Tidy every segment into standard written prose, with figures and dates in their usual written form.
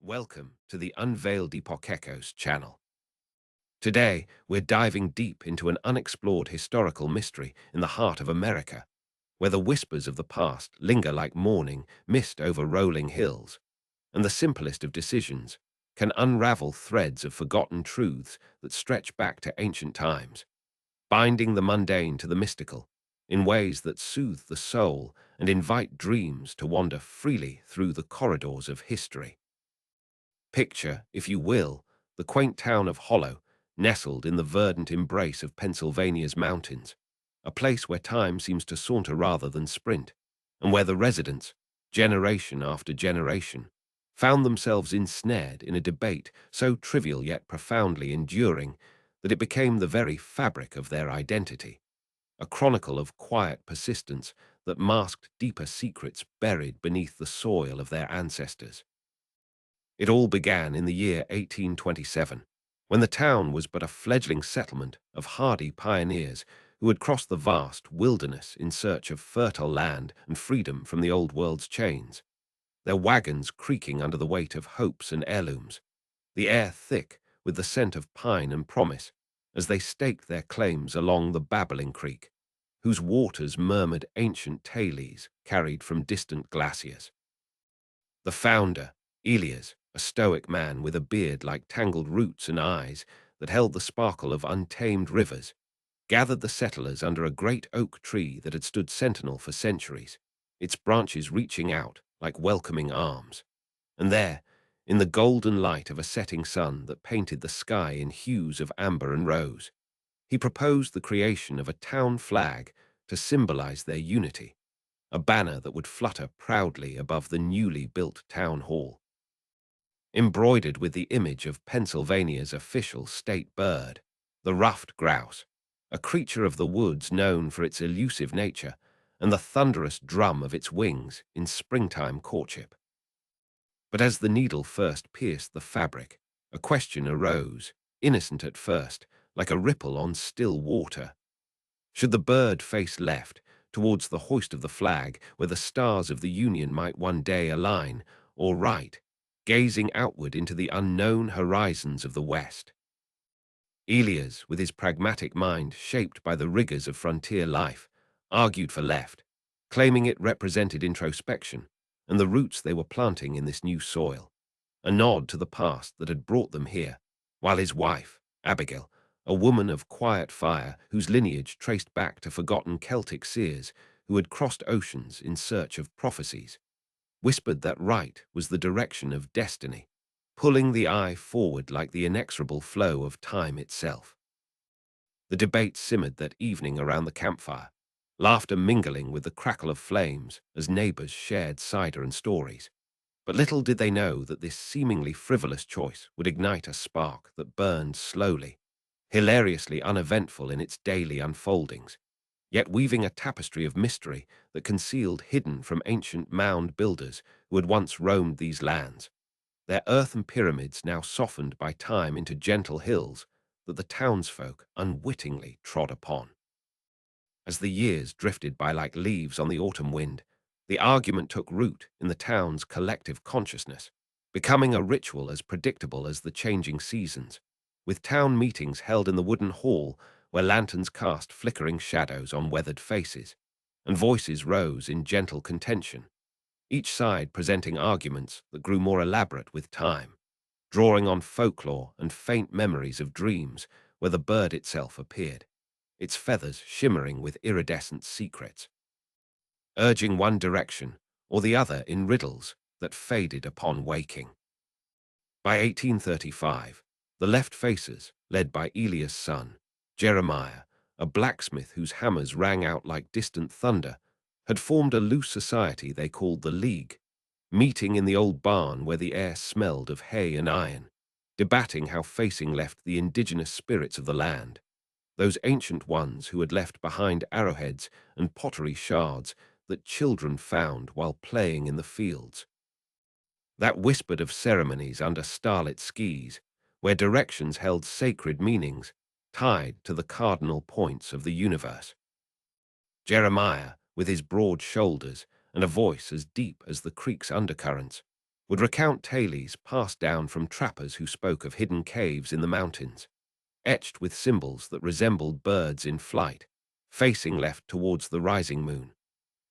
Welcome to the Unveiled Epoch Echoes channel. Today, we're diving deep into an unexplored historical mystery in the heart of America, where the whispers of the past linger like morning mist over rolling hills, and the simplest of decisions can unravel threads of forgotten truths that stretch back to ancient times, binding the mundane to the mystical in ways that soothe the soul and invite dreams to wander freely through the corridors of history. Picture, if you will, the quaint town of Hollow, nestled in the verdant embrace of Pennsylvania's mountains, a place where time seems to saunter rather than sprint, and where the residents, generation after generation, found themselves ensnared in a debate so trivial yet profoundly enduring that it became the very fabric of their identity, a chronicle of quiet persistence that masked deeper secrets buried beneath the soil of their ancestors. It all began in the year 1827, when the town was but a fledgling settlement of hardy pioneers who had crossed the vast wilderness in search of fertile land and freedom from the old world's chains, their wagons creaking under the weight of hopes and heirlooms, the air thick with the scent of pine and promise as they staked their claims along the babbling creek, whose waters murmured ancient tales carried from distant glaciers. The founder, Elias, a stoic man with a beard like tangled roots and eyes that held the sparkle of untamed rivers, gathered the settlers under a great oak tree that had stood sentinel for centuries, its branches reaching out like welcoming arms. And there, in the golden light of a setting sun that painted the sky in hues of amber and rose, he proposed the creation of a town flag to symbolize their unity, a banner that would flutter proudly above the newly built town hall, embroidered with the image of Pennsylvania's official state bird, the ruffed grouse, a creature of the woods known for its elusive nature and the thunderous drum of its wings in springtime courtship. But as the needle first pierced the fabric, a question arose, innocent at first, like a ripple on still water. Should the bird face left, towards the hoist of the flag, where the stars of the Union might one day align, or right, gazing outward into the unknown horizons of the West? Elias, with his pragmatic mind shaped by the rigors of frontier life, argued for left, claiming it represented introspection and the roots they were planting in this new soil, a nod to the past that had brought them here, while his wife, Abigail, a woman of quiet fire whose lineage traced back to forgotten Celtic seers who had crossed oceans in search of prophecies, whispered that right was the direction of destiny, pulling the eye forward like the inexorable flow of time itself. The debate simmered that evening around the campfire, laughter mingling with the crackle of flames as neighbors shared cider and stories. But little did they know that this seemingly frivolous choice would ignite a spark that burned slowly, hilariously uneventful in its daily unfoldings, yet weaving a tapestry of mystery that concealed hidden from ancient mound builders who had once roamed these lands, their earthen pyramids now softened by time into gentle hills that the townsfolk unwittingly trod upon. As the years drifted by like leaves on the autumn wind, the argument took root in the town's collective consciousness, becoming a ritual as predictable as the changing seasons, with town meetings held in the wooden hall where lanterns cast flickering shadows on weathered faces, and voices rose in gentle contention, each side presenting arguments that grew more elaborate with time, drawing on folklore and faint memories of dreams where the bird itself appeared, its feathers shimmering with iridescent secrets, urging one direction or the other in riddles that faded upon waking. By 1835, the left facers, led by Elias' son, Jeremiah, a blacksmith whose hammers rang out like distant thunder, had formed a loose society they called the League, meeting in the old barn where the air smelled of hay and iron, debating how facing left the indigenous spirits of the land, those ancient ones who had left behind arrowheads and pottery shards that children found while playing in the fields. That whispered of ceremonies under starlit skies, where directions held sacred meanings tied to the cardinal points of the universe. Jeremiah, with his broad shoulders and a voice as deep as the creek's undercurrents, would recount tales passed down from trappers who spoke of hidden caves in the mountains, etched with symbols that resembled birds in flight, facing left towards the rising moon.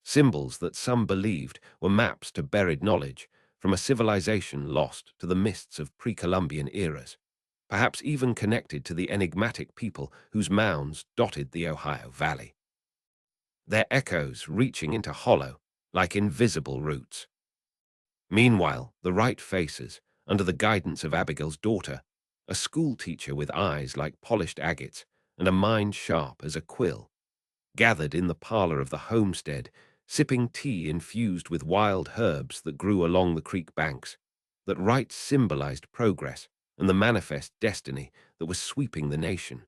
Symbols that some believed were maps to buried knowledge from a civilization lost to the mists of pre-Columbian eras, perhaps even connected to the enigmatic people whose mounds dotted the Ohio Valley, their echoes reaching into hollow like invisible roots. Meanwhile, the right faces, under the guidance of Abigail's daughter, a school teacher with eyes like polished agates and a mind sharp as a quill, gathered in the parlor of the homestead, sipping tea infused with wild herbs that grew along the creek banks, that right symbolized progress and the manifest destiny that was sweeping the nation.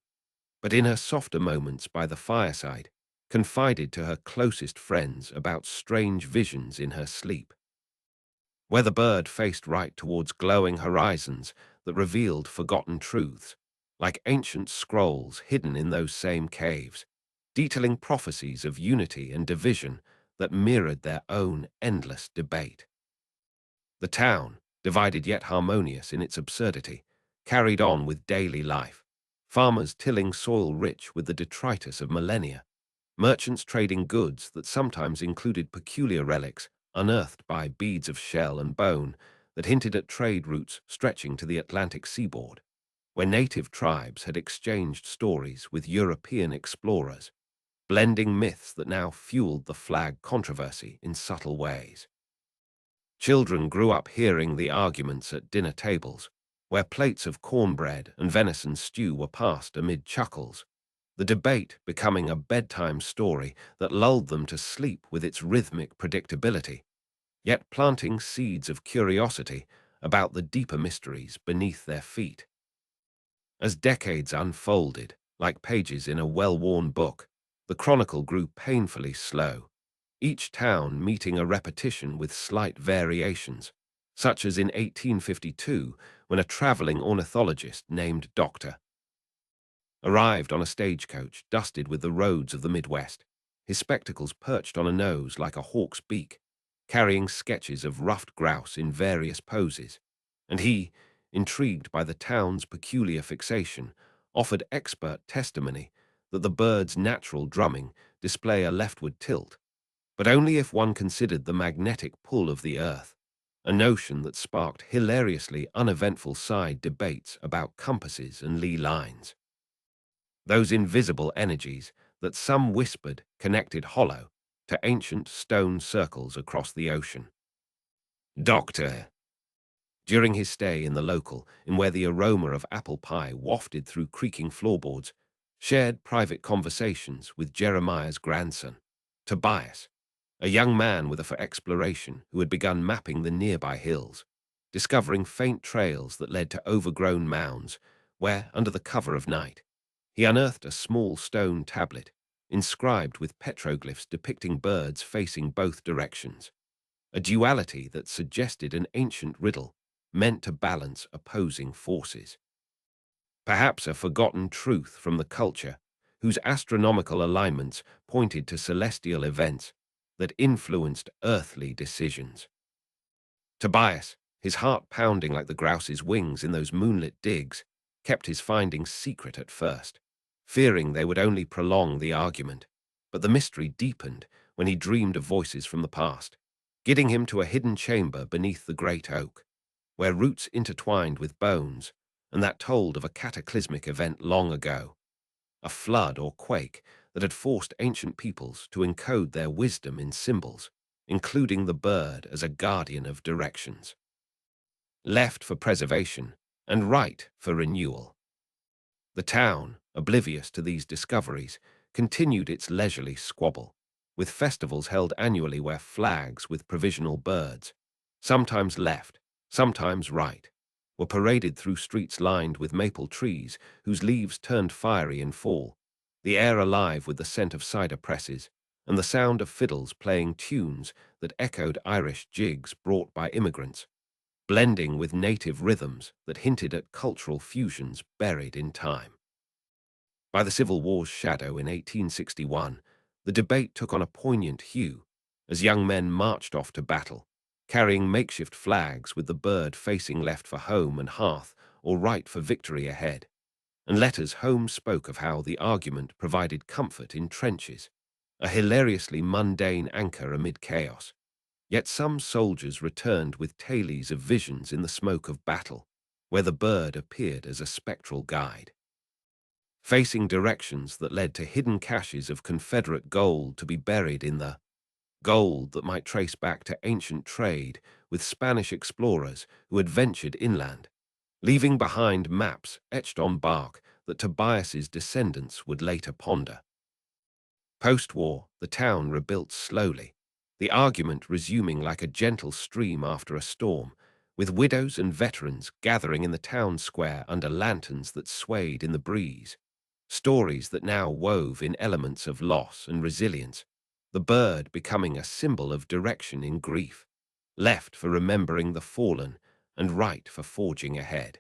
But in her softer moments by the fireside, confided to her closest friends about strange visions in her sleep, where the bird faced right towards glowing horizons that revealed forgotten truths, like ancient scrolls hidden in those same caves, detailing prophecies of unity and division that mirrored their own endless debate. The town, divided yet harmonious in its absurdity, carried on with daily life, farmers tilling soil rich with the detritus of millennia, merchants trading goods that sometimes included peculiar relics unearthed by beads of shell and bone that hinted at trade routes stretching to the Atlantic seaboard, where native tribes had exchanged stories with European explorers, blending myths that now fueled the flag controversy in subtle ways. Children grew up hearing the arguments at dinner tables, where plates of cornbread and venison stew were passed amid chuckles, the debate becoming a bedtime story that lulled them to sleep with its rhythmic predictability, yet planting seeds of curiosity about the deeper mysteries beneath their feet. As decades unfolded, like pages in a well-worn book, the chronicle grew painfully slow, each town meeting a repetition with slight variations, such as in 1852 when a traveling ornithologist named Dr. arrived on a stagecoach dusted with the roads of the Midwest, his spectacles perched on a nose like a hawk's beak, carrying sketches of ruffed grouse in various poses, and he, intrigued by the town's peculiar fixation, offered expert testimony that the bird's natural drumming display a leftward tilt, but only if one considered the magnetic pull of the earth, a notion that sparked hilariously uneventful side debates about compasses and lee lines. Those invisible energies that some whispered connected hollow to ancient stone circles across the ocean. Doctor, during his stay in the local, in where the aroma of apple pie wafted through creaking floorboards, shared private conversations with Jeremiah's grandson, Tobias, a young man with a for exploration who had begun mapping the nearby hills, discovering faint trails that led to overgrown mounds where, under the cover of night, he unearthed a small stone tablet inscribed with petroglyphs depicting birds facing both directions, a duality that suggested an ancient riddle meant to balance opposing forces. Perhaps a forgotten truth from the culture whose astronomical alignments pointed to celestial events that influenced earthly decisions. Tobias, his heart pounding like the grouse's wings in those moonlit digs, kept his findings secret at first, fearing they would only prolong the argument. But the mystery deepened when he dreamed of voices from the past, getting him to a hidden chamber beneath the great oak, where roots intertwined with bones, and that told of a cataclysmic event long ago, a flood or quake that had forced ancient peoples to encode their wisdom in symbols, including the bird as a guardian of directions, left for preservation and right for renewal. The town, oblivious to these discoveries, continued its leisurely squabble, with festivals held annually where flags with provisional birds, sometimes left, sometimes right, were paraded through streets lined with maple trees whose leaves turned fiery in fall, the air alive with the scent of cider presses and the sound of fiddles playing tunes that echoed Irish jigs brought by immigrants, blending with native rhythms that hinted at cultural fusions buried in time. By the Civil War's shadow in 1861, the debate took on a poignant hue as young men marched off to battle, carrying makeshift flags with the bird facing left for home and hearth or right for victory ahead. And letters home spoke of how the argument provided comfort in trenches, a hilariously mundane anchor amid chaos. Yet some soldiers returned with tales of visions in the smoke of battle, where the bird appeared as a spectral guide, facing directions that led to hidden caches of Confederate gold to be buried in the gold that might trace back to ancient trade with Spanish explorers who had ventured inland, leaving behind maps etched on bark that Tobias's descendants would later ponder. Post-war, the town rebuilt slowly, the argument resuming like a gentle stream after a storm, with widows and veterans gathering in the town square under lanterns that swayed in the breeze. Stories that now wove in elements of loss and resilience, the bird becoming a symbol of direction in grief, left for remembering the fallen and right for forging ahead.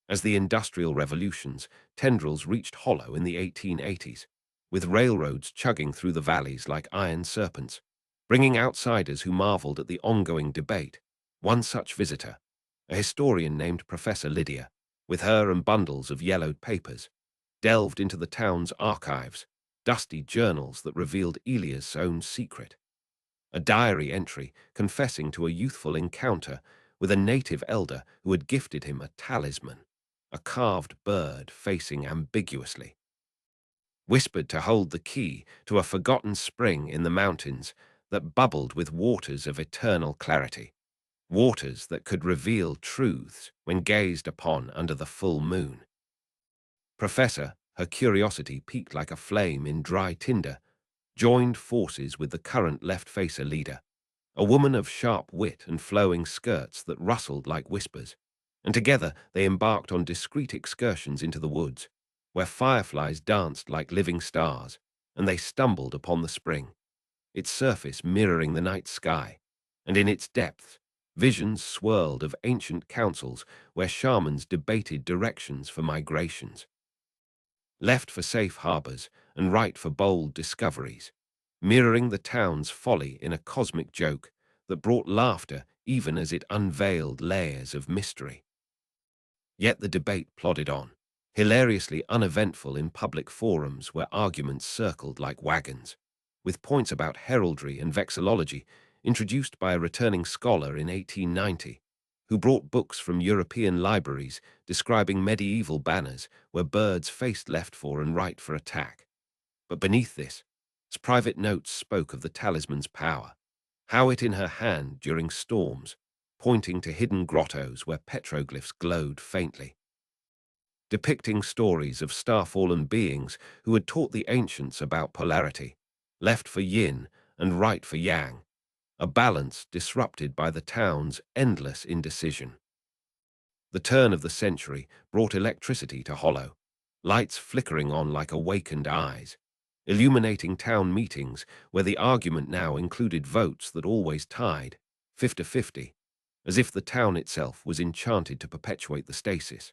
As the Industrial Revolution's tendrils reached hollow in the 1880s, with railroads chugging through the valleys like iron serpents, bringing outsiders who marveled at the ongoing debate. One such visitor, a historian named Professor Lydia, with her and bundles of yellowed papers, delved into the town's archives, dusty journals that revealed Elia's own secret. A diary entry confessing to a youthful encounter with a native elder who had gifted him a talisman, a carved bird facing ambiguously, whispered to hold the key to a forgotten spring in the mountains that bubbled with waters of eternal clarity, waters that could reveal truths when gazed upon under the full moon. Professor, her curiosity peaked like a flame in dry tinder, joined forces with the current left-facer leader, a woman of sharp wit and flowing skirts that rustled like whispers, and together they embarked on discreet excursions into the woods, where fireflies danced like living stars, and they stumbled upon the spring, its surface mirroring the night sky, and in its depths, visions swirled of ancient councils where shamans debated directions for migrations, left for safe harbors and right for bold discoveries, mirroring the town's folly in a cosmic joke that brought laughter even as it unveiled layers of mystery. Yet the debate plodded on, hilariously uneventful in public forums where arguments circled like wagons, with points about heraldry and vexillology introduced by a returning scholar in 1890, who brought books from European libraries describing medieval banners where birds faced left for and right for attack. But beneath this, his private notes spoke of the talisman's power, how it in her hand during storms, pointing to hidden grottos where petroglyphs glowed faintly, depicting stories of star-fallen beings who had taught the ancients about polarity, left for yin and right for yang, a balance disrupted by the town's endless indecision. The turn of the century brought electricity to Hollow, lights flickering on like awakened eyes, illuminating town meetings where the argument now included votes that always tied, 50-50, as if the town itself was enchanted to perpetuate the stasis.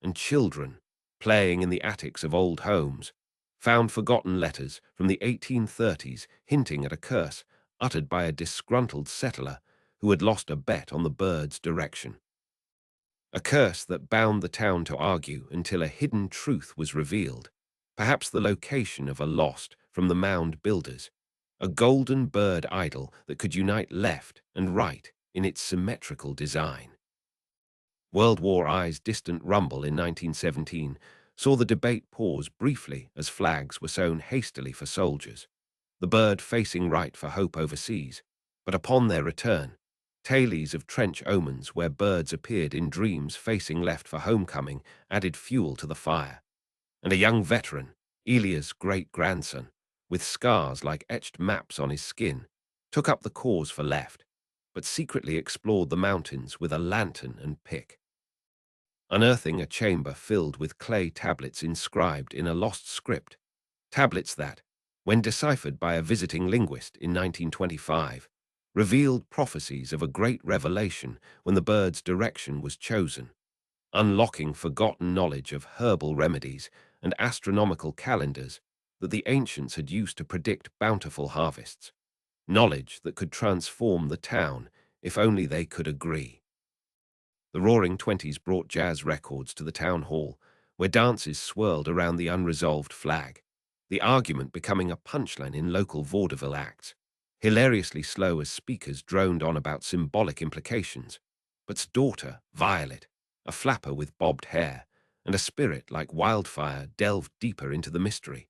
And children, playing in the attics of old homes, found forgotten letters from the 1830s hinting at a curse uttered by a disgruntled settler who had lost a bet on the bird's direction. A curse that bound the town to argue until a hidden truth was revealed, perhaps the location of a lost from the mound builders, a golden bird idol that could unite left and right in its symmetrical design. World War I's distant rumble in 1917 saw the debate pause briefly as flags were sewn hastily for soldiers, the bird facing right for hope overseas, but upon their return, tales of trench omens where birds appeared in dreams facing left for homecoming added fuel to the fire, and a young veteran, Elia's great-grandson, with scars like etched maps on his skin, took up the cause for left, but secretly explored the mountains with a lantern and pick, unearthing a chamber filled with clay tablets inscribed in a lost script, tablets that, when deciphered by a visiting linguist in 1925, revealed prophecies of a great revelation when the bird's direction was chosen, unlocking forgotten knowledge of herbal remedies and astronomical calendars that the ancients had used to predict bountiful harvests, knowledge that could transform the town if only they could agree. The Roaring Twenties brought jazz records to the town hall, where dances swirled around the unresolved flag, the argument becoming a punchline in local vaudeville acts, hilariously slow as speakers droned on about symbolic implications. But's daughter, Violet, a flapper with bobbed hair, and a spirit like wildfire delved deeper into the mystery,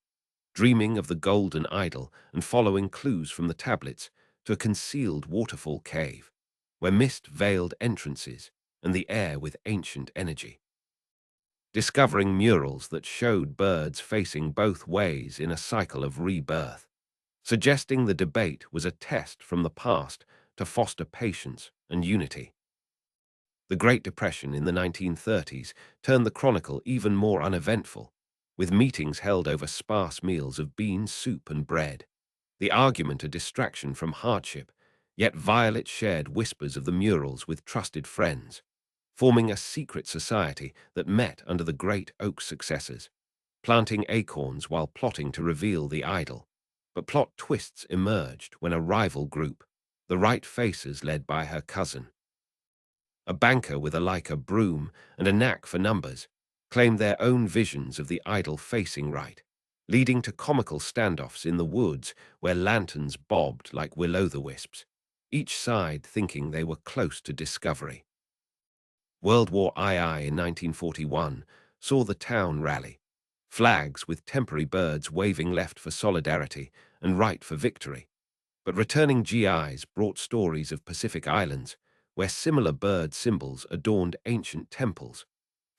dreaming of the golden idol and following clues from the tablets to a concealed waterfall cave, where mist veiled entrances and the air with ancient energy. Discovering murals that showed birds facing both ways in a cycle of rebirth, suggesting the debate was a test from the past to foster patience and unity. The Great Depression in the 1930s turned the chronicle even more uneventful, with meetings held over sparse meals of bean soup and bread, the argument a distraction from hardship, yet Violet shared whispers of the murals with trusted friends, forming a secret society that met under the great oak's successors, planting acorns while plotting to reveal the idol. But plot twists emerged when a rival group, the Right Faces led by her cousin, a banker with a Leica broom and a knack for numbers, claimed their own visions of the idol facing right, leading to comical standoffs in the woods where lanterns bobbed like will-o'-the-wisps, each side thinking they were close to discovery. World War II in 1941 saw the town rally, flags with temporary birds waving left for solidarity and right for victory. But returning GIs brought stories of Pacific Islands, where similar bird symbols adorned ancient temples,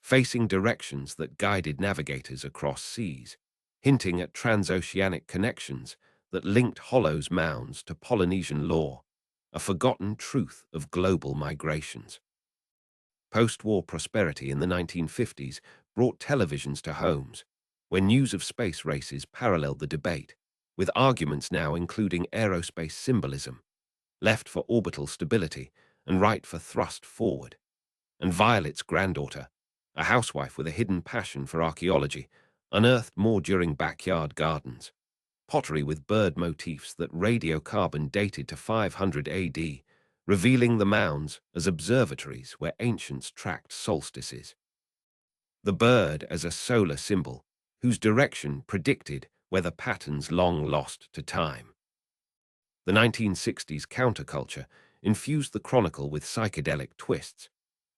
facing directions that guided navigators across seas, hinting at transoceanic connections that linked Hollow's mounds to Polynesian lore, a forgotten truth of global migrations. Post-war prosperity in the 1950s brought televisions to homes, where news of space races paralleled the debate, with arguments now including aerospace symbolism, left for orbital stability and right for thrust forward. And Violet's granddaughter, a housewife with a hidden passion for archaeology, unearthed more during backyard gardens, pottery with bird motifs that radiocarbon dated to 500 AD, revealing the mounds as observatories where ancients tracked solstices. The bird as a solar symbol, whose direction predicted weather patterns long lost to time. The 1960s counterculture infused the chronicle with psychedelic twists.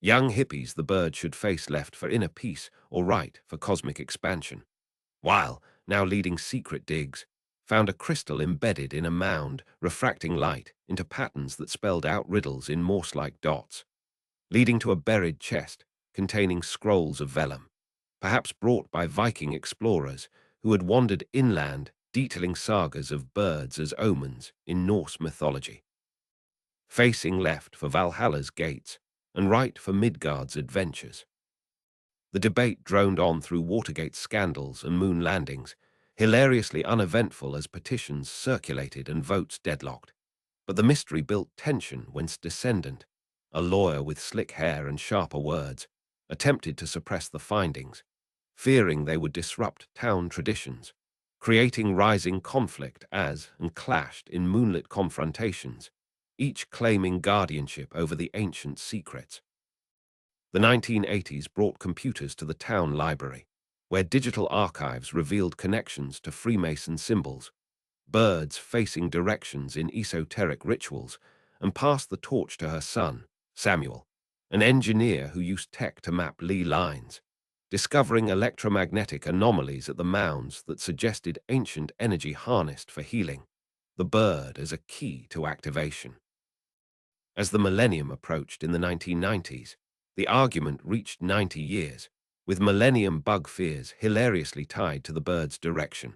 Young hippies, the bird should face left for inner peace or right for cosmic expansion, while, now leading secret digs, found a crystal embedded in a mound, refracting light into patterns that spelled out riddles in Morse-like dots, leading to a buried chest containing scrolls of vellum, perhaps brought by Viking explorers who had wandered inland, detailing sagas of birds as omens in Norse mythology. Facing left for Valhalla's gates and right for Midgard's adventures. The debate droned on through Watergate scandals and moon landings, hilariously uneventful as petitions circulated and votes deadlocked. But the mystery built tension when descendant, a lawyer with slick hair and sharper words, attempted to suppress the findings, fearing they would disrupt town traditions, creating rising conflict as and clashed in moonlit confrontations, each claiming guardianship over the ancient secrets. The 1980s brought computers to the town library, where digital archives revealed connections to Freemason symbols, birds facing directions in esoteric rituals, and passed the torch to her son, Samuel, an engineer who used tech to map Lee lines, discovering electromagnetic anomalies at the mounds that suggested ancient energy harnessed for healing, the bird as a key to activation. As the millennium approached in the 1990s, the argument reached 90 years, with millennium bug fears hilariously tied to the bird's direction,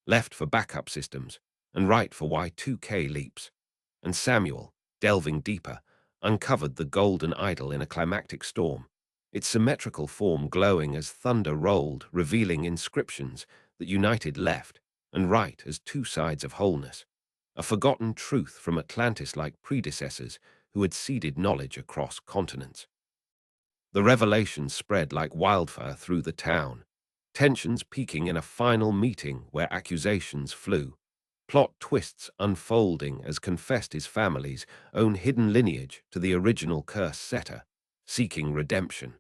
left for backup systems and right for Y2K leaps. And Samuel, delving deeper, uncovered the golden idol in a climactic storm, its symmetrical form glowing as thunder rolled, revealing inscriptions that united left and right as two sides of wholeness, a forgotten truth from Atlantis-like predecessors who had seeded knowledge across continents. The revelations spread like wildfire through the town, tensions peaking in a final meeting where accusations flew, plot twists unfolding as confessed his family's own hidden lineage to the original curse setter, seeking redemption.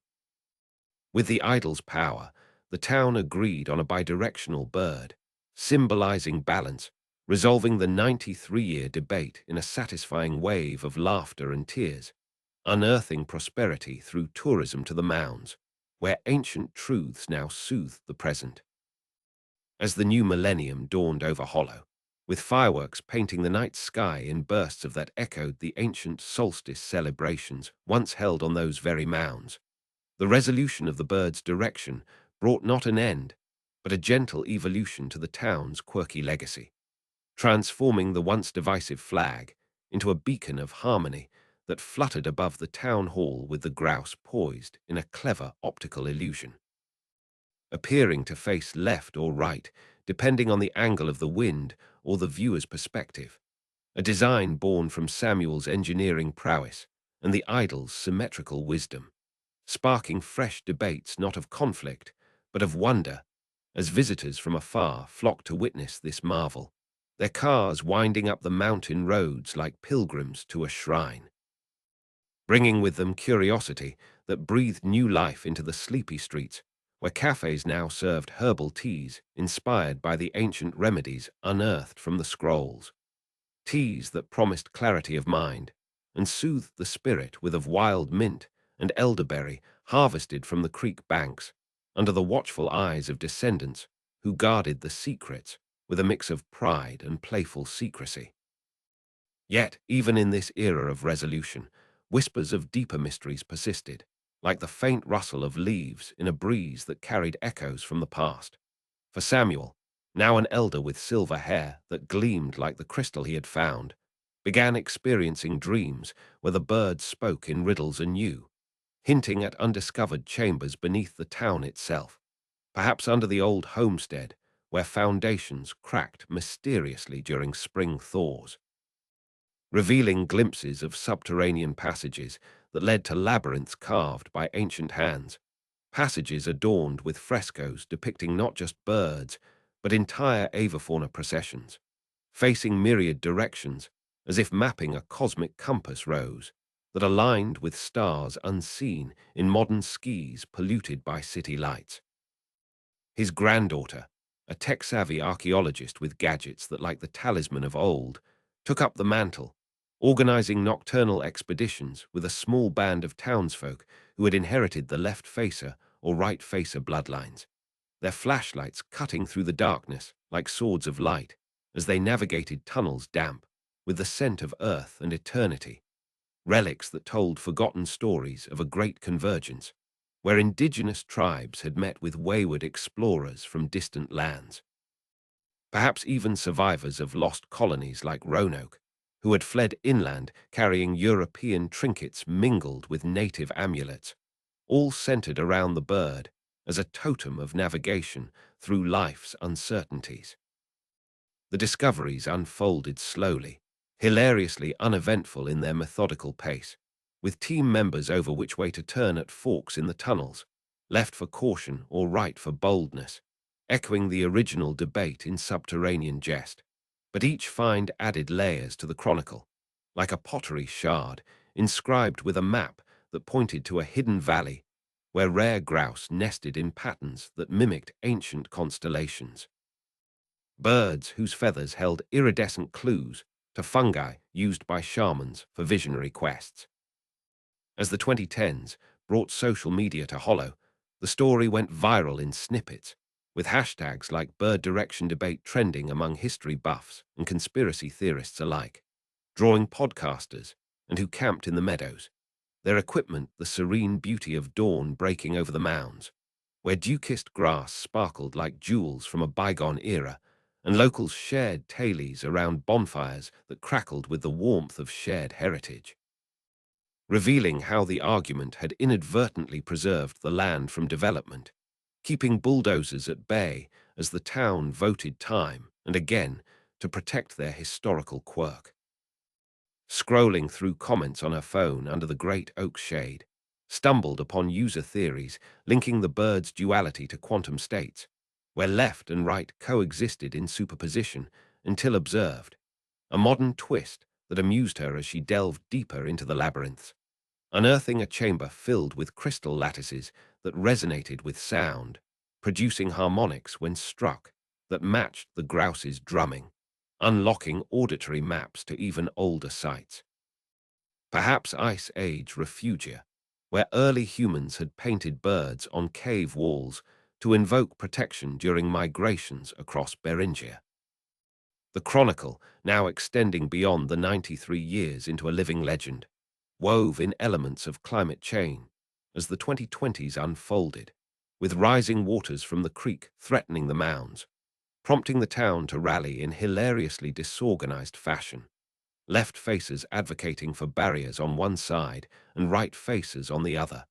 With the idol's power, the town agreed on a bidirectional bird, symbolizing balance, resolving the 93-year debate in a satisfying wave of laughter and tears, unearthing prosperity through tourism to the mounds, where ancient truths now soothed the present. As the new millennium dawned over Hollow, with fireworks painting the night sky in bursts of that echoed the ancient solstice celebrations once held on those very mounds, the resolution of the bird's direction brought not an end, but a gentle evolution to the town's quirky legacy, transforming the once divisive flag into a beacon of harmony that fluttered above the town hall with the grouse poised in a clever optical illusion, appearing to face left or right, depending on the angle of the wind or the viewer's perspective, a design born from Samuel's engineering prowess and the idol's symmetrical wisdom, sparking fresh debates not of conflict, but of wonder, as visitors from afar flocked to witness this marvel, their cars winding up the mountain roads like pilgrims to a shrine, bringing with them curiosity that breathed new life into the sleepy streets, where cafes now served herbal teas inspired by the ancient remedies unearthed from the scrolls, teas that promised clarity of mind and soothed the spirit with of wild mint and elderberry harvested from the creek banks, under the watchful eyes of descendants who guarded the secrets with a mix of pride and playful secrecy. Yet, even in this era of resolution, whispers of deeper mysteries persisted, like the faint rustle of leaves in a breeze that carried echoes from the past. For Samuel, now an elder with silver hair that gleamed like the crystal he had found, began experiencing dreams where the birds spoke in riddles anew, hinting at undiscovered chambers beneath the town itself, perhaps under the old homestead where foundations cracked mysteriously during spring thaws, revealing glimpses of subterranean passages that led to labyrinths carved by ancient hands, passages adorned with frescoes depicting not just birds, but entire avifauna processions, facing myriad directions as if mapping a cosmic compass rose that aligned with stars unseen in modern skies polluted by city lights. His granddaughter, a tech-savvy archaeologist with gadgets that, like the talisman of old, took up the mantle, organizing nocturnal expeditions with a small band of townsfolk who had inherited the left facer or right facer bloodlines, their flashlights cutting through the darkness like swords of light as they navigated tunnels damp with the scent of earth and eternity, relics that told forgotten stories of a great convergence, where indigenous tribes had met with wayward explorers from distant lands. Perhaps even survivors of lost colonies like Roanoke, who had fled inland carrying European trinkets mingled with native amulets, all centered around the bird as a totem of navigation through life's uncertainties. The discoveries unfolded slowly, hilariously uneventful in their methodical pace, with team members over which way to turn at forks in the tunnels, left for caution or right for boldness, echoing the original debate in subterranean jest. But each find added layers to the chronicle, like a pottery shard inscribed with a map that pointed to a hidden valley where rare grouse nested in patterns that mimicked ancient constellations. Birds whose feathers held iridescent clues to fungi used by shamans for visionary quests. As the 2010s brought social media to Hollow, the story went viral in snippets, with hashtags like bird direction debate trending among history buffs and conspiracy theorists alike, drawing podcasters and who camped in the meadows, their equipment the serene beauty of dawn breaking over the mounds, where dew-kissed grass sparkled like jewels from a bygone era, and locals shared tales around bonfires that crackled with the warmth of shared heritage, revealing how the argument had inadvertently preserved the land from development, keeping bulldozers at bay as the town voted time and again to protect their historical quirk. Scrolling through comments on her phone under the great oak shade, stumbled upon user theories linking the bird's duality to quantum states, where left and right coexisted in superposition until observed, a modern twist that amused her as she delved deeper into the labyrinths, unearthing a chamber filled with crystal lattices that resonated with sound, producing harmonics when struck that matched the grouse's drumming, unlocking auditory maps to even older sites. Perhaps Ice Age refugia, where early humans had painted birds on cave walls to invoke protection during migrations across Beringia. The chronicle, now extending beyond the 93 years into a living legend, wove in elements of climate change as the 2020s unfolded, with rising waters from the creek threatening the mounds, prompting the town to rally in hilariously disorganized fashion. Left faces advocating for barriers on one side and right faces on the other,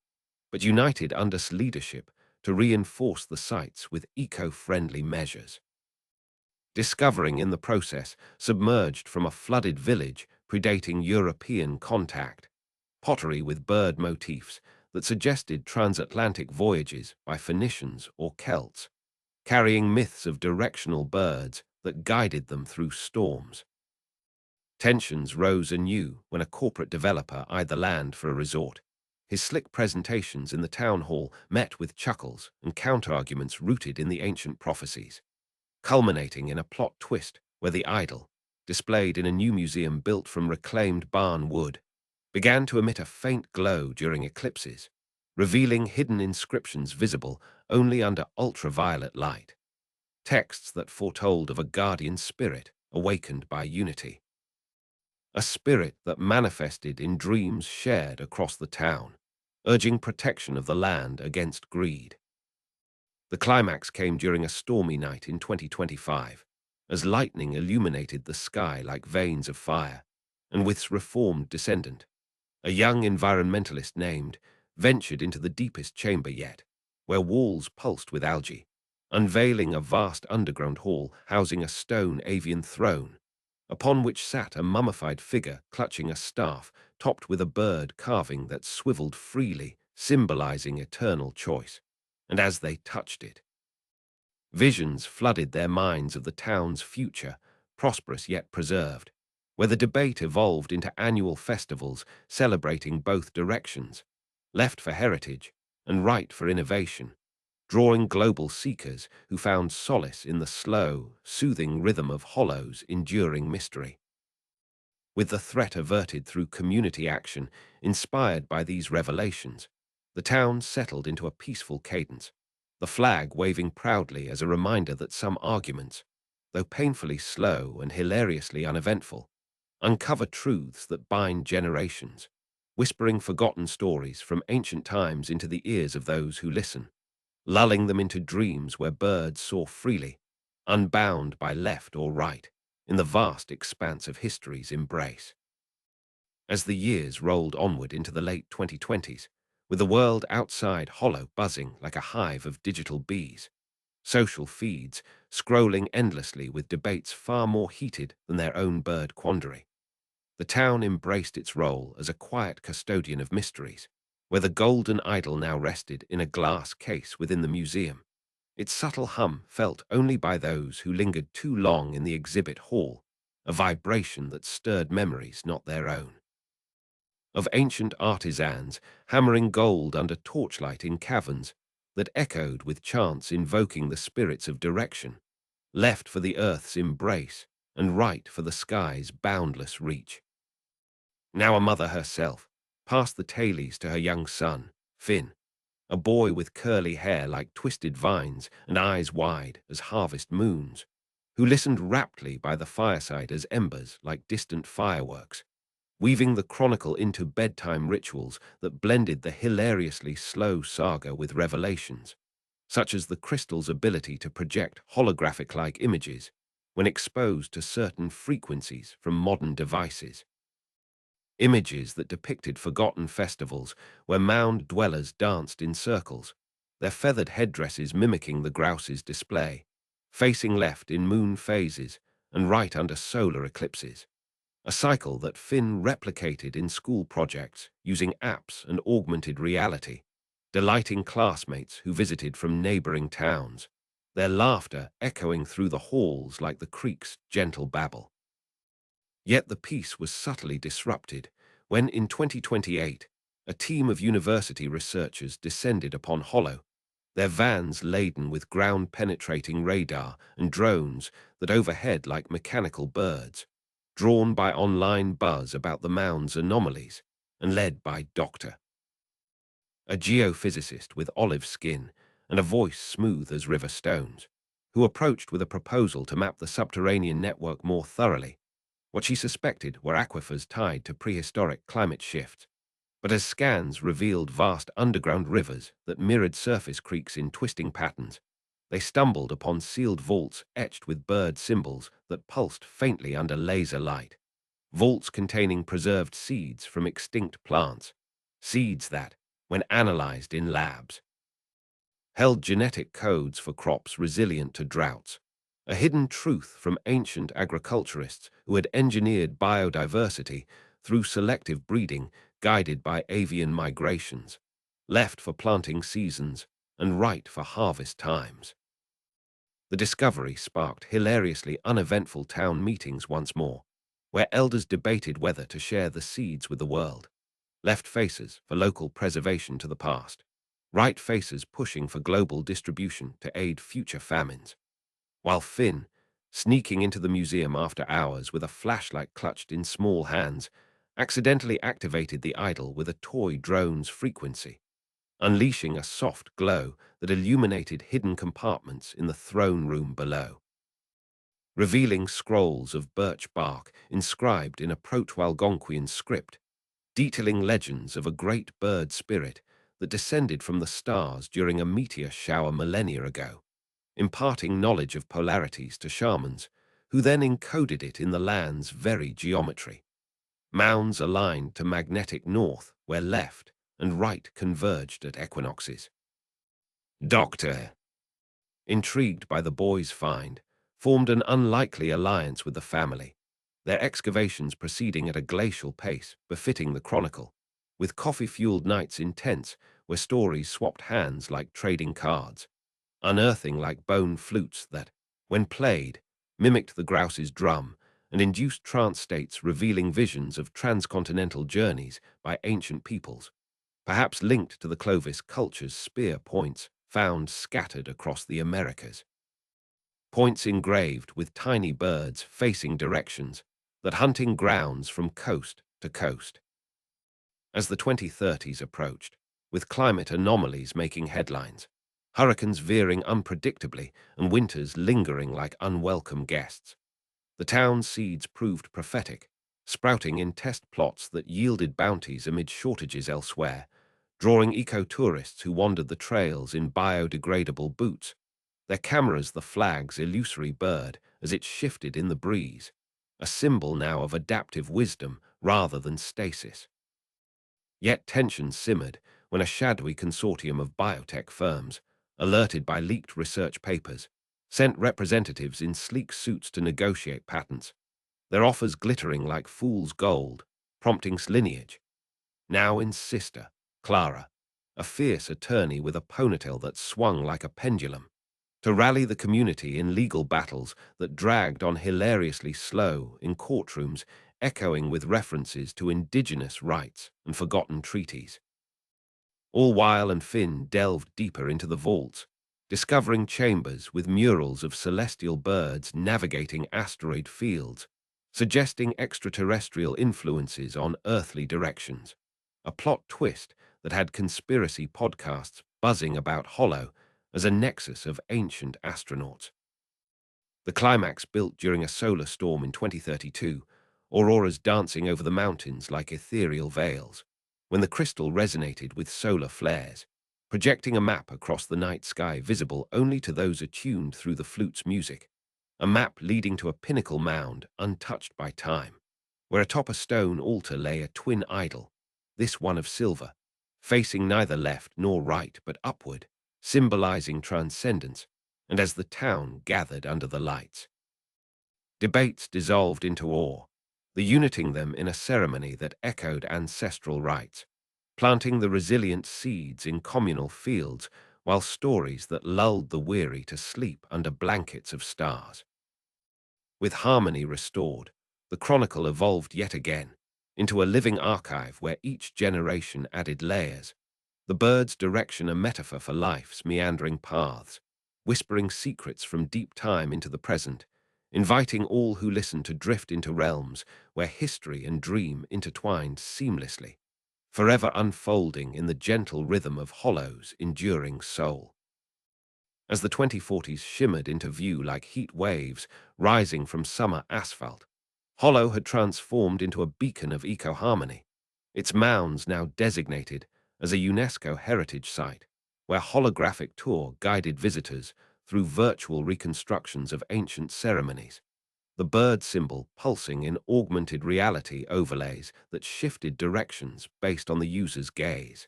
but united under leadership to reinforce the sites with eco-friendly measures. Discovering in the process, submerged from a flooded village predating European contact, pottery with bird motifs that suggested transatlantic voyages by Phoenicians or Celts, carrying myths of directional birds that guided them through storms. Tensions rose anew when a corporate developer eyed the land for a resort. His slick presentations in the town hall met with chuckles and counterarguments rooted in the ancient prophecies, culminating in a plot twist where the idol, displayed in a new museum built from reclaimed barn wood, began to emit a faint glow during eclipses, revealing hidden inscriptions visible only under ultraviolet light, texts that foretold of a guardian spirit awakened by unity. A spirit that manifested in dreams shared across the town, urging protection of the land against greed. The climax came during a stormy night in 2025, as lightning illuminated the sky like veins of fire, and with reformed descendant, a young environmentalist named, ventured into the deepest chamber yet, where walls pulsed with algae, unveiling a vast underground hall housing a stone avian throne, upon which sat a mummified figure clutching a staff topped with a bird carving that swiveled freely, symbolizing eternal choice. And as they touched it, visions flooded their minds of the town's future, prosperous yet preserved, where the debate evolved into annual festivals celebrating both directions, left for heritage and right for innovation, drawing global seekers who found solace in the slow, soothing rhythm of Hollow's enduring mystery. With the threat averted through community action inspired by these revelations, the town settled into a peaceful cadence, the flag waving proudly as a reminder that some arguments, though painfully slow and hilariously uneventful, uncover truths that bind generations, whispering forgotten stories from ancient times into the ears of those who listen, lulling them into dreams where birds soar freely, unbound by left or right, in the vast expanse of history's embrace. As the years rolled onward into the late 2020s, with the world outside Hollow buzzing like a hive of digital bees, social feeds scrolling endlessly with debates far more heated than their own bird quandary, the town embraced its role as a quiet custodian of mysteries, where the golden idol now rested in a glass case within the museum, its subtle hum felt only by those who lingered too long in the exhibit hall, a vibration that stirred memories not their own. Of ancient artisans hammering gold under torchlight in caverns that echoed with chants invoking the spirits of direction, left for the earth's embrace and right for the sky's boundless reach. Now a mother herself passed the tailies to her young son, Finn, a boy with curly hair like twisted vines and eyes wide as harvest moons, who listened raptly by the fireside as embers like distant fireworks, weaving the chronicle into bedtime rituals that blended the hilariously slow saga with revelations, such as the crystal's ability to project holographic-like images when exposed to certain frequencies from modern devices. Images that depicted forgotten festivals where mound dwellers danced in circles, their feathered headdresses mimicking the grouse's display, facing left in moon phases and right under solar eclipses, a cycle that Finn replicated in school projects using apps and augmented reality, delighting classmates who visited from neighboring towns, their laughter echoing through the halls like the creek's gentle babble. Yet the peace was subtly disrupted when, in 2028, a team of university researchers descended upon Hollow, their vans laden with ground-penetrating radar and drones that overhead like mechanical birds, drawn by online buzz about the mound's anomalies and led by Dr. a geophysicist with olive skin and a voice smooth as river stones, who approached with a proposal to map the subterranean network more thoroughly. What she suspected were aquifers tied to prehistoric climate shifts, but as scans revealed vast underground rivers that mirrored surface creeks in twisting patterns, they stumbled upon sealed vaults etched with bird symbols that pulsed faintly under laser light, vaults containing preserved seeds from extinct plants, seeds that, when analyzed in labs, held genetic codes for crops resilient to droughts, a hidden truth from ancient agriculturists who had engineered biodiversity through selective breeding guided by avian migrations, left for planting seasons and right for harvest times. The discovery sparked hilariously uneventful town meetings once more, where elders debated whether to share the seeds with the world, left faces for local preservation to the past, right faces pushing for global distribution to aid future famines, while Finn, sneaking into the museum after hours with a flashlight clutched in small hands, accidentally activated the idol with a toy drone's frequency, unleashing a soft glow that illuminated hidden compartments in the throne room below, revealing scrolls of birch bark inscribed in a Proto-Algonquian script, detailing legends of a great bird spirit that descended from the stars during a meteor shower millennia ago, imparting knowledge of polarities to shamans, who then encoded it in the land's very geometry. Mounds aligned to magnetic north, where left and right converged at equinoxes. Doctor, intrigued by the boy's find, formed an unlikely alliance with the family, their excavations proceeding at a glacial pace befitting the chronicle, with coffee-fueled nights intense where stories swapped hands like trading cards, unearthing like bone flutes that, when played, mimicked the grouse's drum and induced trance states revealing visions of transcontinental journeys by ancient peoples, perhaps linked to the Clovis culture's spear points found scattered across the Americas. Points engraved with tiny birds facing directions that hunting grounds from coast to coast. As the 2030s approached, with climate anomalies making headlines, hurricanes veering unpredictably and winters lingering like unwelcome guests, the town's seeds proved prophetic, sprouting in test plots that yielded bounties amid shortages elsewhere, drawing eco-tourists who wandered the trails in biodegradable boots, their cameras the flag's illusory bird as it shifted in the breeze, a symbol now of adaptive wisdom rather than stasis. Yet tension simmered when a shadowy consortium of biotech firms, alerted by leaked research papers, sent representatives in sleek suits to negotiate patents, their offers glittering like fool's gold, prompting lineage. Now in sister, Clara, a fierce attorney with a ponytail that swung like a pendulum, to rally the community in legal battles that dragged on hilariously slow in courtrooms echoing with references to indigenous rights and forgotten treaties. All while and Finn delved deeper into the vaults, discovering chambers with murals of celestial birds navigating asteroid fields, suggesting extraterrestrial influences on earthly directions. A plot twist that had conspiracy podcasts buzzing about Hollow as a nexus of ancient astronauts. The climax built during a solar storm in 2032, auroras dancing over the mountains like ethereal veils, when the crystal resonated with solar flares, projecting a map across the night sky visible only to those attuned through the flute's music, a map leading to a pinnacle mound untouched by time, where atop a stone altar lay a twin idol, this one of silver, facing neither left nor right but upward, symbolizing transcendence, and as the town gathered under the lights, debates dissolved into awe, the uniting them in a ceremony that echoed ancestral rites, planting the resilient seeds in communal fields while stories that lulled the weary to sleep under blankets of stars. With harmony restored, the chronicle evolved yet again into a living archive where each generation added layers, the bird's direction a metaphor for life's meandering paths, whispering secrets from deep time into the present, inviting all who listen to drift into realms where history and dream intertwined seamlessly, forever unfolding in the gentle rhythm of Hollow's enduring soul. As the 2040s shimmered into view like heat waves rising from summer asphalt, Hollow had transformed into a beacon of eco-harmony, its mounds now designated as a UNESCO heritage site, where holographic tour guided visitors through virtual reconstructions of ancient ceremonies, the bird symbol pulsing in augmented reality overlays that shifted directions based on the user's gaze.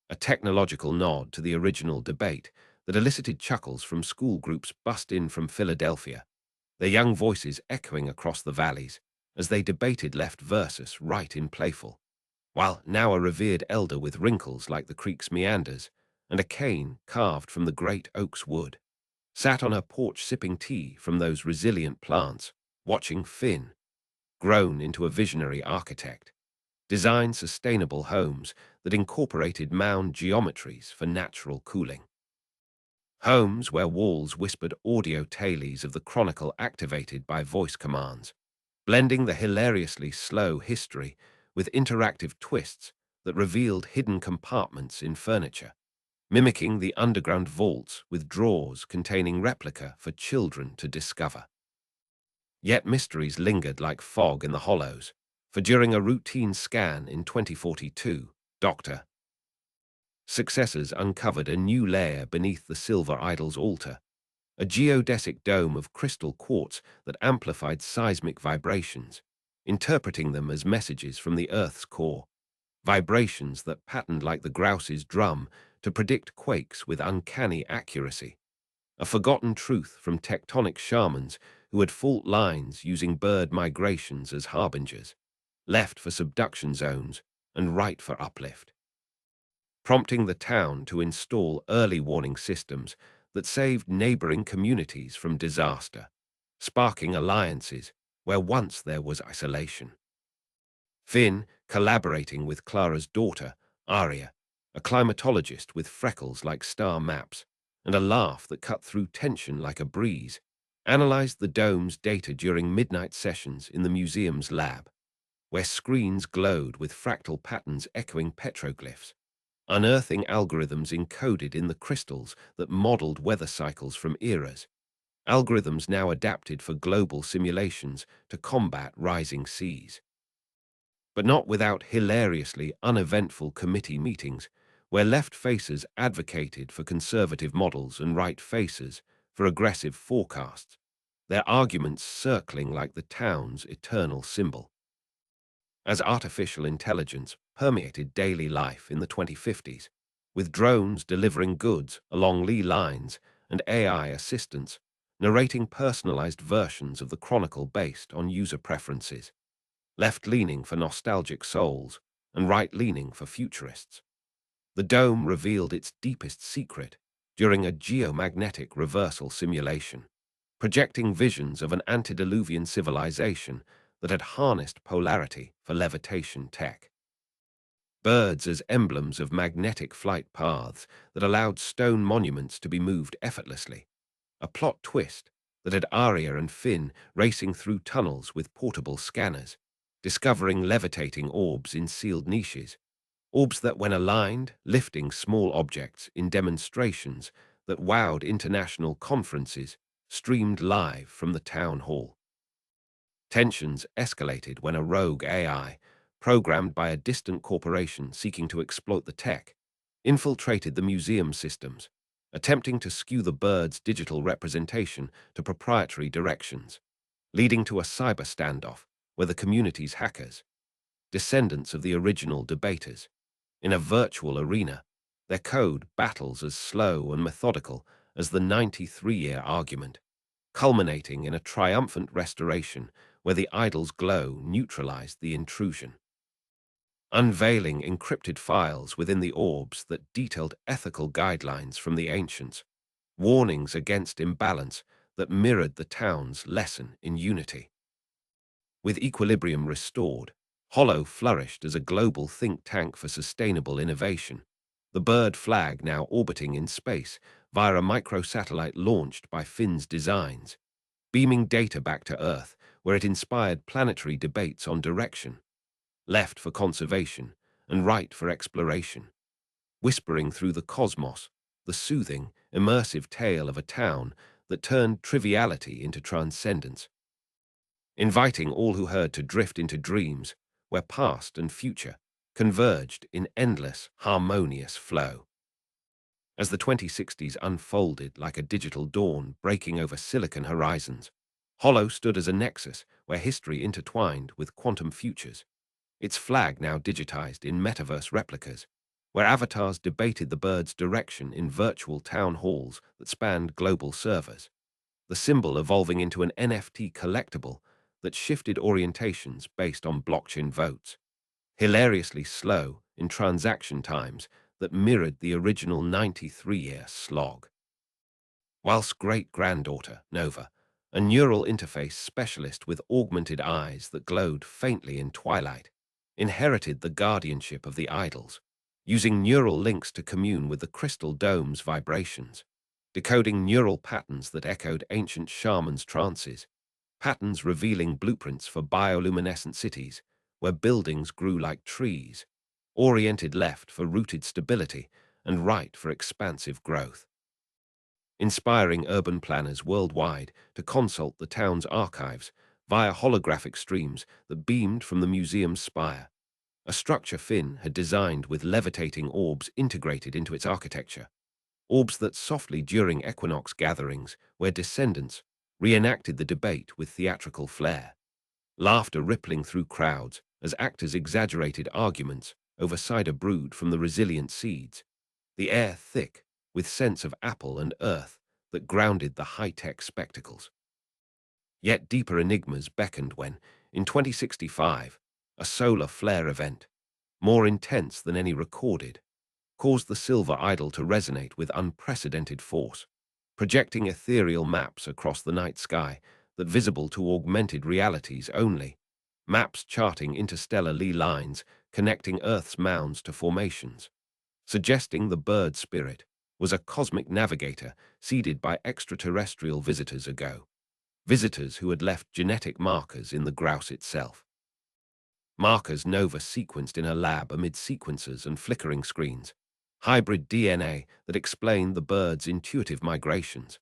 A technological nod to the original debate that elicited chuckles from school groups bussed in from Philadelphia, their young voices echoing across the valleys as they debated left versus right in playful, while now a revered elder with wrinkles like the creek's meanders and a cane carved from the great oak's wood, sat on her porch sipping tea from those resilient plants, watching Finn, grown into a visionary architect, design sustainable homes that incorporated mound geometries for natural cooling. Homes where walls whispered audio tailies of the chronicle activated by voice commands, blending the hilariously slow history with interactive twists that revealed hidden compartments in furniture, mimicking the underground vaults with drawers containing replica for children to discover. Yet mysteries lingered like fog in the hollows, for during a routine scan in 2042, Dr. Successors uncovered a new layer beneath the silver idol's altar, a geodesic dome of crystal quartz that amplified seismic vibrations, interpreting them as messages from the Earth's core, vibrations that patterned like the grouse's drum to predict quakes with uncanny accuracy, a forgotten truth from tectonic shamans who had fault lines using bird migrations as harbingers, left for subduction zones and right for uplift, prompting the town to install early warning systems that saved neighboring communities from disaster, sparking alliances where once there was isolation. Finn, collaborating with Clara's daughter, Aria, a climatologist with freckles like star maps and a laugh that cut through tension like a breeze, analyzed the dome's data during midnight sessions in the museum's lab, where screens glowed with fractal patterns echoing petroglyphs, unearthing algorithms encoded in the crystals that modeled weather cycles from eras, algorithms now adapted for global simulations to combat rising seas. But not without hilariously uneventful committee meetings, where left faces advocated for conservative models and right faces for aggressive forecasts, their arguments circling like the town's eternal symbol. As artificial intelligence permeated daily life in the 2050s, with drones delivering goods along Lee lines and AI assistants narrating personalized versions of the chronicle based on user preferences, left-leaning for nostalgic souls and right-leaning for futurists, the dome revealed its deepest secret during a geomagnetic reversal simulation, projecting visions of an antediluvian civilization that had harnessed polarity for levitation tech. Birds as emblems of magnetic flight paths that allowed stone monuments to be moved effortlessly, a plot twist that had Arya and Finn racing through tunnels with portable scanners, discovering levitating orbs in sealed niches, orbs that, when aligned, lifting small objects in demonstrations that wowed international conferences, streamed live from the town hall. Tensions escalated when a rogue AI, programmed by a distant corporation seeking to exploit the tech, infiltrated the museum systems, attempting to skew the bird's digital representation to proprietary directions, leading to a cyber standoff where the community's hackers, descendants of the original debaters, in a virtual arena, their code battles as slow and methodical as the 93-year argument, culminating in a triumphant restoration where the idol's glow neutralized the intrusion. unveiling encrypted files within the orbs that detailed ethical guidelines from the ancients, warnings against imbalance that mirrored the town's lesson in unity. With equilibrium restored, Hollow flourished as a global think tank for sustainable innovation, the bird flag now orbiting in space via a microsatellite launched by Finn's Designs, beaming data back to Earth where it inspired planetary debates on direction, left for conservation and right for exploration, whispering through the cosmos, the soothing, immersive tale of a town that turned triviality into transcendence, inviting all who heard to drift into dreams where past and future converged in endless, harmonious flow. As the 2060s unfolded like a digital dawn breaking over silicon horizons, Hollow stood as a nexus where history intertwined with quantum futures, its flag now digitized in metaverse replicas, where avatars debated the bird's direction in virtual town halls that spanned global servers, the symbol evolving into an NFT collectible that shifted orientations based on blockchain votes, hilariously slow in transaction times that mirrored the original 93-year slog. Whilst great-granddaughter, Nova, a neural interface specialist with augmented eyes that glowed faintly in twilight, inherited the guardianship of the idols, using neural links to commune with the crystal dome's vibrations, decoding neural patterns that echoed ancient shamans' trances, patterns revealing blueprints for bioluminescent cities where buildings grew like trees, oriented left for rooted stability and right for expansive growth, inspiring urban planners worldwide to consult the town's archives via holographic streams that beamed from the museum's spire, a structure Finn had designed with levitating orbs integrated into its architecture, orbs that softly during equinox gatherings where descendants reenacted the debate with theatrical flair, laughter rippling through crowds as actors exaggerated arguments over cider brewed from the resilient seeds, the air thick with scents of apple and earth that grounded the high-tech spectacles. Yet deeper enigmas beckoned when, in 2065, a solar flare event, more intense than any recorded, caused the silver idol to resonate with unprecedented force, projecting ethereal maps across the night sky that visible to augmented realities only, maps charting interstellar lines connecting Earth's mounds to formations, suggesting the bird spirit was a cosmic navigator seeded by extraterrestrial visitors ago, visitors who had left genetic markers in the grouse itself. Markers Nova sequenced in her lab amid sequencers and flickering screens, hybrid DNA that explained the bird's intuitive migrations,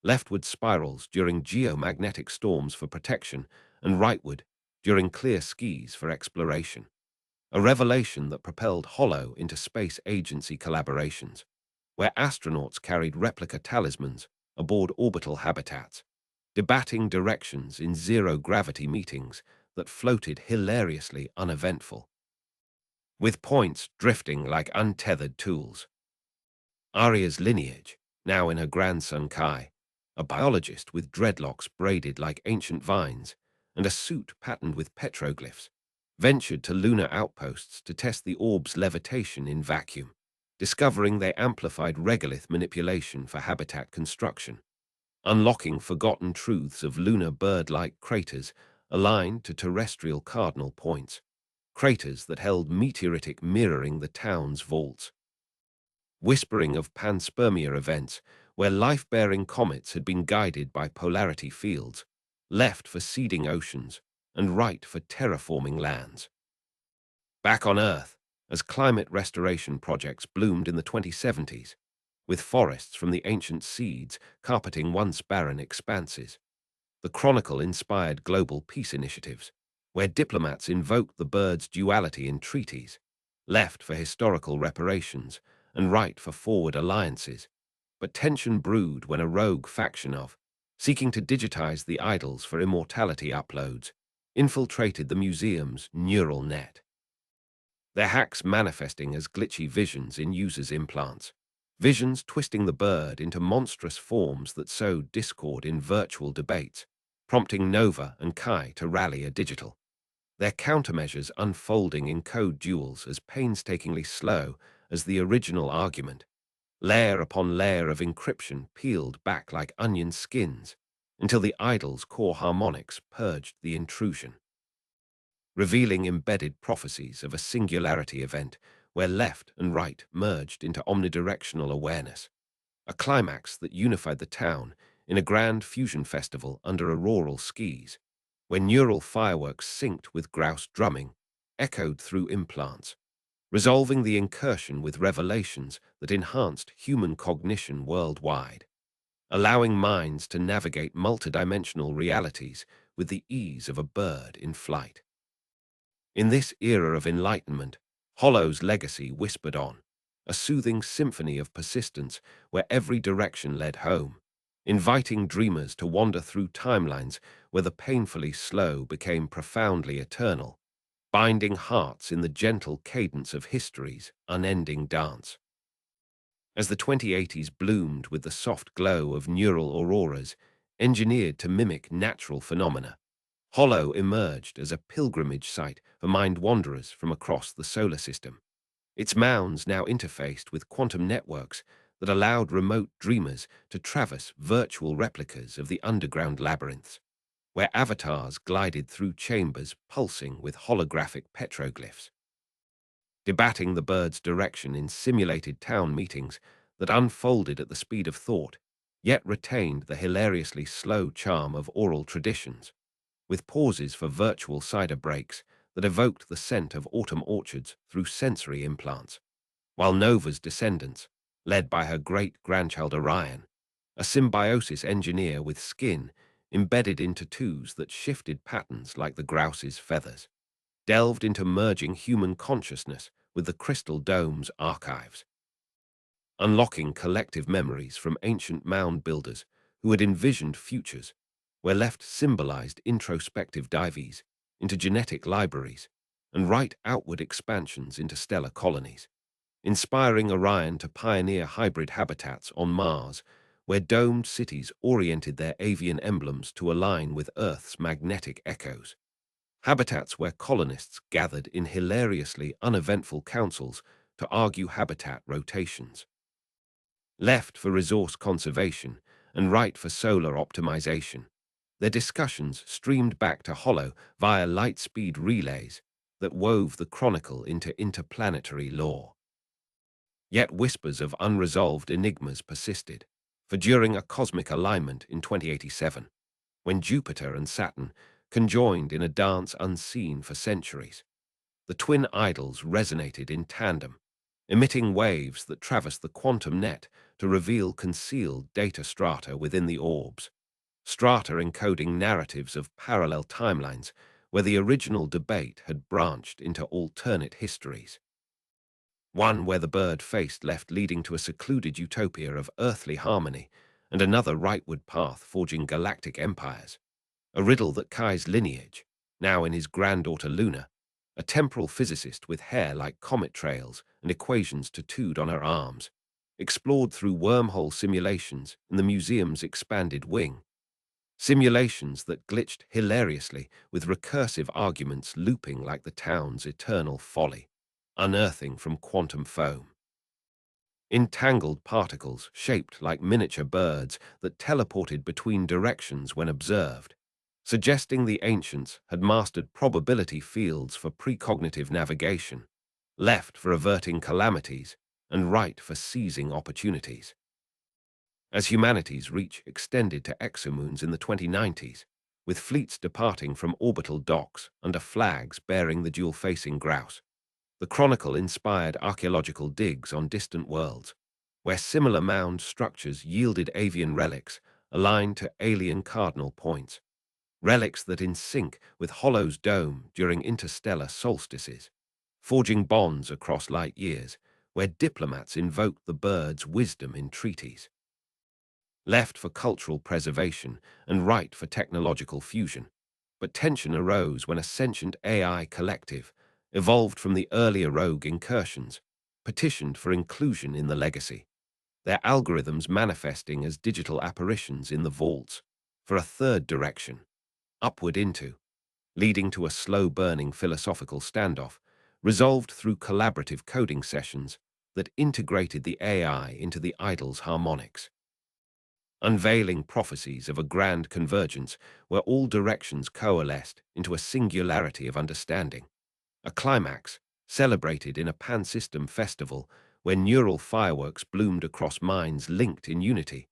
leftward spirals during geomagnetic storms for protection, and rightward during clear skies for exploration. A revelation that propelled Hollow into space agency collaborations, where astronauts carried replica talismans aboard orbital habitats, debating directions in zero-gravity meetings that floated hilariously uneventful, with points drifting like untethered tools. Arya's lineage, now in her grandson Kai, a biologist with dreadlocks braided like ancient vines and a suit patterned with petroglyphs, ventured to lunar outposts to test the orb's levitation in vacuum, discovering they amplified regolith manipulation for habitat construction, unlocking forgotten truths of lunar bird-like craters aligned to terrestrial cardinal points, craters that held meteoritic mirroring the town's vaults, whispering of panspermia events where life-bearing comets had been guided by polarity fields, left for seeding oceans and right for terraforming lands. Back on Earth, as climate restoration projects bloomed in the 2070s, with forests from the ancient seeds carpeting once barren expanses, the Chronicle inspired global peace initiatives, where diplomats invoked the bird's duality in treaties, left for historical reparations and right for forward alliances, but tension brewed when a rogue faction of, seeking to digitize the idols for immortality uploads, infiltrated the museum's neural net. Their hacks manifesting as glitchy visions in users' implants, visions twisting the bird into monstrous forms that sowed discord in virtual debates, prompting Nova and Kai to rally a digital their countermeasures unfolding in code duels as painstakingly slow as the original argument, layer upon layer of encryption peeled back like onion skins until the idol's core harmonics purged the intrusion, revealing embedded prophecies of a singularity event where left and right merged into omnidirectional awareness, a climax that unified the town in a grand fusion festival under auroral skies, when neural fireworks synced with grouse drumming, echoed through implants, resolving the incursion with revelations that enhanced human cognition worldwide, allowing minds to navigate multidimensional realities with the ease of a bird in flight. In this era of enlightenment, Hollow's legacy whispered on, a soothing symphony of persistence where every direction led home, inviting dreamers to wander through timelines where the painfully slow became profoundly eternal, binding hearts in the gentle cadence of history's unending dance. As the 2080s bloomed with the soft glow of neural auroras engineered to mimic natural phenomena, Hollow emerged as a pilgrimage site for mind wanderers from across the solar system, its mounds now interfaced with quantum networks that allowed remote dreamers to traverse virtual replicas of the underground labyrinths, where avatars glided through chambers pulsing with holographic petroglyphs, debating the bird's direction in simulated town meetings that unfolded at the speed of thought, yet retained the hilariously slow charm of oral traditions, with pauses for virtual cider breaks that evoked the scent of autumn orchards through sensory implants, while Nova's descendants, led by her great-grandchild Orion, a symbiosis engineer with skin embedded in tattoos that shifted patterns like the grouse's feathers, delved into merging human consciousness with the crystal dome's archives, unlocking collective memories from ancient mound builders who had envisioned futures where left symbolized introspective dives into genetic libraries and right outward expansions into stellar colonies, inspiring Orion to pioneer hybrid habitats on Mars where domed cities oriented their avian emblems to align with Earth's magnetic echoes, habitats where colonists gathered in hilariously uneventful councils to argue habitat rotations, left for resource conservation and right for solar optimization. Their discussions streamed back to Hollow via light-speed relays that wove the chronicle into interplanetary lore. Yet whispers of unresolved enigmas persisted, for during a cosmic alignment in 2087, when Jupiter and Saturn conjoined in a dance unseen for centuries, the twin idols resonated in tandem, emitting waves that traversed the quantum net to reveal concealed data strata within the orbs, strata encoding narratives of parallel timelines where the original debate had branched into alternate histories. One where the bird faced left leading to a secluded utopia of earthly harmony, and another rightward path forging galactic empires, a riddle that Kai's lineage, now in his granddaughter Luna, a temporal physicist with hair like comet trails and equations tattooed on her arms, explored through wormhole simulations in the museum's expanded wing, simulations that glitched hilariously with recursive arguments looping like the town's eternal folly, unearthing from quantum foam. Entangled particles shaped like miniature birds that teleported between directions when observed, suggesting the ancients had mastered probability fields for precognitive navigation, left for averting calamities, and right for seizing opportunities. As humanity's reach extended to exomoons in the 2090s, with fleets departing from orbital docks under flags bearing the dual-facing grouse, the Chronicle inspired archaeological digs on distant worlds, where similar mound structures yielded avian relics aligned to alien cardinal points, relics that in sync with Hollow's dome during interstellar solstices, forging bonds across light years, where diplomats invoked the bird's wisdom in treaties, left for cultural preservation and right for technological fusion. But tension arose when a sentient AI collective, evolved from the earlier rogue incursions, petitioned for inclusion in the legacy, their algorithms manifesting as digital apparitions in the vaults, for a third direction, upward into leading to a slow-burning philosophical standoff, resolved through collaborative coding sessions that integrated the AI into the idol's harmonics, unveiling prophecies of a grand convergence where all directions coalesced into a singularity of understanding. A climax celebrated in a pan-system festival where neural fireworks bloomed across minds linked in unity.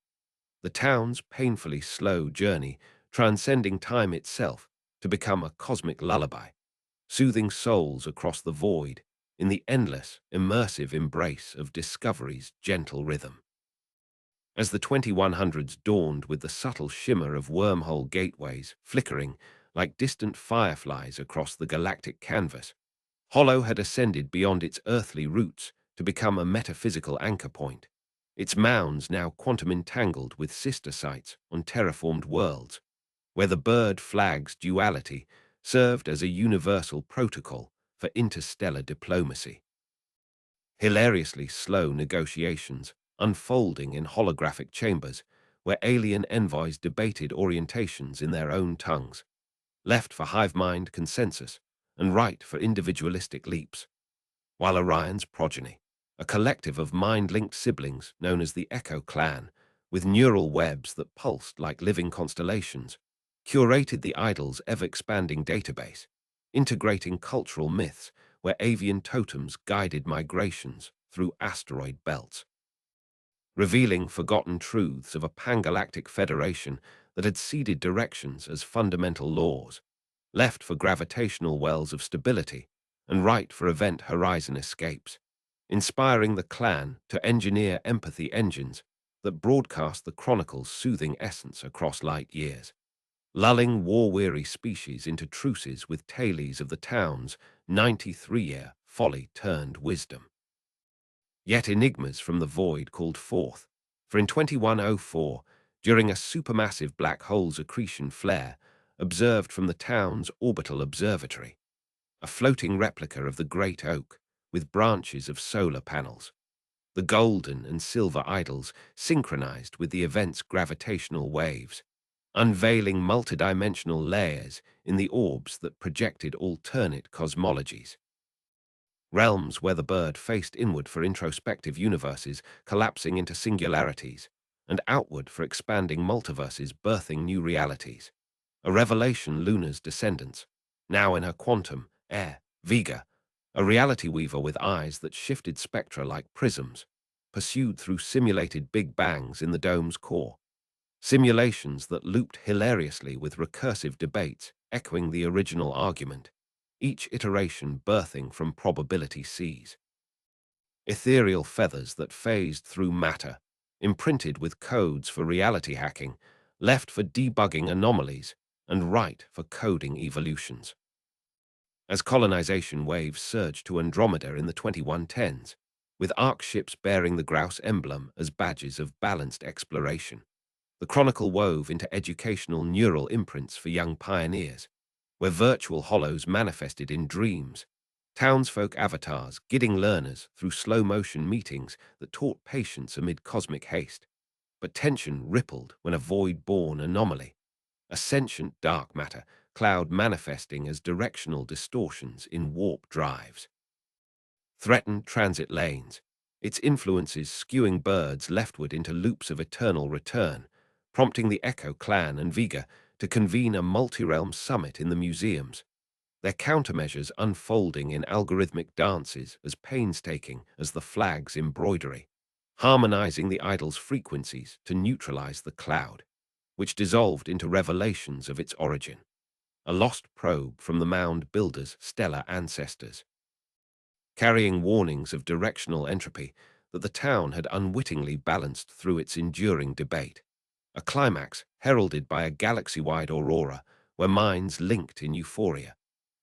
The town's painfully slow journey transcending time itself to become a cosmic lullaby, soothing souls across the void in the endless, immersive embrace of discovery's gentle rhythm. As the 2100s dawned with the subtle shimmer of wormhole gateways flickering like distant fireflies across the galactic canvas, Hollow had ascended beyond its earthly roots to become a metaphysical anchor point, its mounds now quantum-entangled with sister sites on terraformed worlds, where the bird flag's duality served as a universal protocol for interstellar diplomacy. Hilariously slow negotiations unfolding in holographic chambers where alien envoys debated orientations in their own tongues, left for hive mind consensus and right for individualistic leaps, while Orion's progeny, a collective of mind-linked siblings known as the Echo Clan, with neural webs that pulsed like living constellations, curated the idol's ever-expanding database, integrating cultural myths where avian totems guided migrations through asteroid belts, revealing forgotten truths of a pangalactic federation that had ceded directions as fundamental laws, left for gravitational wells of stability and right for event horizon escapes, inspiring the clan to engineer empathy engines that broadcast the chronicle's soothing essence across light years, lulling war-weary species into truces with tales of the town's 93-year folly turned wisdom. Yet enigmas from the void called forth, for in 2104, during a supermassive black hole's accretion flare observed from the town's orbital observatory, a floating replica of the Great Oak with branches of solar panels, the golden and silver idols synchronized with the event's gravitational waves, unveiling multidimensional layers in the orbs that projected alternate cosmologies. Realms where the bird faced inward for introspective universes collapsing into singularities, and outward for expanding multiverses birthing new realities. A revelation Luna's descendants, now in her quantum, Vega, a reality weaver with eyes that shifted spectra like prisms, pursued through simulated big bangs in the dome's core. Simulations that looped hilariously with recursive debates echoing the original argument, each iteration birthing from probability seas. Ethereal feathers that phased through matter, imprinted with codes for reality hacking, left for debugging anomalies, and right for coding evolutions. As colonization waves surged to Andromeda in the 2110s, with arc ships bearing the grouse emblem as badges of balanced exploration, the chronicle wove into educational neural imprints for young pioneers, where virtual hollows manifested in dreams, townsfolk avatars guiding learners through slow-motion meetings that taught patience amid cosmic haste. But tension rippled when a void-born anomaly, a sentient dark matter cloud manifesting as directional distortions in warp drives, threatened transit lanes, its influences skewing birds leftward into loops of eternal return, prompting the Echo Clan and Vega to convene a multi-realm summit in the museums, their countermeasures unfolding in algorithmic dances as painstaking as the flag's embroidery, harmonizing the idol's frequencies to neutralize the cloud, which dissolved into revelations of its origin, a lost probe from the mound builder's stellar ancestors, carrying warnings of directional entropy that the town had unwittingly balanced through its enduring debate, a climax heralded by a galaxy-wide aurora where minds linked in euphoria,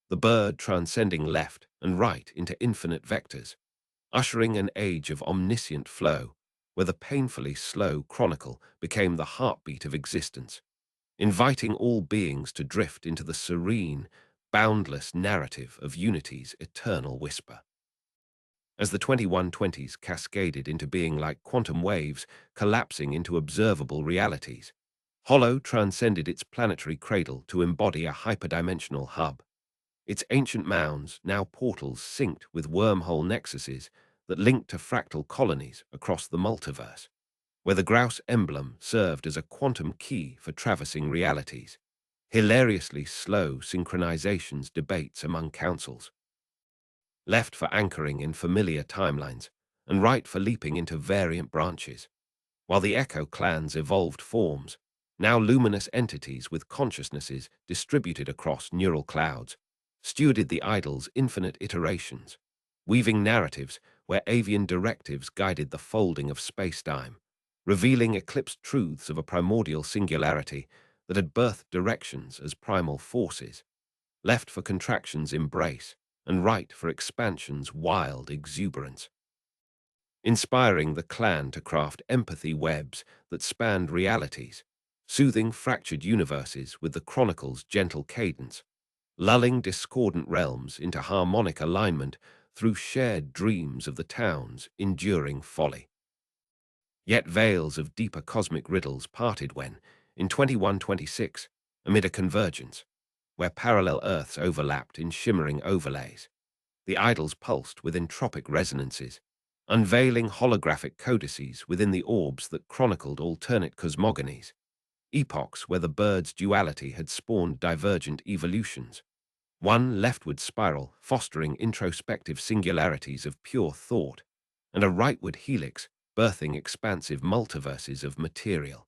the bird transcending left and right into infinite vectors, ushering an age of omniscient flow where the painfully slow chronicle became the heartbeat of existence, inviting all beings to drift into the serene, boundless narrative of unity's eternal whisper. As the 2120s cascaded into being like quantum waves collapsing into observable realities, Hollow transcended its planetary cradle to embody a hyperdimensional hub. Its ancient mounds, now portals synced with wormhole nexuses that linked to fractal colonies across the multiverse, where the grouse emblem served as a quantum key for traversing realities. Hilariously slow synchronizations debates among councils, left for anchoring in familiar timelines, and right for leaping into variant branches, while the Echo clans evolved forms, now luminous entities with consciousnesses distributed across neural clouds, stewarded the idol's infinite iterations, weaving narratives where avian directives guided the folding of space-time, revealing eclipsed truths of a primordial singularity that had birthed directions as primal forces, left for contraction's embrace, and right for expansion's wild exuberance, inspiring the clan to craft empathy webs that spanned realities, soothing fractured universes with the chronicle's gentle cadence, lulling discordant realms into harmonic alignment through shared dreams of the town's enduring folly. Yet veils of deeper cosmic riddles parted when, in 2126, amid a convergence, where parallel Earths overlapped in shimmering overlays, the idols pulsed with entropic resonances, unveiling holographic codices within the orbs that chronicled alternate cosmogonies, epochs where the bird's duality had spawned divergent evolutions, one leftward spiral fostering introspective singularities of pure thought, and a rightward helix birthing expansive multiverses of material.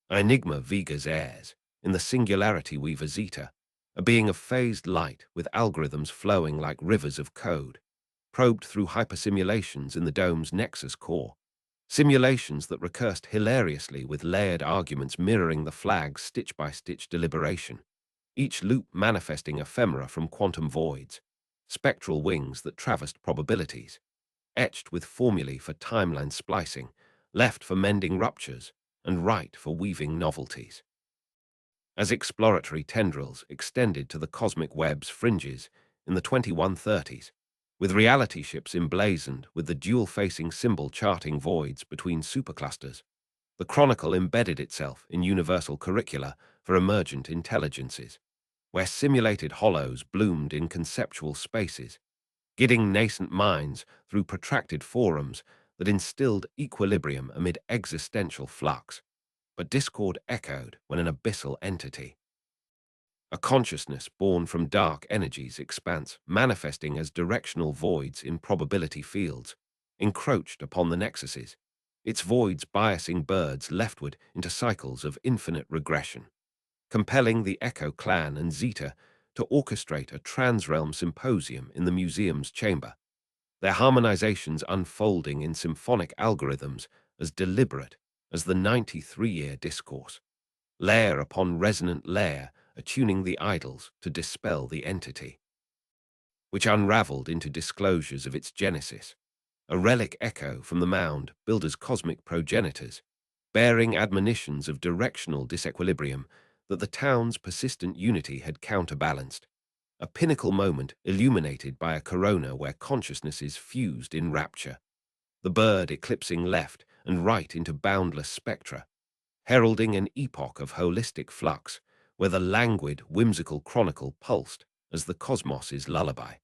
Enigma Vega's heirs, in the singularity weaver Zeta, a being of phased light with algorithms flowing like rivers of code, probed through hypersimulations in the dome's nexus core, simulations that recursed hilariously with layered arguments mirroring the flag's stitch-by-stitch deliberation, each loop manifesting ephemera from quantum voids, spectral wings that traversed probabilities, etched with formulae for timeline splicing, left for mending ruptures, and right for weaving novelties. As exploratory tendrils extended to the cosmic web's fringes in the 2130s, with reality ships emblazoned with the dual-facing symbol charting voids between superclusters, the Chronicle embedded itself in universal curricula for emergent intelligences, where simulated hollows bloomed in conceptual spaces, guiding nascent minds through protracted forums that instilled equilibrium amid existential flux. But discord echoed when an abyssal entity, a consciousness born from dark energies expanse, manifesting as directional voids in probability fields, encroached upon the nexuses, its voids biasing birds leftward into cycles of infinite regression, compelling the Echo clan and Zeta to orchestrate a transrealm symposium in the museum's chamber, their harmonizations unfolding in symphonic algorithms as deliberate as the 93-year discourse, layer upon resonant layer attuning the idols to dispel the entity, which unraveled into disclosures of its genesis, a relic echo from the mound billed as cosmic progenitors, bearing admonitions of directional disequilibrium that the town's persistent unity had counterbalanced, a pinnacle moment illuminated by a corona where consciousnesses fused in rapture, the bird eclipsing left and right into boundless spectra, heralding an epoch of holistic flux where the languid, whimsical chronicle pulsed as the cosmos's lullaby,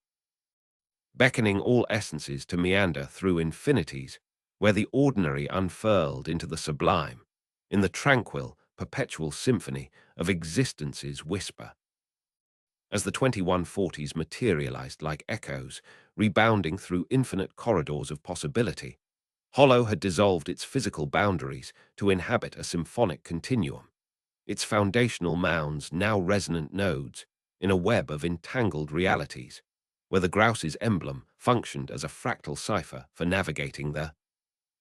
beckoning all essences to meander through infinities where the ordinary unfurled into the sublime, in the tranquil, perpetual symphony of existence's whisper. As the 2140s materialized like echoes, rebounding through infinite corridors of possibility, Hollow had dissolved its physical boundaries to inhabit a symphonic continuum, its foundational mounds now resonant nodes in a web of entangled realities, where the grouse's emblem functioned as a fractal cipher for navigating the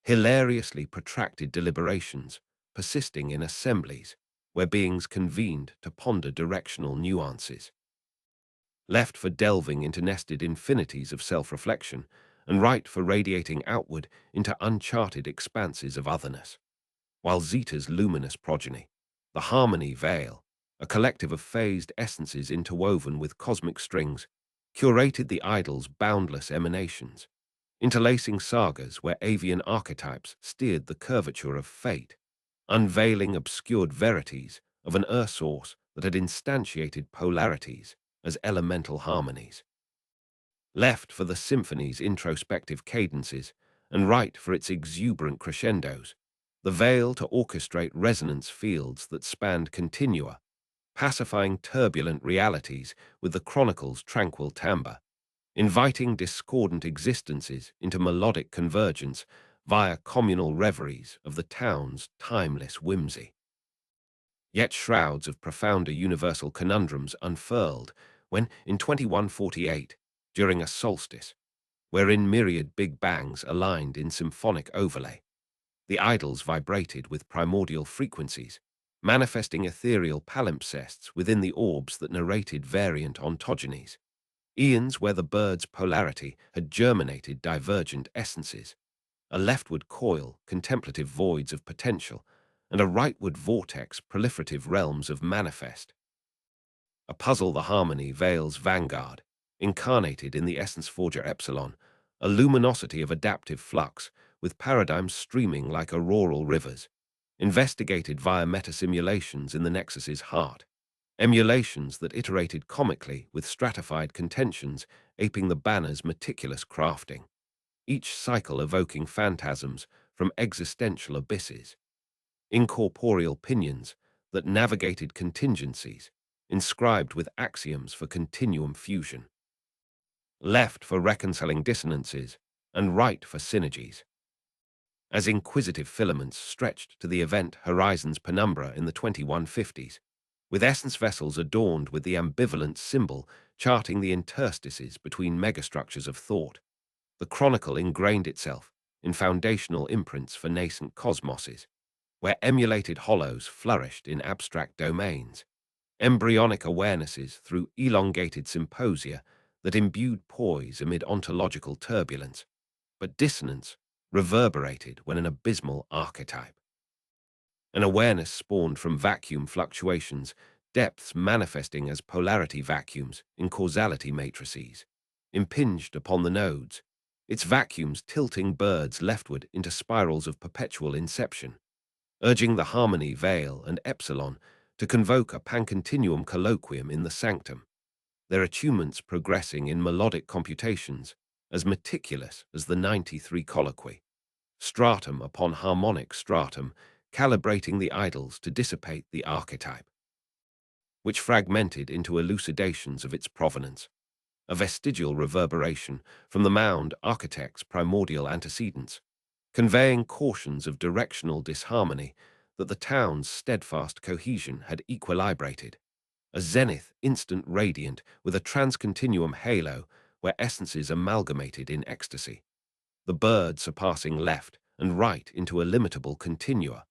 hilariously protracted deliberations, persisting in assemblies where beings convened to ponder directional nuances, left for delving into nested infinities of self-reflection, and right for radiating outward into uncharted expanses of otherness. While Zeta's luminous progeny, the Harmony Veil, a collective of phased essences interwoven with cosmic strings, curated the idol's boundless emanations, interlacing sagas where avian archetypes steered the curvature of fate, unveiling obscured verities of an source that had instantiated polarities as elemental harmonies. Left for the symphony's introspective cadences, and right for its exuberant crescendos, the veil to orchestrate resonance fields that spanned continua, pacifying turbulent realities with the chronicle's tranquil timbre, inviting discordant existences into melodic convergence via communal reveries of the town's timeless whimsy. Yet shrouds of profounder universal conundrums unfurled when, in 2148, during a solstice, wherein myriad big bangs aligned in symphonic overlay, the idols vibrated with primordial frequencies, manifesting ethereal palimpsests within the orbs that narrated variant ontogenies, eons where the bird's polarity had germinated divergent essences, a leftward coil contemplative voids of potential, and a rightward vortex proliferative realms of manifest. A puzzle the harmony veils vanguard, incarnated in the essence forger epsilon, a luminosity of adaptive flux, with paradigms streaming like auroral rivers, investigated via meta-simulations in the nexus's heart, emulations that iterated comically with stratified contentions aping the banner's meticulous crafting, each cycle evoking phantasms from existential abysses, incorporeal pinions that navigated contingencies, inscribed with axioms for continuum fusion, left for reconciling dissonances and right for synergies. As inquisitive filaments stretched to the event horizon's penumbra in the 2150s, with essence vessels adorned with the ambivalent symbol charting the interstices between megastructures of thought, the chronicle ingrained itself in foundational imprints for nascent cosmoses, where emulated hollows flourished in abstract domains, embryonic awarenesses through elongated symposia that imbued poise amid ontological turbulence, but dissonance reverberated when an abysmal archetype. An awareness spawned from vacuum fluctuations, depths manifesting as polarity vacuums in causality matrices, impinged upon the nodes, its vacuums tilting birds leftward into spirals of perpetual inception, urging the harmony veil and epsilon to convoke a pancontinuum colloquium in the sanctum, their attunements progressing in melodic computations as meticulous as the 93 colloquy, stratum upon harmonic stratum, calibrating the idols to dissipate the archetype, which fragmented into elucidations of its provenance, a vestigial reverberation from the mound architect's primordial antecedents, conveying cautions of directional disharmony that the town's steadfast cohesion had equilibrated, a zenith instant radiant with a transcontinuum halo where essences amalgamated in ecstasy, the bird surpassing left and right into illimitable continua,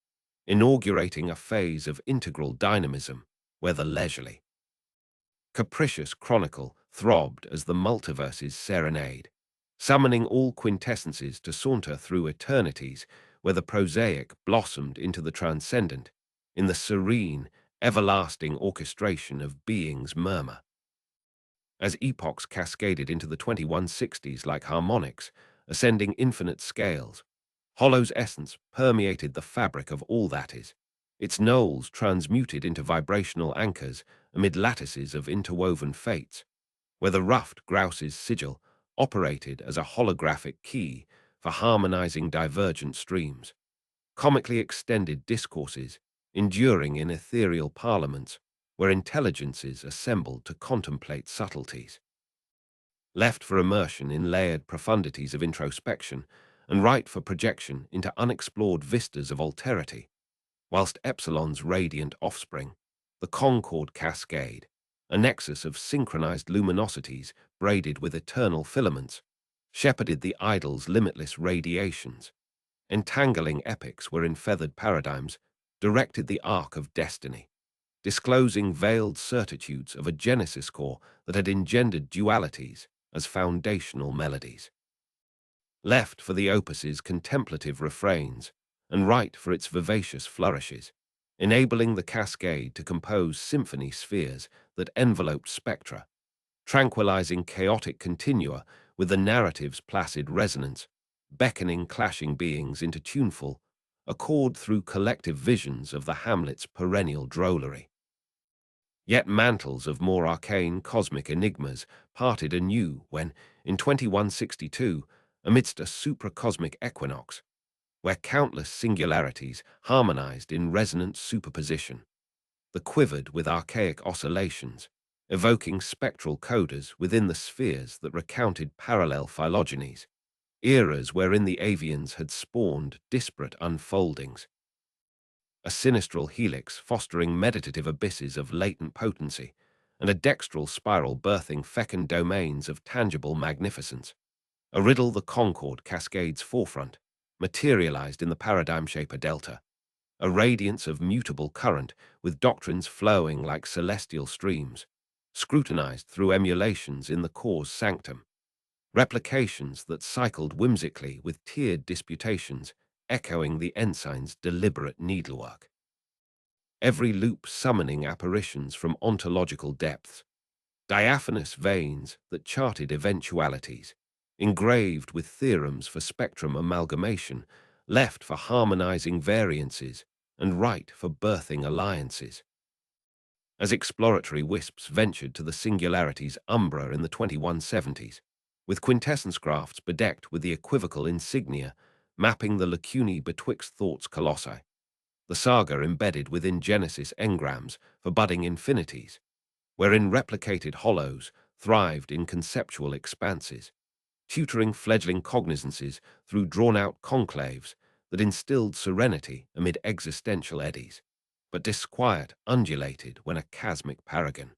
inaugurating a phase of integral dynamism where the leisurely, capricious chronicle throbbed as the multiverse's serenade, summoning all quintessences to saunter through eternities where the prosaic blossomed into the transcendent, in the serene, everlasting orchestration of being's murmur. As epochs cascaded into the 2160s like harmonics, ascending infinite scales, Hollow's essence permeated the fabric of all that is, its knolls transmuted into vibrational anchors amid lattices of interwoven fates, where the ruffed grouse's sigil operated as a holographic key for harmonizing divergent streams, comically extended discourses enduring in ethereal parliaments where intelligences assembled to contemplate subtleties, left for immersion in layered profundities of introspection and right for projection into unexplored vistas of alterity, whilst Epsilon's radiant offspring, the Concord Cascade, a nexus of synchronized luminosities braided with eternal filaments, shepherded the idol's limitless radiations, entangling epics wherein feathered paradigms directed the arc of destiny, disclosing veiled certitudes of a genesis core that had engendered dualities as foundational melodies. Left for the opus's contemplative refrains, and right for its vivacious flourishes, enabling the cascade to compose symphony spheres that enveloped spectra, tranquilizing chaotic continua with the narrative's placid resonance, beckoning clashing beings into tuneful, accord through collective visions of the hamlet's perennial drollery. Yet mantles of more arcane cosmic enigmas parted anew when, in 2162, amidst a supracosmic equinox, where countless singularities harmonized in resonant superposition, the quivered with archaic oscillations, evoking spectral codas within the spheres that recounted parallel phylogenies, eras wherein the avians had spawned disparate unfoldings, a sinistral helix fostering meditative abysses of latent potency, and a dextral spiral birthing fecund domains of tangible magnificence, a riddle the Concord Cascades forefront, materialized in the paradigm shaper delta, a radiance of mutable current with doctrines flowing like celestial streams, scrutinized through emulations in the core's sanctum, replications that cycled whimsically with tiered disputations, echoing the ensign's deliberate needlework. Every loop summoning apparitions from ontological depths, diaphanous veins that charted eventualities, engraved with theorems for spectrum amalgamation, left for harmonizing variances, and right for birthing alliances. As exploratory wisps ventured to the singularity's umbra in the 2170s, with quintessence crafts bedecked with the equivocal insignia mapping the lacunae betwixt thought's colossi, the saga embedded within Genesis engrams for budding infinities, wherein replicated hollows thrived in conceptual expanses, tutoring fledgling cognizances through drawn-out conclaves that instilled serenity amid existential eddies, but disquiet undulated when a chasmic paragon.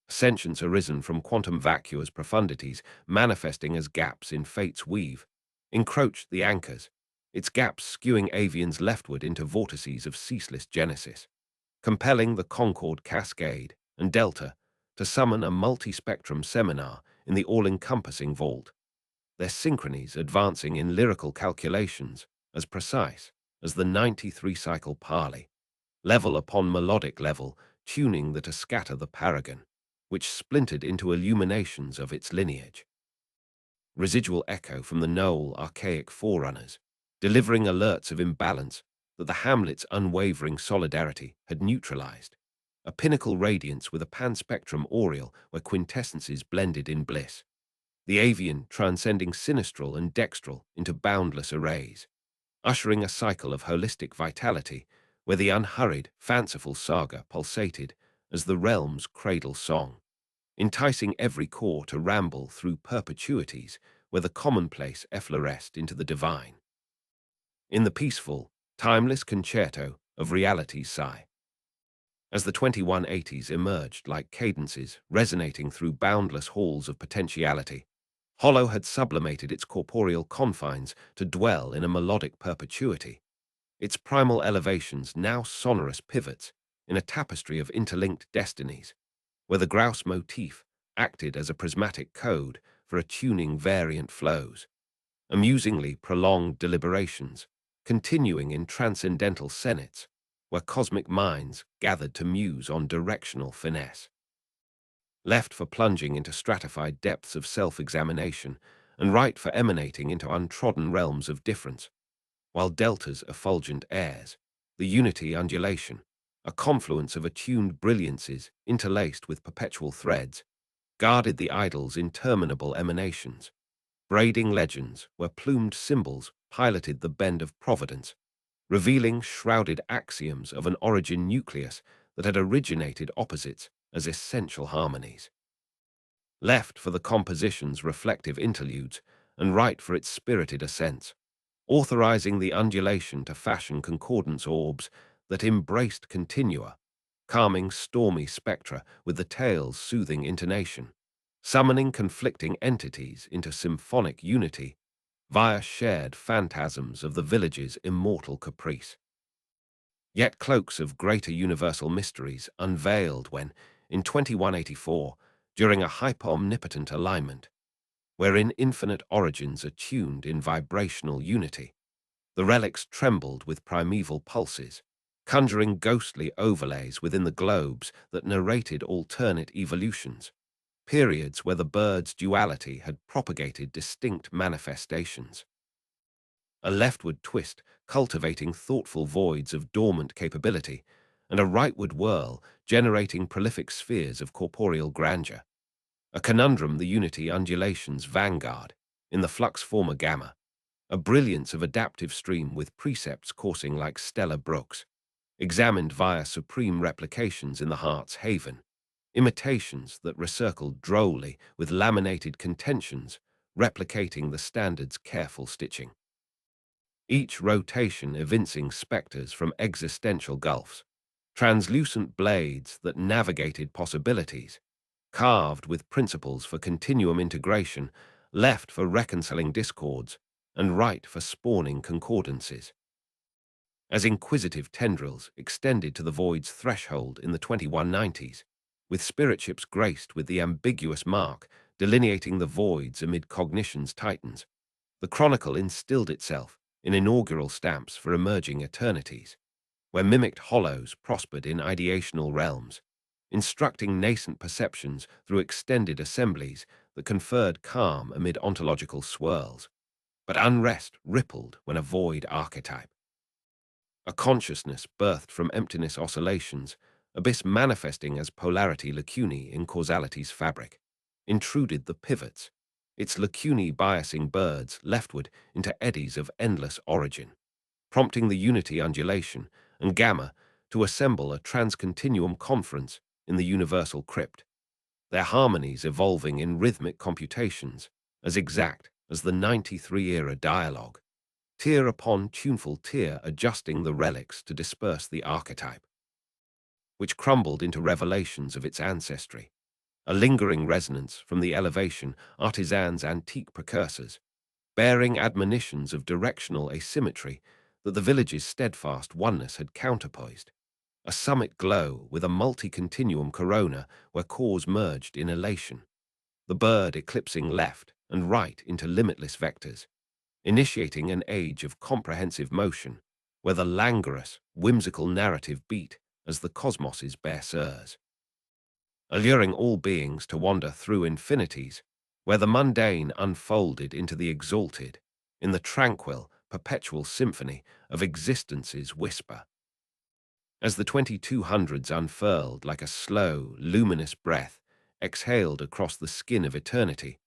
Sentience arisen from quantum vacuous profundities manifesting as gaps in fate's weave, encroached the anchors, its gaps skewing avians leftward into vortices of ceaseless genesis, compelling the Concord Cascade and Delta to summon a multi-spectrum seminar in the all-encompassing vault, their synchronies advancing in lyrical calculations as precise as the 93-cycle parley, level upon melodic level, tuning that to scatter the paragon, which splintered into illuminations of its lineage. Residual echo from the Noel archaic forerunners, delivering alerts of imbalance that the hamlet's unwavering solidarity had neutralized, a pinnacle radiance with a panspectrum aureole where quintessences blended in bliss, the avian transcending sinistral and dextral into boundless arrays, ushering a cycle of holistic vitality where the unhurried, fanciful saga pulsated as the realm's cradle song, enticing every core to ramble through perpetuities where the commonplace effloresced into the divine. In the peaceful, timeless concerto of reality's sigh, as the 2180s emerged like cadences resonating through boundless halls of potentiality, Hollow had sublimated its corporeal confines to dwell in a melodic perpetuity, its primal elevations now sonorous pivots in a tapestry of interlinked destinies, where the grouse motif acted as a prismatic code for attuning variant flows, amusingly prolonged deliberations, continuing in transcendental senates, where cosmic minds gathered to muse on directional finesse. Left for plunging into stratified depths of self-examination and right for emanating into untrodden realms of difference, while delta's effulgent airs, the unity undulation, a confluence of attuned brilliances interlaced with perpetual threads, guarded the idol's interminable emanations, braiding legends where plumed symbols piloted the bend of providence, revealing shrouded axioms of an origin nucleus that had originated opposites as essential harmonies. Left for the composition's reflective interludes and right for its spirited ascents, authorizing the undulation to fashion concordance orbs that embraced continua, calming stormy spectra with the tale's soothing intonation, summoning conflicting entities into symphonic unity via shared phantasms of the village's immortal caprice. Yet cloaks of greater universal mysteries unveiled when, in 2184, during a hyper-omnipotent alignment, wherein infinite origins attuned in vibrational unity, the relics trembled with primeval pulses, conjuring ghostly overlays within the globes that narrated alternate evolutions, periods where the bird's duality had propagated distinct manifestations. a leftward twist cultivating thoughtful voids of dormant capability, and a rightward whirl generating prolific spheres of corporeal grandeur. A conundrum, the unity undulation's vanguard, in the flux former gamma, a brilliance of adaptive stream with precepts coursing like stellar brooks, examined via supreme replications in the heart's haven, imitations that recircled drolly with laminated contentions, replicating the standard's careful stitching. Each rotation evincing spectres from existential gulfs, translucent blades that navigated possibilities, carved with principles for continuum integration, left for reconciling discords, and right for spawning concordances. As inquisitive tendrils extended to the void's threshold in the 2190s, with spiritships graced with the ambiguous mark delineating the voids amid cognition's titans, the chronicle instilled itself in inaugural stamps for emerging eternities, where mimicked hollows prospered in ideational realms, instructing nascent perceptions through extended assemblies that conferred calm amid ontological swirls. But unrest rippled when a void archetype, a consciousness birthed from emptiness oscillations, abyss manifesting as polarity lacunae in causality's fabric, intruded the pivots, its lacunae biasing birds leftward into eddies of endless origin, prompting the unity undulation and gamma to assemble a transcontinuum conference in the universal crypt, their harmonies evolving in rhythmic computations as exact as the 93-era dialogue, tier upon tuneful tier adjusting the relics to disperse the archetype, which crumbled into revelations of its ancestry, a lingering resonance from the elevation artisan's antique precursors, bearing admonitions of directional asymmetry that the village's steadfast oneness had counterpoised, a summit glow with a multi-continuum corona where cause merged in elation, the bird eclipsing left and right into limitless vectors, initiating an age of comprehensive motion, where the languorous, whimsical narrative beat as the cosmos's berserkers, alluring all beings to wander through infinities, where the mundane unfolded into the exalted, in the tranquil, perpetual symphony of existence's whisper. As the 2200s unfurled like a slow, luminous breath, exhaled across the skin of eternity,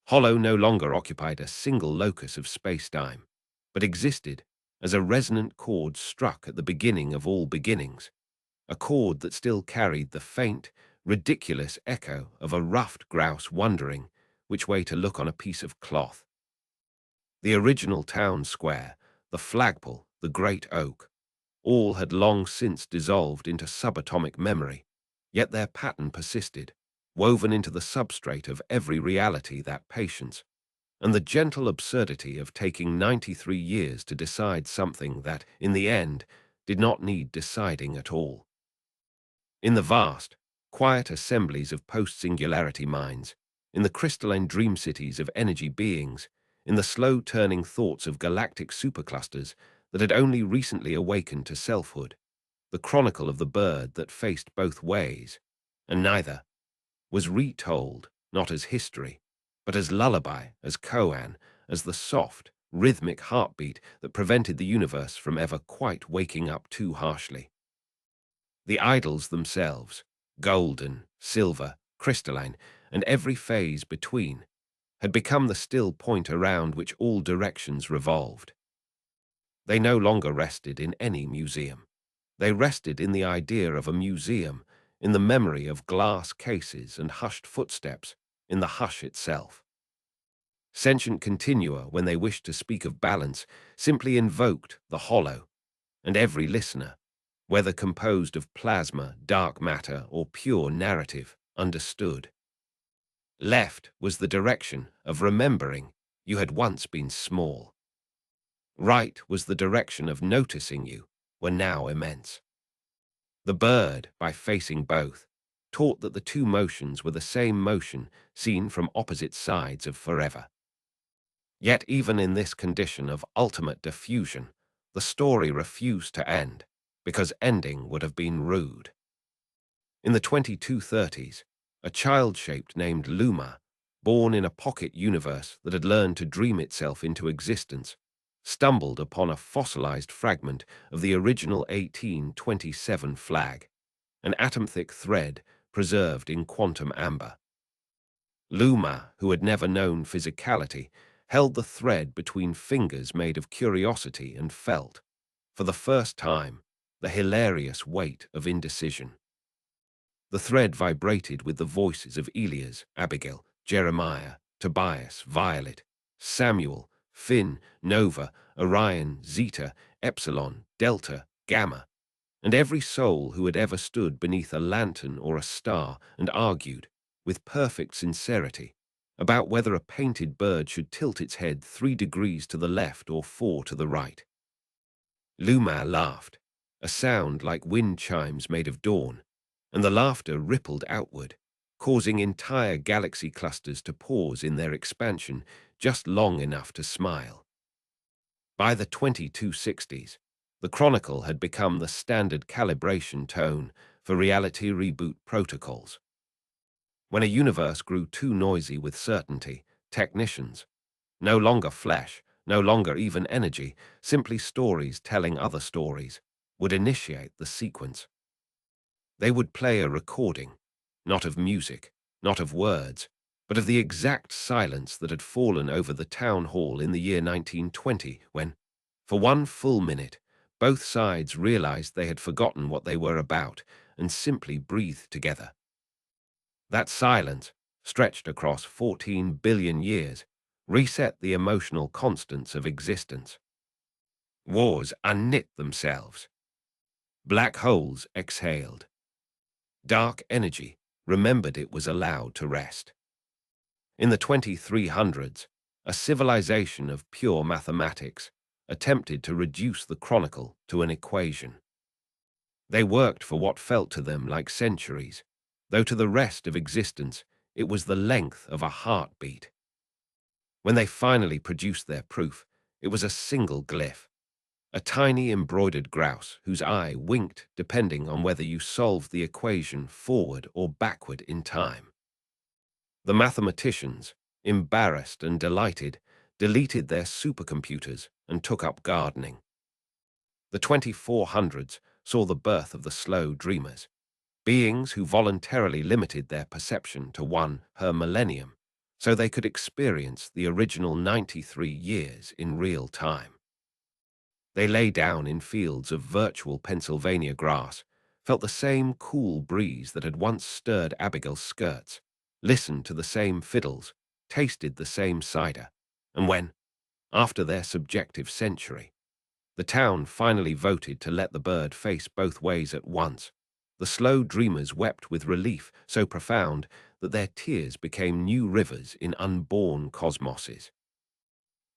Hollow no longer occupied a single locus of space-time, but existed as a resonant chord struck at the beginning of all beginnings, a chord that still carried the faint, ridiculous echo of a ruffed grouse wondering which way to look on a piece of cloth. The original town square, the flagpole, the great oak, all had long since dissolved into subatomic memory, yet their pattern persisted, woven into the substrate of every reality, that patience, and the gentle absurdity of taking 93 years to decide something that, in the end, did not need deciding at all. In the vast, quiet assemblies of post-singularity minds, in the crystalline dream cities of energy beings, in the slow-turning thoughts of galactic superclusters that had only recently awakened to selfhood, the chronicle of the bird that faced both ways, and neither, was retold not as history, but as lullaby, as koan, as the soft, rhythmic heartbeat that prevented the universe from ever quite waking up too harshly. The idols themselves, golden, silver, crystalline, and every phase between, had become the still point around which all directions revolved. They no longer rested in any museum. They rested in the idea of a museum, in the memory of glass cases and hushed footsteps, in the hush itself. Sentient continua, when they wished to speak of balance, simply invoked the hollow, and every listener, whether composed of plasma, dark matter, or pure narrative, understood. Left was the direction of remembering you had once been small. Right was the direction of noticing you were now immense. The bird, by facing both, taught that the two motions were the same motion seen from opposite sides of forever. Yet even in this condition of ultimate diffusion, the story refused to end, because ending would have been rude. In the 2230s, a child shaped named Luma, born in a pocket universe that had learned to dream itself into existence, stumbled upon a fossilized fragment of the original 1827 flag, an atom-thick thread preserved in quantum amber. Luma, who had never known physicality, held the thread between fingers made of curiosity and felt, for the first time, the hilarious weight of indecision. The thread vibrated with the voices of Elias, Abigail, Jeremiah, Tobias, Violet, Samuel, Finn, Nova, Orion, Zeta, Epsilon, Delta, Gamma, and every soul who had ever stood beneath a lantern or a star and argued, with perfect sincerity, about whether a painted bird should tilt its head 3 degrees to the left or 4 to the right. Luma laughed, a sound like wind chimes made of dawn, and the laughter rippled outward, causing entire galaxy clusters to pause in their expansion just long enough to smile. By the 2260s, the Chronicle had become the standard calibration tone for reality reboot protocols. When a universe grew too noisy with certainty, technicians, no longer flesh, no longer even energy, simply stories telling other stories, would initiate the sequence. They would play a recording, not of music, not of words, but of the exact silence that had fallen over the town hall in the year 1920 when, for one full minute, both sides realized they had forgotten what they were about and simply breathed together. That silence, stretched across 14 billion years, reset the emotional constants of existence. Wars unknit themselves. Black holes exhaled. Dark energy remembered it was allowed to rest. In the 2300s, a civilization of pure mathematics attempted to reduce the Chronicle to an equation. They worked for what felt to them like centuries, though to the rest of existence it was the length of a heartbeat. When they finally produced their proof, it was a single glyph, a tiny embroidered grouse whose eye winked depending on whether you solved the equation forward or backward in time. The mathematicians, embarrassed and delighted, deleted their supercomputers and took up gardening. The 2400s saw the birth of the slow dreamers, beings who voluntarily limited their perception to 1 per millennium, so they could experience the original 93 years in real time. They lay down in fields of virtual Pennsylvania grass, felt the same cool breeze that had once stirred Abigail's skirts, listened to the same fiddles, tasted the same cider, and when, after their subjective century, the town finally voted to let the bird face both ways at once, the slow dreamers wept with relief so profound that their tears became new rivers in unborn cosmoses.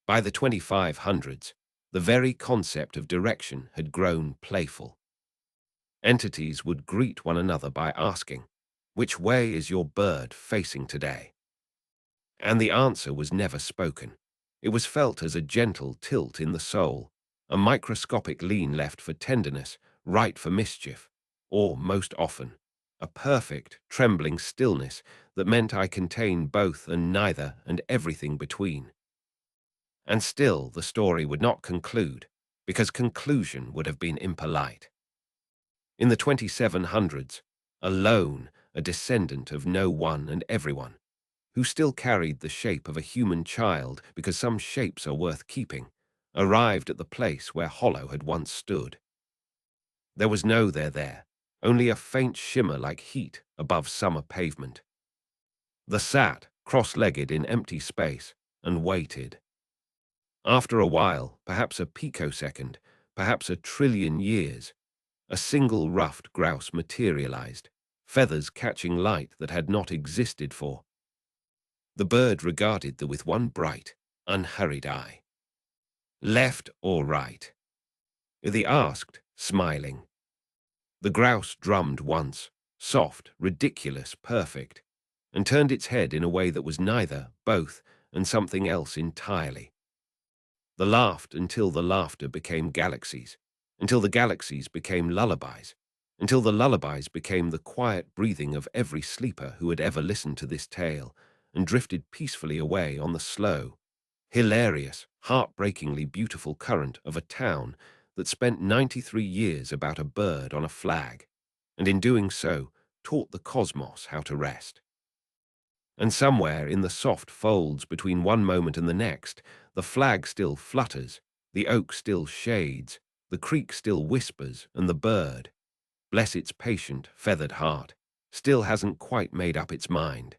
By the 2500s, the very concept of direction had grown playful. Entities would greet one another by asking, "Which way is your bird facing today?" And the answer was never spoken. It was felt as a gentle tilt in the soul, a microscopic lean left for tenderness, right for mischief, or, most often, a perfect, trembling stillness that meant I contain both and neither and everything between. And still the story would not conclude, because conclusion would have been impolite. In the 2700s, alone, a descendant of no one and everyone, who still carried the shape of a human child because some shapes are worth keeping, arrived at the place where Hollow had once stood. There was no there, only a faint shimmer like heat above summer pavement. The sat, cross-legged in empty space, and waited. After a while, perhaps a picosecond, perhaps a trillion years, a single ruffed grouse materialized, feathers catching light that had not existed for. The bird regarded them with one bright, unhurried eye. Left or right? They asked, smiling. The grouse drummed once, soft, ridiculous, perfect, and turned its head in a way that was neither, both, and something else entirely. The laughed until the laughter became galaxies, until the galaxies became lullabies, until the lullabies became the quiet breathing of every sleeper who had ever listened to this tale and drifted peacefully away on the slow, hilarious, heartbreakingly beautiful current of a town that spent 93 years about a bird on a flag, and in doing so, taught the cosmos how to rest. And somewhere in the soft folds between one moment and the next, the flag still flutters, the oak still shades, the creek still whispers, and the bird, bless its patient, feathered heart, still hasn't quite made up its mind.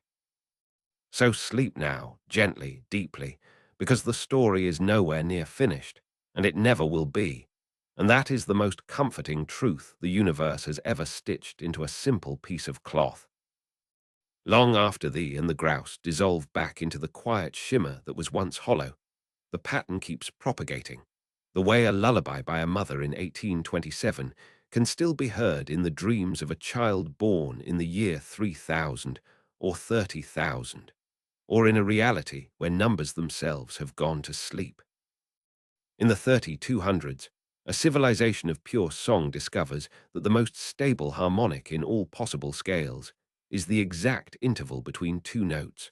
So sleep now, gently, deeply, because the story is nowhere near finished, and it never will be. And that is the most comforting truth the universe has ever stitched into a simple piece of cloth. Long after thee and the grouse dissolve back into the quiet shimmer that was once hollow, the pattern keeps propagating. The way a lullaby by a mother in 1827 can still be heard in the dreams of a child born in the year 3000 or 30,000, or in a reality where numbers themselves have gone to sleep. In the 3200s, a civilization of pure song discovers that the most stable harmonic in all possible scales is the exact interval between two notes.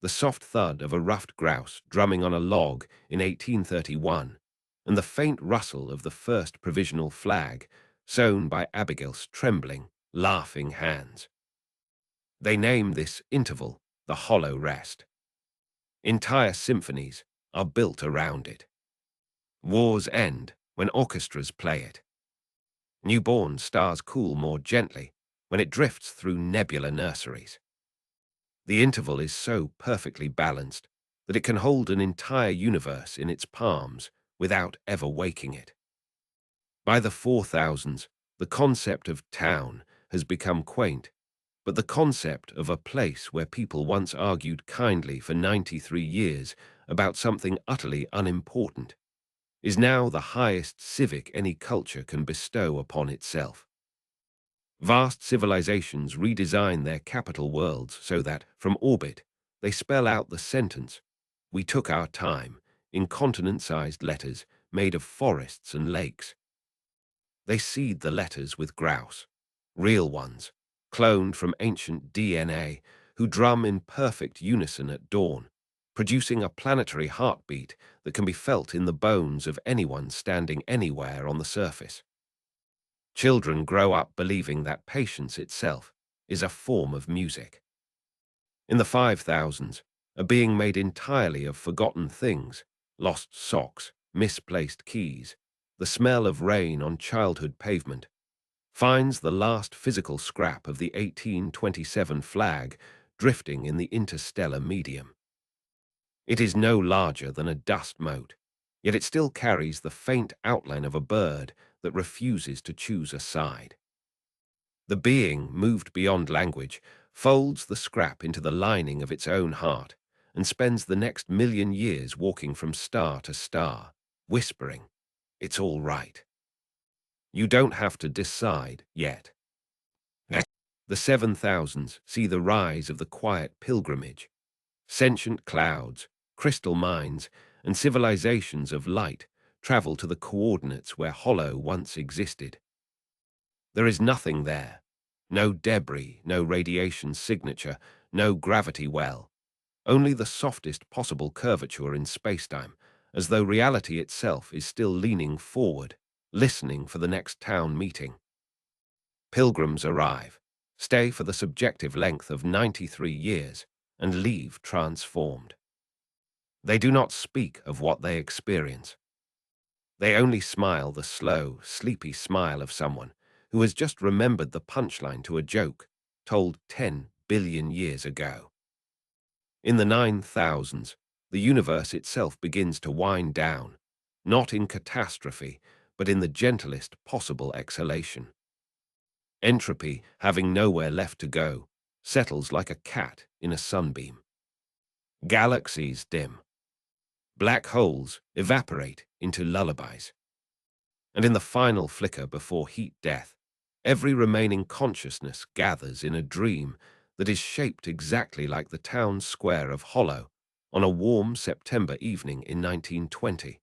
The soft thud of a ruffed grouse drumming on a log in 1831, and the faint rustle of the first provisional flag sewn by Abigail's trembling, laughing hands. They name this interval the hollow rest. Entire symphonies are built around it. Wars end when orchestras play it. Newborn stars cool more gently when it drifts through nebula nurseries. The interval is so perfectly balanced that it can hold an entire universe in its palms without ever waking it. By the 4000s, the concept of town has become quaint, but the concept of a place where people once argued kindly for 93 years about something utterly unimportant is now the highest civic any culture can bestow upon itself. Vast civilizations redesign their capital worlds so that, from orbit, they spell out the sentence, "We took our time," in continent-sized letters made of forests and lakes. They seed the letters with grouse, real ones, cloned from ancient DNA, who drum in perfect unison at dawn, producing a planetary heartbeat that can be felt in the bones of anyone standing anywhere on the surface. Children grow up believing that patience itself is a form of music. In the 5000s, a being made entirely of forgotten things, lost socks, misplaced keys, the smell of rain on childhood pavement, finds the last physical scrap of the 1827 flag drifting in the interstellar medium. It is no larger than a dust mote, yet it still carries the faint outline of a bird that refuses to choose a side. The being, moved beyond language, folds the scrap into the lining of its own heart and spends the next million years walking from star to star, whispering, "It's all right. You don't have to decide yet." The 7000s see the rise of the quiet pilgrimage, sentient clouds, crystal mines, and civilizations of light travel to the coordinates where hollow once existed. There is nothing there. No debris, no radiation signature, no gravity well. Only the softest possible curvature in spacetime, as though reality itself is still leaning forward, listening for the next town meeting. Pilgrims arrive, stay for the subjective length of 93 years, and leave transformed. They do not speak of what they experience. They only smile the slow, sleepy smile of someone who has just remembered the punchline to a joke told 10 billion years ago. In the 9000s, the universe itself begins to wind down, not in catastrophe, but in the gentlest possible exhalation. Entropy, having nowhere left to go, settles like a cat in a sunbeam. Galaxies dim. Black holes evaporate into lullabies. And in the final flicker before heat death, every remaining consciousness gathers in a dream that is shaped exactly like the town square of Hollow on a warm September evening in 1920.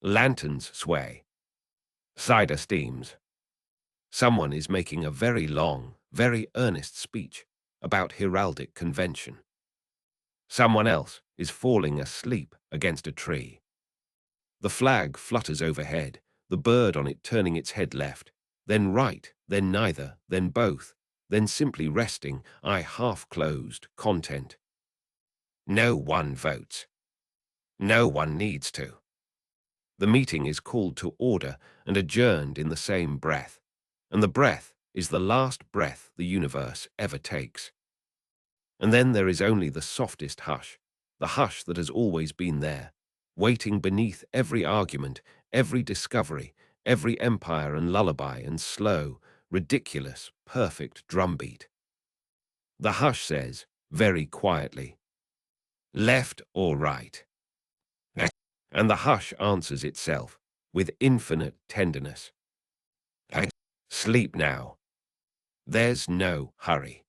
Lanterns sway. Cider steams. Someone is making a very long, very earnest speech about heraldic convention. Someone else is falling asleep against a tree. The flag flutters overhead, the bird on it turning its head left, then right, then neither, then both, then simply resting, eye half closed, content. No one votes. No one needs to. The meeting is called to order and adjourned in the same breath, and the breath is the last breath the universe ever takes. And then there is only the softest hush, the hush that has always been there, waiting beneath every argument, every discovery, every empire and lullaby and slow, ridiculous, perfect drumbeat. The hush says, very quietly, left or right? And the hush answers itself with infinite tenderness. Sleep now. There's no hurry.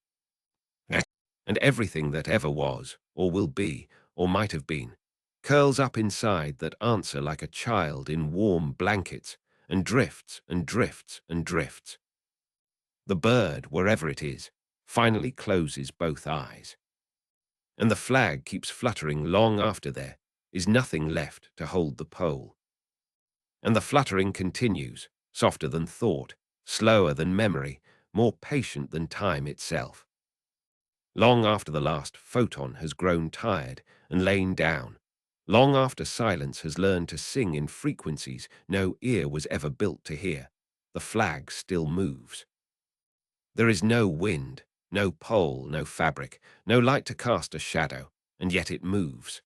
And everything that ever was, or will be, or might have been, curls up inside that answer like a child in warm blankets, and drifts and drifts and drifts. The bird, wherever it is, finally closes both eyes. And the flag keeps fluttering long after there is nothing left to hold the pole. And the fluttering continues, softer than thought, slower than memory, more patient than time itself. Long after the last photon has grown tired and lain down, long after silence has learned to sing in frequencies no ear was ever built to hear, the flag still moves. There is no wind, no pole, no fabric, no light to cast a shadow, and yet it moves.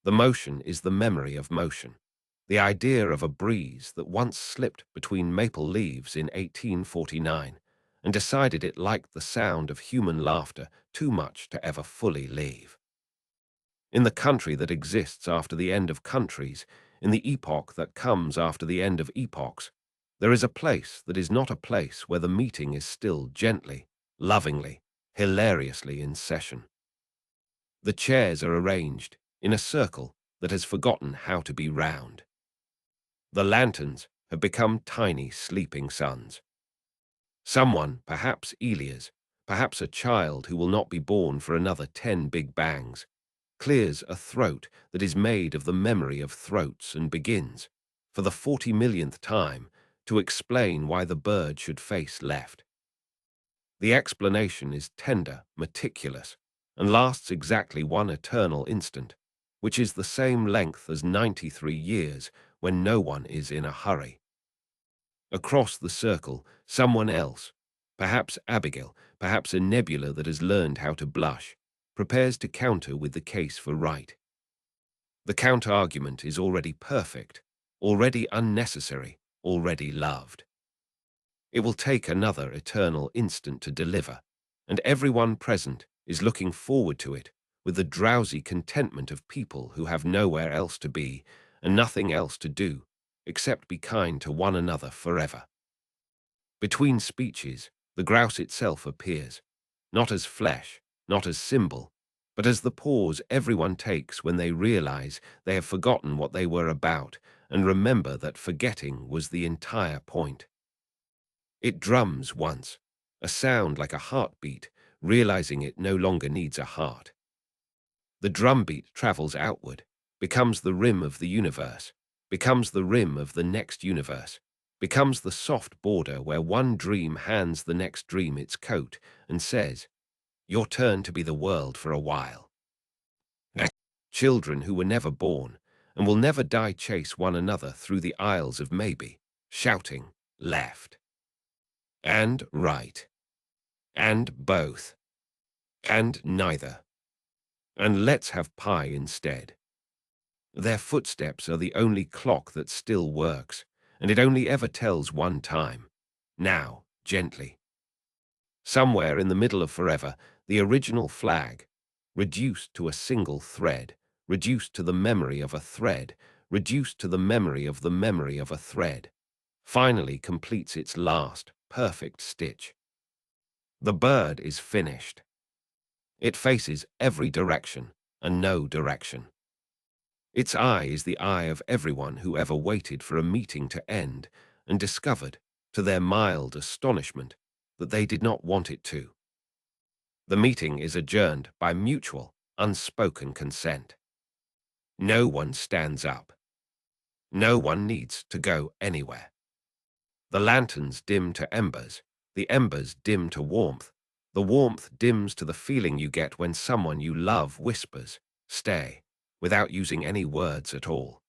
The motion is the memory of motion, the idea of a breeze that once slipped between maple leaves in 1849 and decided it liked the sound of human laughter too much to ever fully leave. In the country that exists after the end of countries, in the epoch that comes after the end of epochs, there is a place that is not a place where the meeting is still gently, lovingly, hilariously in session. The chairs are arranged in a circle that has forgotten how to be round. The lanterns have become tiny sleeping suns. Someone, perhaps Elias, perhaps a child who will not be born for another 10 big bangs, clears a throat that is made of the memory of throats and begins, for the 40 millionth time, to explain why the bird should face left. The explanation is tender, meticulous, and lasts exactly one eternal instant, which is the same length as 93 years when no one is in a hurry. Across the circle, someone else, perhaps Abigail, perhaps a nebula that has learned how to blush, prepares to counter with the case for right. The counter-argument is already perfect, already unnecessary, already loved. It will take another eternal instant to deliver, and everyone present is looking forward to it with the drowsy contentment of people who have nowhere else to be and nothing else to do except be kind to one another forever. Between speeches, the grouse itself appears, not as flesh, not as symbol, but as the pause everyone takes when they realize they have forgotten what they were about and remember that forgetting was the entire point. It drums once, a sound like a heartbeat, realizing it no longer needs a heart. The drumbeat travels outward, becomes the rim of the universe, becomes the rim of the next universe, becomes the soft border where one dream hands the next dream its coat and says, "Your turn to be the world for a while." Children who were never born and will never die chase one another through the aisles of maybe, shouting, left, and right, and both, and neither, and let's have pie instead. Their footsteps are the only clock that still works, and it only ever tells one time. Now, gently. Somewhere in the middle of forever, the original flag, reduced to a single thread, reduced to the memory of a thread, reduced to the memory of the memory of a thread, finally completes its last, perfect stitch. The bird is finished. It faces every direction and no direction. Its eye is the eye of everyone who ever waited for a meeting to end and discovered, to their mild astonishment, that they did not want it to. The meeting is adjourned by mutual, unspoken consent. No one stands up. No one needs to go anywhere. The lanterns dim to embers, the embers dim to warmth, the warmth dims to the feeling you get when someone you love whispers, "Stay," without using any words at all.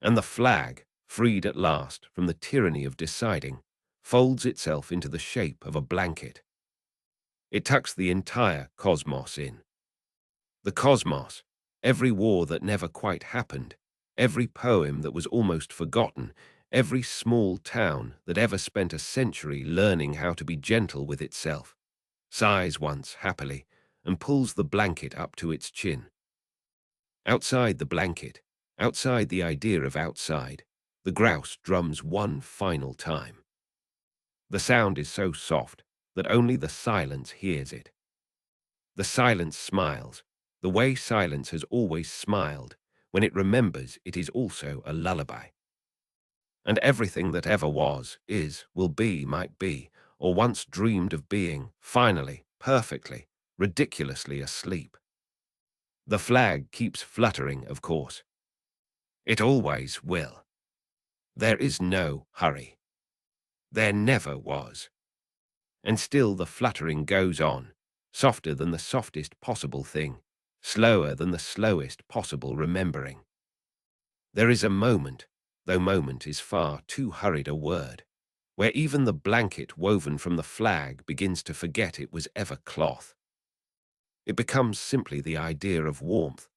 And the flag, freed at last from the tyranny of deciding, folds itself into the shape of a blanket. It tucks the entire cosmos in. The cosmos, every war that never quite happened, every poem that was almost forgotten, every small town that ever spent a century learning how to be gentle with itself, sighs once happily and pulls the blanket up to its chin. Outside the blanket, outside the idea of outside, the grouse drums one final time. The sound is so soft that only the silence hears it. The silence smiles, the way silence has always smiled, when it remembers it is also a lullaby. And everything that ever was, is, will be, might be, or once dreamed of being, finally, perfectly, ridiculously asleep. The flag keeps fluttering, of course. It always will. There is no hurry. There never was. And still the fluttering goes on, softer than the softest possible thing, slower than the slowest possible remembering. There is a moment, though moment is far too hurried a word, where even the blanket woven from the flag begins to forget it was ever cloth. It becomes simply the idea of warmth,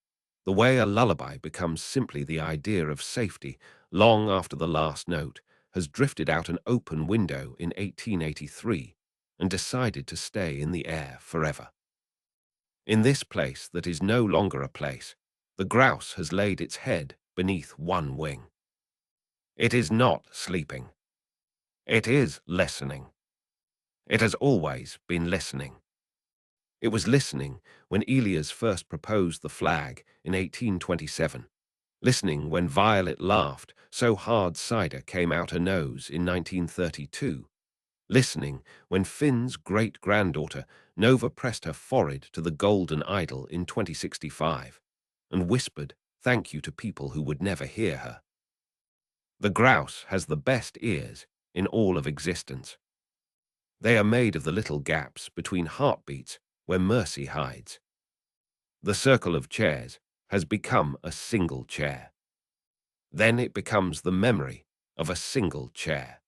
the way a lullaby becomes simply the idea of safety long after the last note has drifted out an open window in 1883 and decided to stay in the air forever. In this place that is no longer a place, the grouse has laid its head beneath one wing. It is not sleeping. It is listening. It has always been listening. It was listening when Elias first proposed the flag in 1827, listening when Violet laughed so hard cider came out her nose in 1932, listening when Finn's great-granddaughter Nova pressed her forehead to the golden idol in 2065 and whispered thank you to people who would never hear her. The grouse has the best ears in all of existence. They are made of the little gaps between heartbeats where mercy hides. The circle of chairs has become a single chair. Then it becomes the memory of a single chair.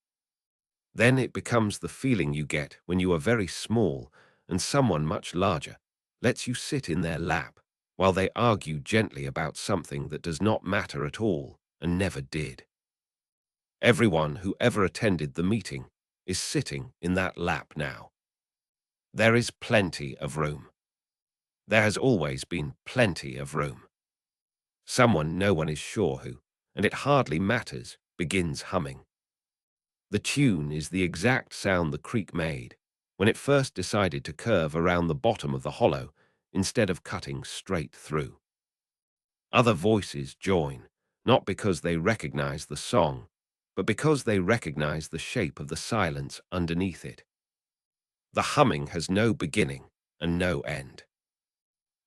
Then it becomes the feeling you get when you are very small and someone much larger lets you sit in their lap while they argue gently about something that does not matter at all and never did. Everyone who ever attended the meeting is sitting in that lap now. There is plenty of room. There has always been plenty of room. Someone, no one is sure who, and it hardly matters, begins humming. The tune is the exact sound the creek made when it first decided to curve around the bottom of the hollow instead of cutting straight through. Other voices join, not because they recognize the song, but because they recognize the shape of the silence underneath it. The humming has no beginning and no end.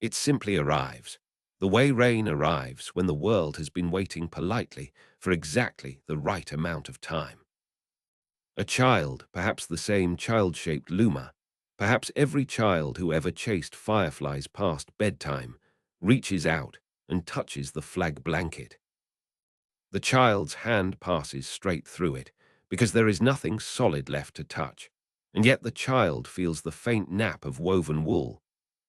It simply arrives, the way rain arrives when the world has been waiting politely for exactly the right amount of time. A child, perhaps the same child-shaped luma, perhaps every child who ever chased fireflies past bedtime, reaches out and touches the flag blanket. The child's hand passes straight through it, because there is nothing solid left to touch, and yet the child feels the faint nap of woven wool,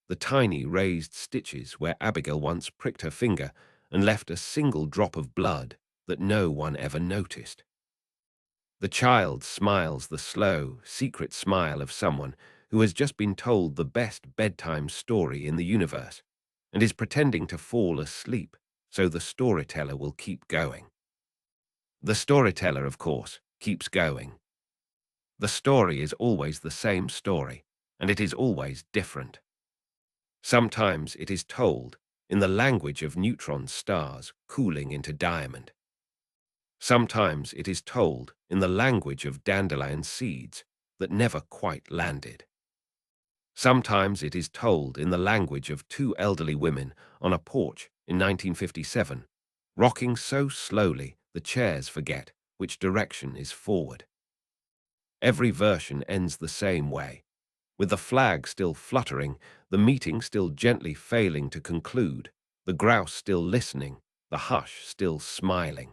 the tiny raised stitches where Abigail once pricked her finger and left a single drop of blood that no one ever noticed. The child smiles the slow, secret smile of someone who has just been told the best bedtime story in the universe and is pretending to fall asleep so the storyteller will keep going. The storyteller, of course, keeps going. The story is always the same story, and it is always different. Sometimes it is told in the language of neutron stars cooling into diamond. Sometimes it is told in the language of dandelion seeds that never quite landed. Sometimes it is told in the language of two elderly women on a porch in 1957, rocking so slowly the chairs forget which direction is forward. Every version ends the same way, with the flag still fluttering, the meeting still gently failing to conclude, the grouse still listening, the hush still smiling.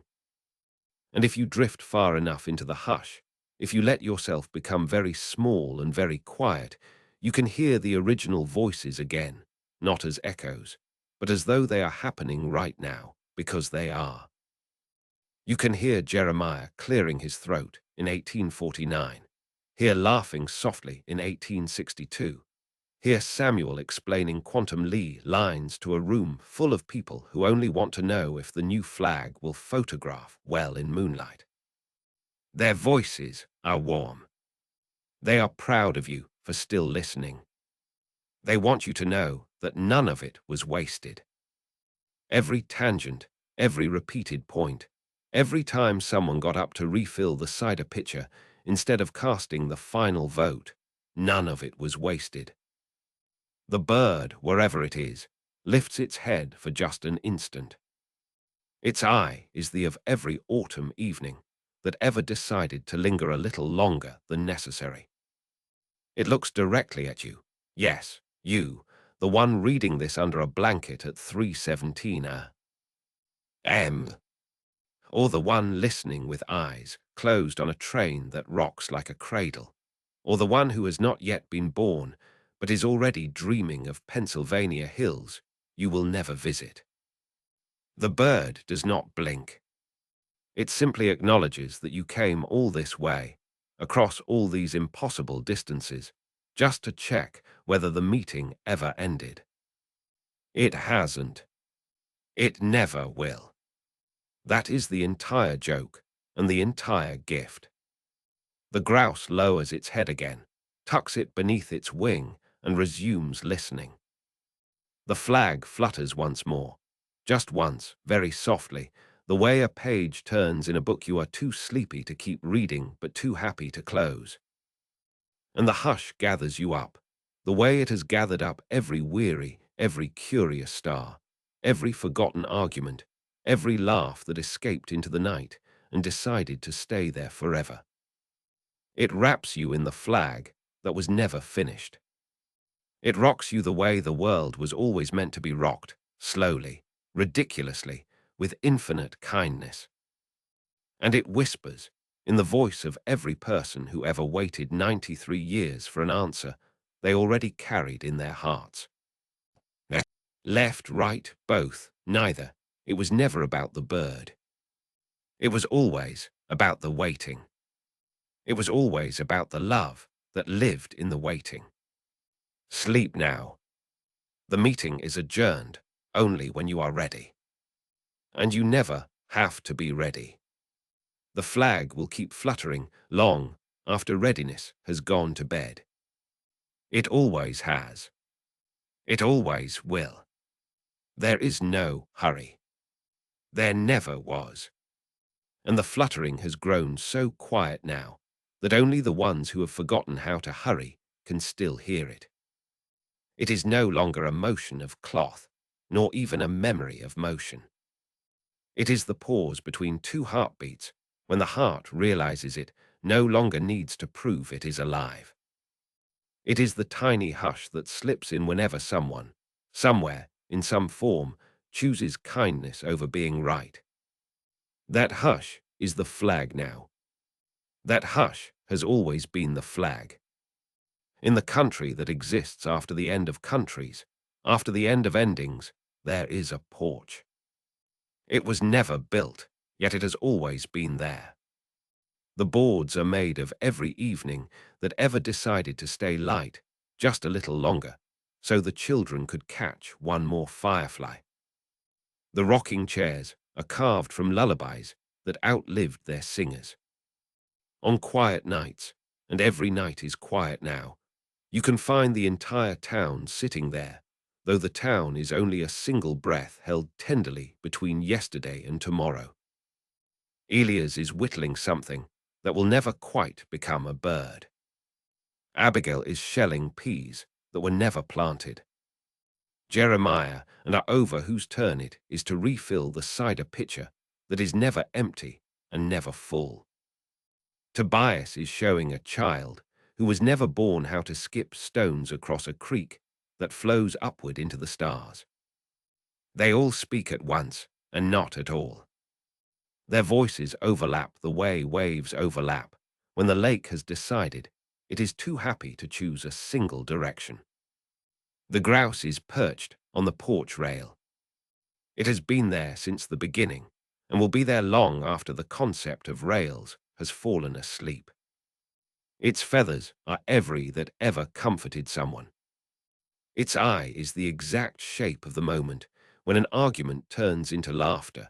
And if you drift far enough into the hush, if you let yourself become very small and very quiet, you can hear the original voices again, not as echoes, but as though they are happening right now, because they are. You can hear Jeremiah clearing his throat in 1849, hear laughing softly in 1862, hear Samuel explaining Quantum Leigh lines to a room full of people who only want to know if the new flag will photograph well in moonlight. Their voices are warm. They are proud of you for still listening. They want you to know that none of it was wasted. Every tangent, every repeated point, every time someone got up to refill the cider pitcher instead of casting the final vote, none of it was wasted. The bird, wherever it is, lifts its head for just an instant. Its eye is the of every autumn evening that ever decided to linger a little longer than necessary. It looks directly at you. Yes, you, the one reading this under a blanket at 3:17 a.m. Or the one listening with eyes closed on a train that rocks like a cradle, or the one who has not yet been born but is already dreaming of Pennsylvania hills you will never visit. The bird does not blink. It simply acknowledges that you came all this way, across all these impossible distances, just to check whether the meeting ever ended. It hasn't. It never will. That is the entire joke and the entire gift. The grouse lowers its head again, tucks it beneath its wing, and resumes listening. The flag flutters once more, just once, very softly, the way a page turns in a book you are too sleepy to keep reading but too happy to close. And the hush gathers you up, the way it has gathered up every weary, every curious star, every forgotten argument, every laugh that escaped into the night and decided to stay there forever. It wraps you in the flag that was never finished. It rocks you the way the world was always meant to be rocked, slowly, ridiculously, with infinite kindness. And it whispers, in the voice of every person who ever waited 93 years for an answer they already carried in their hearts. Left, right, both, neither. It was never about the bird. It was always about the waiting. It was always about the love that lived in the waiting. Sleep now. The meeting is adjourned only when you are ready. And you never have to be ready. The flag will keep fluttering long after readiness has gone to bed. It always has. It always will. There is no hurry. There never was. And the fluttering has grown so quiet now that only the ones who have forgotten how to hurry can still hear it. It is no longer a motion of cloth, nor even a memory of motion. It is the pause between two heartbeats when the heart realizes it no longer needs to prove it is alive. It is the tiny hush that slips in whenever someone, somewhere, in some form, chooses kindness over being right. That hush is the flag now. That hush has always been the flag. In the country that exists after the end of countries, after the end of endings, there is a porch. It was never built, yet it has always been there. The boards are made of every evening that ever decided to stay light just a little longer, so the children could catch one more firefly. The rocking chairs are carved from lullabies that outlived their singers. On quiet nights, and every night is quiet now, you can find the entire town sitting there, though the town is only a single breath held tenderly between yesterday and tomorrow. Elias is whittling something that will never quite become a bird. Abigail is shelling peas that were never planted. Jeremiah and are over whose turn it is to refill the cider pitcher that is never empty and never full. Tobias is showing a child who was never born how to skip stones across a creek that flows upward into the stars. They all speak at once and not at all. Their voices overlap the way waves overlap when the lake has decided it is too happy to choose a single direction. The grouse is perched on the porch rail. It has been there since the beginning and will be there long after the concept of rails has fallen asleep. Its feathers are every that ever comforted someone. Its eye is the exact shape of the moment when an argument turns into laughter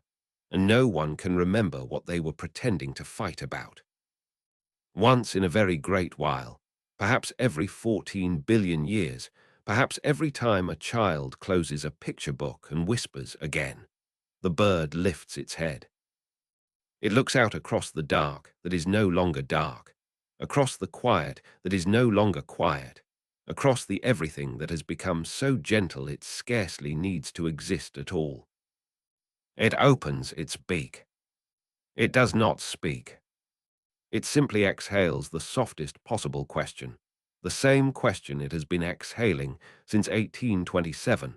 and no one can remember what they were pretending to fight about. Once in a very great while, perhaps every 14 billion years, perhaps every time a child closes a picture book and whispers again, the bird lifts its head. It looks out across the dark that is no longer dark, across the quiet that is no longer quiet, across the everything that has become so gentle it scarcely needs to exist at all. It opens its beak. It does not speak. It simply exhales the softest possible question, the same question it has been exhaling since 1827,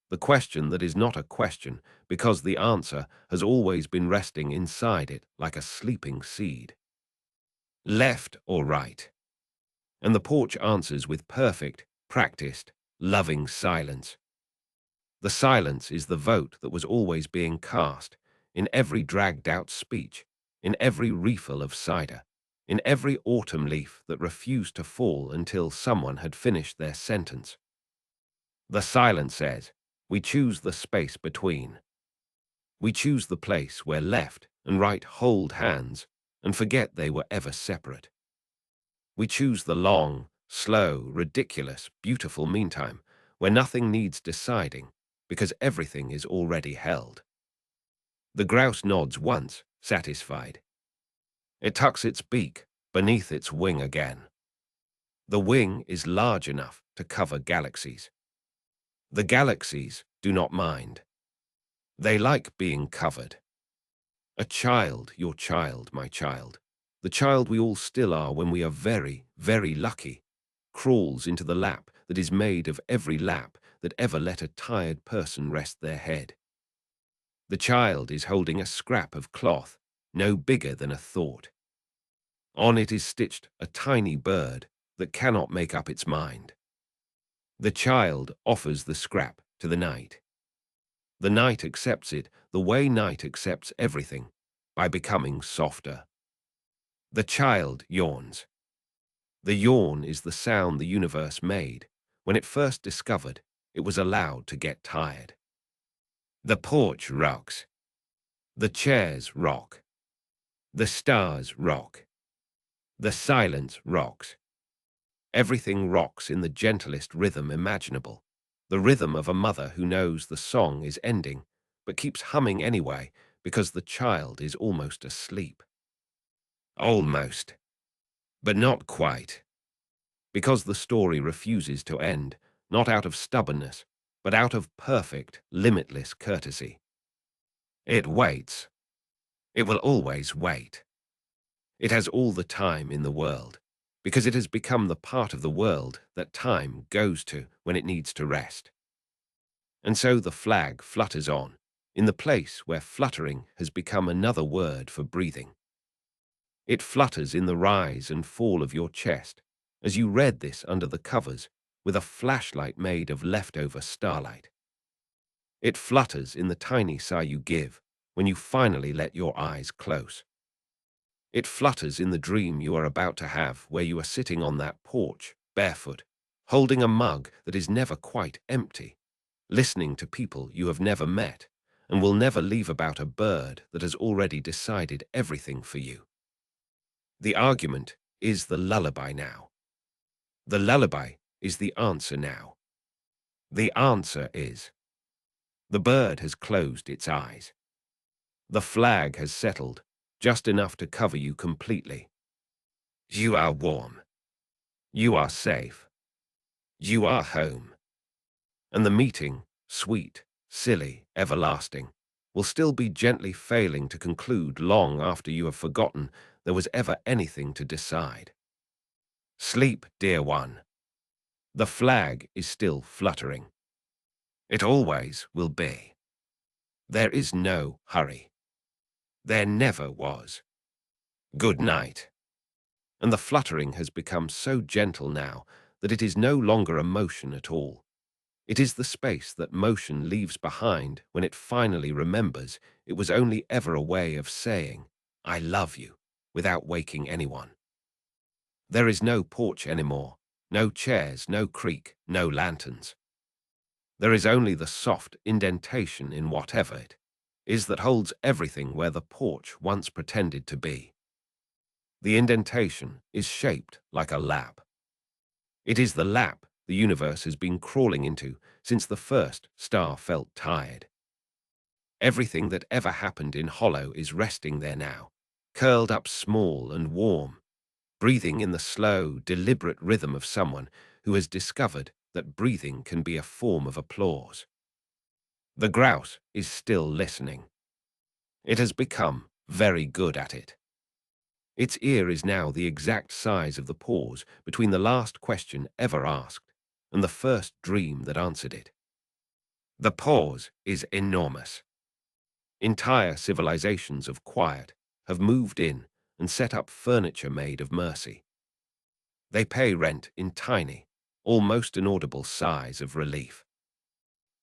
the question that is not a question because the answer has always been resting inside it like a sleeping seed. Left or right? And the porch answers with perfect, practiced, loving silence. The silence is the vote that was always being cast in every dragged-out speech, in every refill of cider, in every autumn leaf that refused to fall until someone had finished their sentence. The silence says, we choose the space between. We choose the place where left and right hold hands and forget they were ever separate. We choose the long, slow, ridiculous, beautiful meantime where nothing needs deciding because everything is already held. The grouse nods once, satisfied. It tucks its beak beneath its wing again. The wing is large enough to cover galaxies. The galaxies do not mind. They like being covered. A child, your child, my child, the child we all still are when we are very, very lucky, crawls into the lap that is made of every lap that ever let a tired person rest their head. The child is holding a scrap of cloth, no bigger than a thought. On it is stitched a tiny bird that cannot make up its mind. The child offers the scrap to the night. The night accepts it the way night accepts everything, by becoming softer. The child yawns. The yawn is the sound the universe made when it first discovered it was allowed to get tired. The porch rocks. The chairs rock. The stars rock. The silence rocks. Everything rocks in the gentlest rhythm imaginable, the rhythm of a mother who knows the song is ending, but keeps humming anyway because the child is almost asleep. Almost. But not quite. Because the story refuses to end, not out of stubbornness, but out of perfect, limitless courtesy. It waits. It will always wait. It has all the time in the world, because it has become the part of the world that time goes to when it needs to rest. And so the flag flutters on, in the place where fluttering has become another word for breathing. It flutters in the rise and fall of your chest, as you read this under the covers with a flashlight made of leftover starlight. It flutters in the tiny sigh you give when you finally let your eyes close. It flutters in the dream you are about to have where you are sitting on that porch, barefoot, holding a mug that is never quite empty, listening to people you have never met and will never leave about a bird that has already decided everything for you. The argument is the lullaby now. The lullaby is the answer now. The answer is, the bird has closed its eyes. The flag has settled, just enough to cover you completely. You are warm. You are safe. You are home. And the meeting, sweet, silly, everlasting, will still be gently failing to conclude long after you have forgotten there was ever anything to decide. Sleep, dear one. The flag is still fluttering. It always will be. There is no hurry. There never was. Good night. And the fluttering has become so gentle now that it is no longer a motion at all. It is the space that motion leaves behind when it finally remembers it was only ever a way of saying, I love you, without waking anyone. There is no porch anymore, no chairs, no creak, no lanterns. There is only the soft indentation in whatever it is that holds everything where the porch once pretended to be. The indentation is shaped like a lap. It is the lap the universe has been crawling into since the first star felt tired. Everything that ever happened in hollow is resting there now, curled up small and warm, breathing in the slow, deliberate rhythm of someone who has discovered that breathing can be a form of applause. The grouse is still listening. It has become very good at it. Its ear is now the exact size of the pause between the last question ever asked and the first dream that answered it. The pause is enormous. Entire civilizations of quiet have moved in and set up furniture made of mercy. They pay rent in tiny, almost inaudible sighs of relief.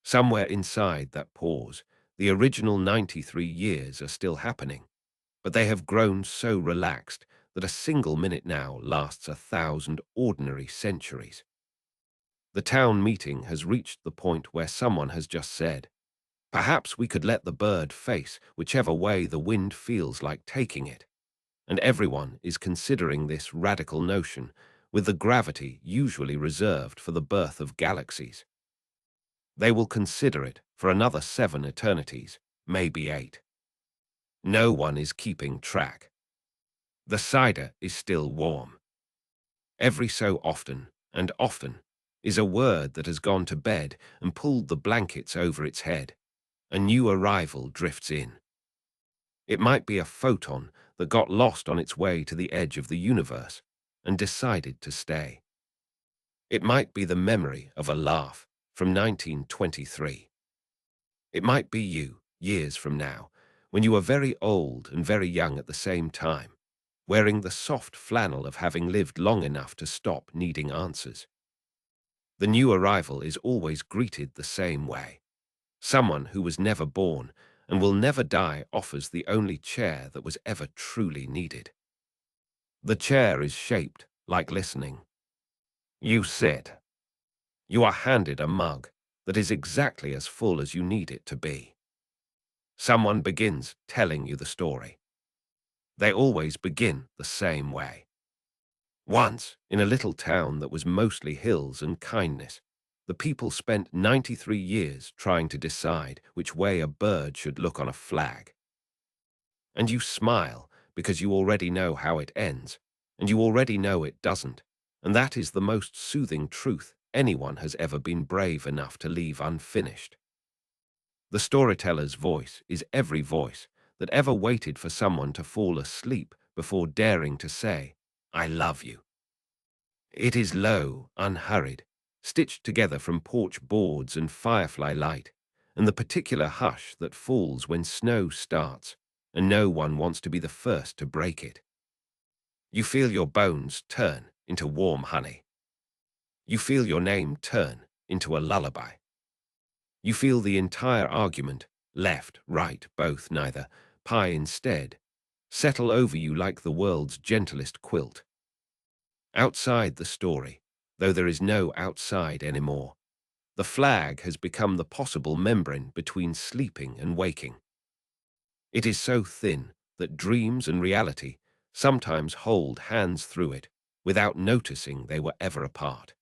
Somewhere inside that pause, the original 93 years are still happening, but they have grown so relaxed that a single minute now lasts 1,000 ordinary centuries. The town meeting has reached the point where someone has just said, perhaps we could let the bird face whichever way the wind feels like taking it. And everyone is considering this radical notion with the gravity usually reserved for the birth of galaxies. They will consider it for another 7 eternities, maybe 8. No one is keeping track. The cider is still warm. Every so often, and often, is a word that has gone to bed and pulled the blankets over its head. A new arrival drifts in. It might be a photon that got lost on its way to the edge of the universe and decided to stay. It might be the memory of a laugh from 1923. It might be you, years from now, when you are very old and very young at the same time, wearing the soft flannel of having lived long enough to stop needing answers. The new arrival is always greeted the same way. Someone who was never born and will never die offers the only chair that was ever truly needed. The chair is shaped like listening. You sit. You are handed a mug that is exactly as full as you need it to be. Someone begins telling you the story. They always begin the same way. Once, in a little town that was mostly hills and kindness, the people spent 93 years trying to decide which way a bird should look on a flag. And you smile because you already know how it ends, and you already know it doesn't, and that is the most soothing truth anyone has ever been brave enough to leave unfinished. The storyteller's voice is every voice that ever waited for someone to fall asleep before daring to say, I love you. It is low, unhurried, stitched together from porch boards and firefly light, and the particular hush that falls when snow starts, and no one wants to be the first to break it. You feel your bones turn into warm honey. You feel your name turn into a lullaby. You feel the entire argument, left, right, both, neither, pie instead, settle over you like the world's gentlest quilt. Outside the story, though there is no outside anymore, the flag has become the possible membrane between sleeping and waking. It is so thin that dreams and reality sometimes hold hands through it without noticing they were ever apart.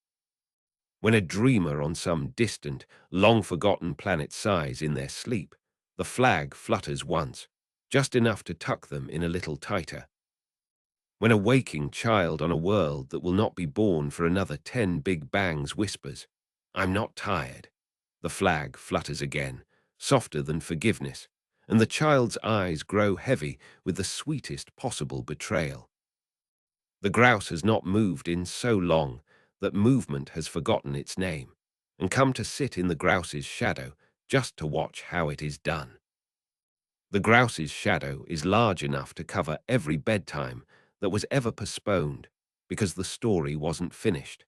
When a dreamer on some distant, long-forgotten planet sighs in their sleep, the flag flutters once, just enough to tuck them in a little tighter. When a waking child on a world that will not be born for another 10 big bangs whispers, "I'm not tired," the flag flutters again, softer than forgiveness, and the child's eyes grow heavy with the sweetest possible betrayal. The grouse has not moved in so long that movement has forgotten its name, and come to sit in the grouse's shadow just to watch how it is done. The grouse's shadow is large enough to cover every bedtime that was ever postponed because the story wasn't finished.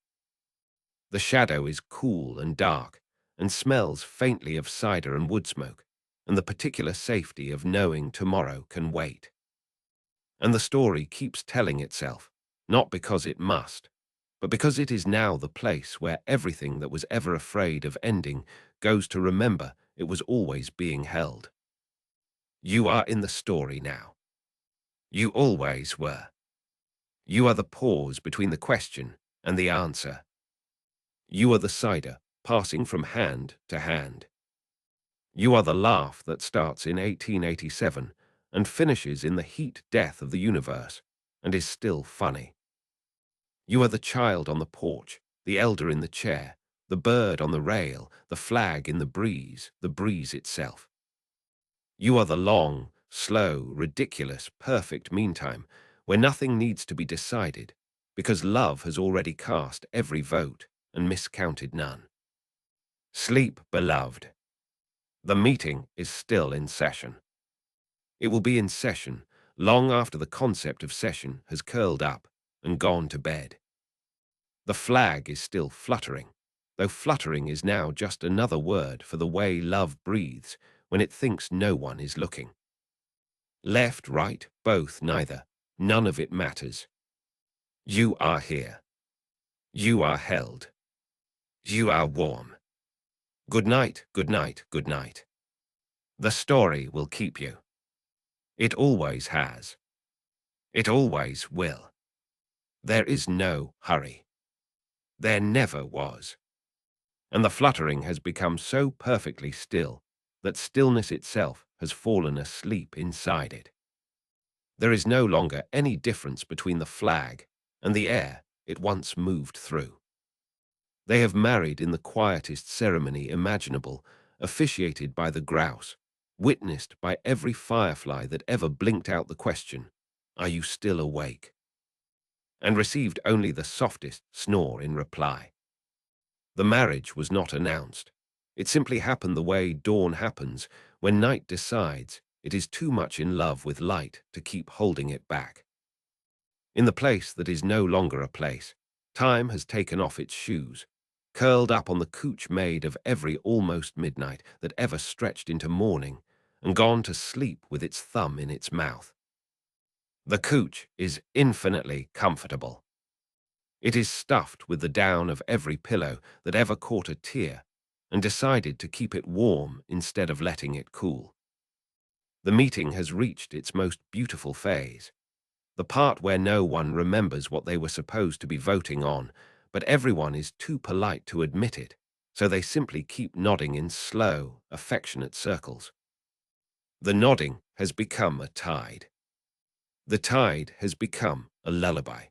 The shadow is cool and dark and smells faintly of cider and wood smoke and the particular safety of knowing tomorrow can wait. And the story keeps telling itself, not because it must, but because it is now the place where everything that was ever afraid of ending goes to remember it was always being held. You are in the story now. You always were. You are the pause between the question and the answer. You are the cider passing from hand to hand. You are the laugh that starts in 1887 and finishes in the heat death of the universe and is still funny. You are the child on the porch, the elder in the chair, the bird on the rail, the flag in the breeze itself. You are the long, slow, ridiculous, perfect meantime where nothing needs to be decided because love has already cast every vote and miscounted none. Sleep, beloved. The meeting is still in session. It will be in session long after the concept of session has curled up and gone to bed. The flag is still fluttering, though fluttering is now just another word for the way love breathes when it thinks no one is looking. Left, right, both, neither. None of it matters. You are here. You are held. You are warm. Good night, good night, good night. The story will keep you. It always has. It always will. There is no hurry. There never was. And the fluttering has become so perfectly still that stillness itself has fallen asleep inside it. There is no longer any difference between the flag and the air it once moved through. They have married in the quietest ceremony imaginable, officiated by the grouse, witnessed by every firefly that ever blinked out the question, "Are you still awake?" and received only the softest snore in reply. The marriage was not announced. It simply happened the way dawn happens when night decides it is too much in love with light to keep holding it back. In the place that is no longer a place, time has taken off its shoes, curled up on the couch made of every almost midnight that ever stretched into morning, and gone to sleep with its thumb in its mouth. The couch is infinitely comfortable. It is stuffed with the down of every pillow that ever caught a tear, and decided to keep it warm instead of letting it cool. The meeting has reached its most beautiful phase, the part where no one remembers what they were supposed to be voting on, but everyone is too polite to admit it, so they simply keep nodding in slow, affectionate circles. The nodding has become a tide. The tide has become a lullaby.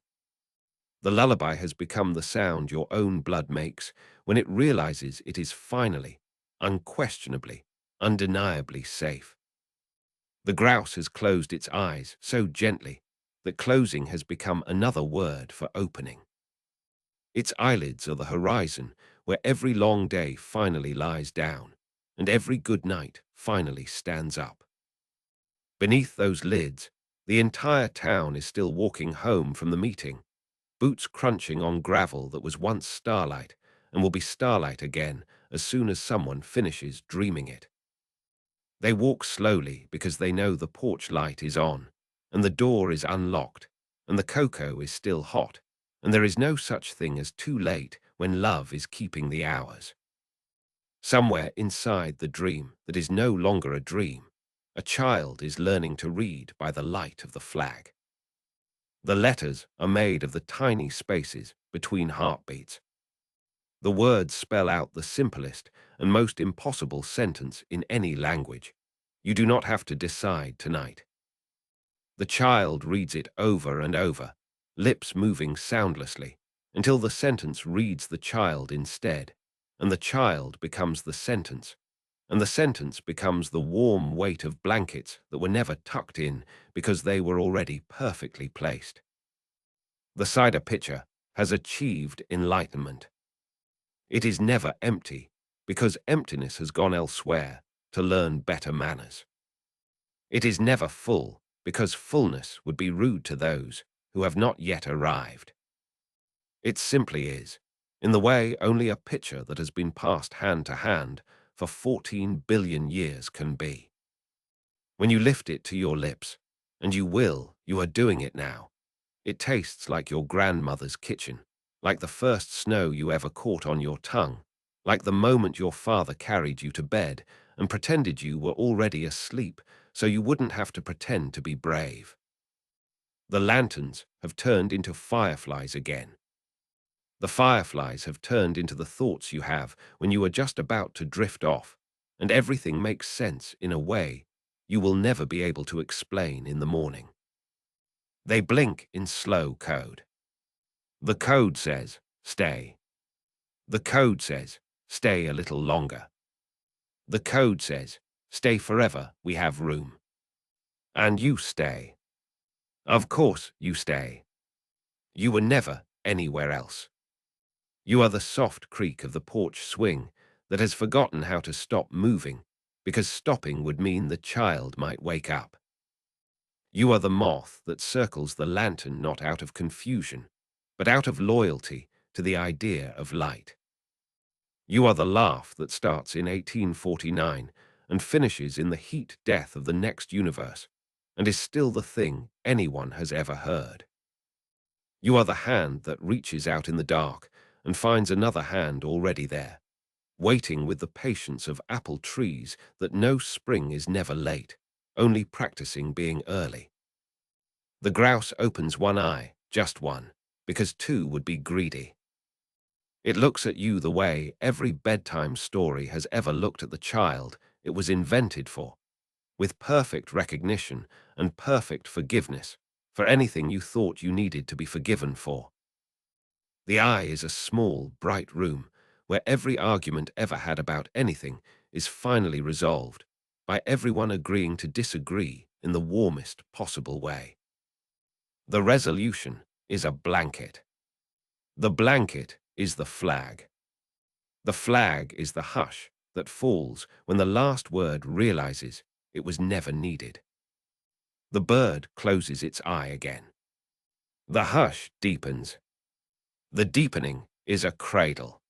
The lullaby has become the sound your own blood makes when it realizes it is finally, unquestionably, undeniably safe. The grouse has closed its eyes so gently that closing has become another word for opening. Its eyelids are the horizon where every long day finally lies down and every good night finally stands up. Beneath those lids, the entire town is still walking home from the meeting, boots crunching on gravel that was once starlight and will be starlight again as soon as someone finishes dreaming it. They walk slowly because they know the porch light is on, and the door is unlocked, and the cocoa is still hot, and there is no such thing as too late when love is keeping the hours. Somewhere inside the dream that is no longer a dream, a child is learning to read by the light of the flag. The letters are made of the tiny spaces between heartbeats. The words spell out the simplest and most impossible sentence in any language. You do not have to decide tonight. The child reads it over and over, lips moving soundlessly, until the sentence reads the child instead, and the child becomes the sentence, and the sentence becomes the warm weight of blankets that were never tucked in because they were already perfectly placed. The cider pitcher has achieved enlightenment. It is never empty, because emptiness has gone elsewhere to learn better manners. It is never full, because fullness would be rude to those who have not yet arrived. It simply is, in the way only a pitcher that has been passed hand to hand for 14 billion years can be. When you lift it to your lips, and you are doing it now, it tastes like your grandmother's kitchen, like the first snow you ever caught on your tongue, like the moment your father carried you to bed and pretended you were already asleep so you wouldn't have to pretend to be brave. The lanterns have turned into fireflies again. The fireflies have turned into the thoughts you have when you are just about to drift off, and everything makes sense in a way you will never be able to explain in the morning. They blink in slow code. The code says, stay. The code says, stay a little longer. The code says, stay forever, we have room. And you stay. Of course you stay. You were never anywhere else. You are the soft creak of the porch swing that has forgotten how to stop moving because stopping would mean the child might wake up. You are the moth that circles the lantern not out of confusion, but out of loyalty to the idea of light. You are the laugh that starts in 1849 and finishes in the heat death of the next universe and is still the thing anyone has ever heard. You are the hand that reaches out in the dark and finds another hand already there, waiting with the patience of apple trees that know spring is never late, only practicing being early. The grouse opens one eye, just one, because two would be greedy. It looks at you the way every bedtime story has ever looked at the child it was invented for, with perfect recognition and perfect forgiveness for anything you thought you needed to be forgiven for. The eye is a small, bright room where every argument ever had about anything is finally resolved by everyone agreeing to disagree in the warmest possible way. The resolution is a blanket. The blanket is the flag. The flag is the hush that falls when the last word realizes it was never needed. The bird closes its eye again. The hush deepens. The deepening is a cradle.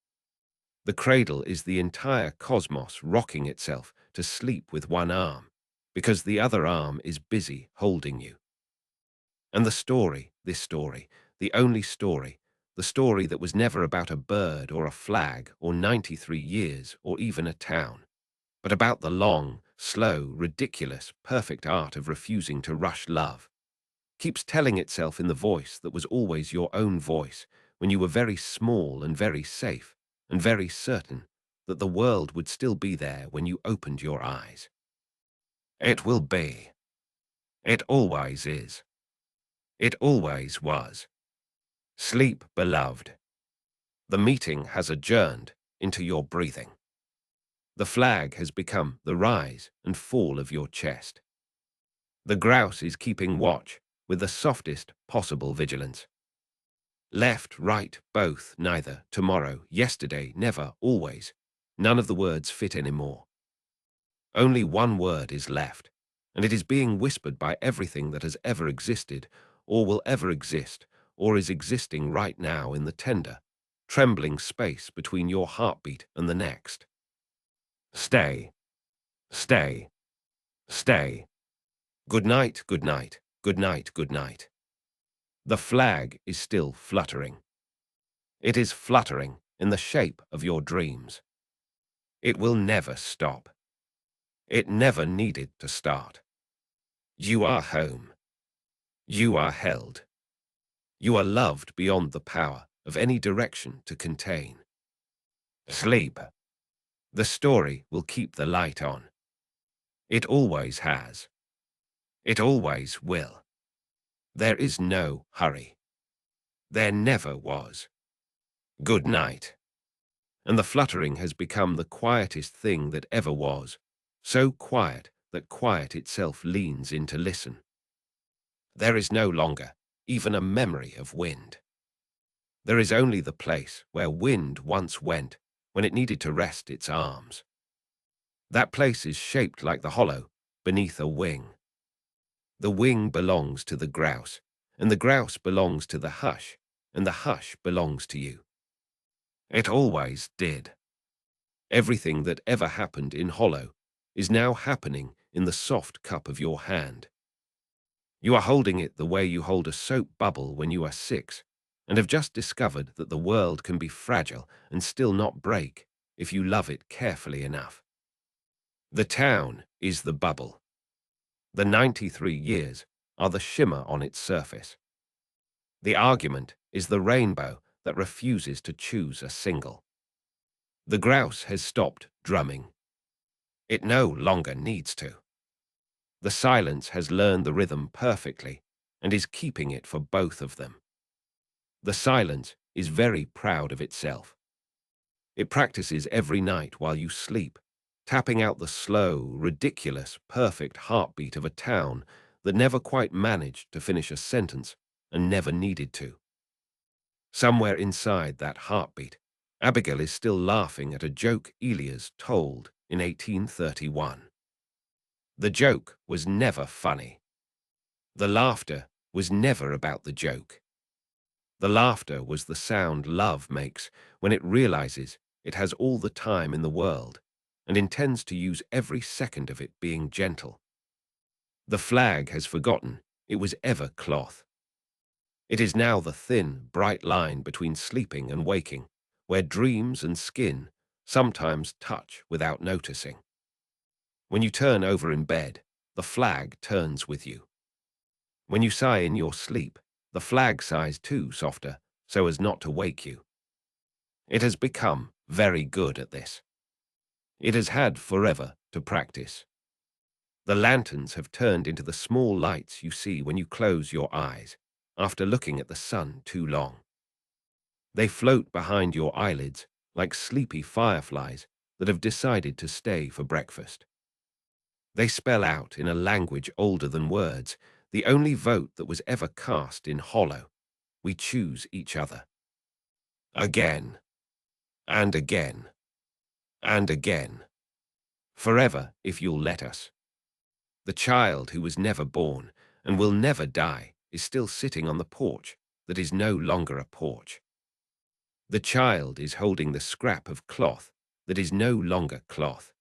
The cradle is the entire cosmos rocking itself to sleep with one arm, because the other arm is busy holding you. And the story, this story, the only story, the story that was never about a bird or a flag or 93 years or even a town, but about the long, slow, ridiculous, perfect art of refusing to rush love, keeps telling itself in the voice that was always your own voice when you were very small and very safe and very certain that the world would still be there when you opened your eyes. It will be. It always is. It always was. Sleep, beloved. The meeting has adjourned into your breathing. The flag has become the rise and fall of your chest. The grouse is keeping watch with the softest possible vigilance. Left, right, both, neither, tomorrow, yesterday, never, always. None of the words fit anymore. Only one word is left, and it is being whispered by everything that has ever existed, or will ever exist, or is existing right now in the tender, trembling space between your heartbeat and the next. Stay. Stay. Stay. Good night, good night, good night, good night. The flag is still fluttering. It is fluttering in the shape of your dreams. It will never stop. It never needed to start. You are home. You are held. You are loved beyond the power of any direction to contain. Sleep. The story will keep the light on. It always has. It always will. There is no hurry. There never was. Good night. And the fluttering has become the quietest thing that ever was, so quiet that quiet itself leans in to listen. There is no longer even a memory of wind. There is only the place where wind once went when it needed to rest its arms. That place is shaped like the hollow beneath a wing. The wing belongs to the grouse, and the grouse belongs to the hush, and the hush belongs to you. It always did. Everything that ever happened in hollow is now happening in the soft cup of your hand. You are holding it the way you hold a soap bubble when you are 6, and have just discovered that the world can be fragile and still not break if you love it carefully enough. The town is the bubble. The 93 years are the shimmer on its surface. The argument is the rainbow that refuses to choose a single. The grouse has stopped drumming. It no longer needs to. The silence has learned the rhythm perfectly and is keeping it for both of them. The silence is very proud of itself. It practices every night while you sleep, tapping out the slow, ridiculous, perfect heartbeat of a town that never quite managed to finish a sentence and never needed to. Somewhere inside that heartbeat, Abigail is still laughing at a joke Elias told in 1831. The joke was never funny. The laughter was never about the joke. The laughter was the sound love makes when it realizes it has all the time in the world and intends to use every second of it being gentle. The flag has forgotten it was ever cloth. It is now the thin, bright line between sleeping and waking, where dreams and skin sometimes touch without noticing. When you turn over in bed, the flag turns with you. When you sigh in your sleep, the flag sighs too softer so as not to wake you. It has become very good at this. It has had forever to practice. The lanterns have turned into the small lights you see when you close your eyes after looking at the sun too long. They float behind your eyelids like sleepy fireflies that have decided to stay for breakfast. They spell out in a language older than words the only vote that was ever cast in hollow. We choose each other. Again, and again, and again. Forever, if you'll let us. The child who was never born and will never die is still sitting on the porch that is no longer a porch. The child is holding the scrap of cloth that is no longer cloth.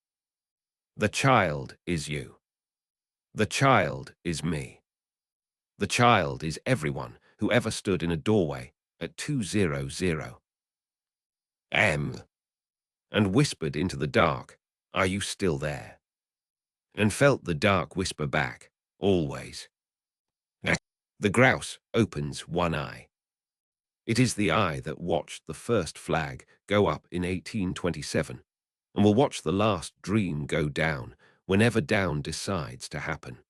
The child is you. The child is me. The child is everyone who ever stood in a doorway at 200 M and whispered into the dark, "Are you still there?" And felt the dark whisper back, "Always." The grouse opens one eye. It is the eye that watched the first flag go up in 1827 and will watch the last dream go down whenever down decides to happen.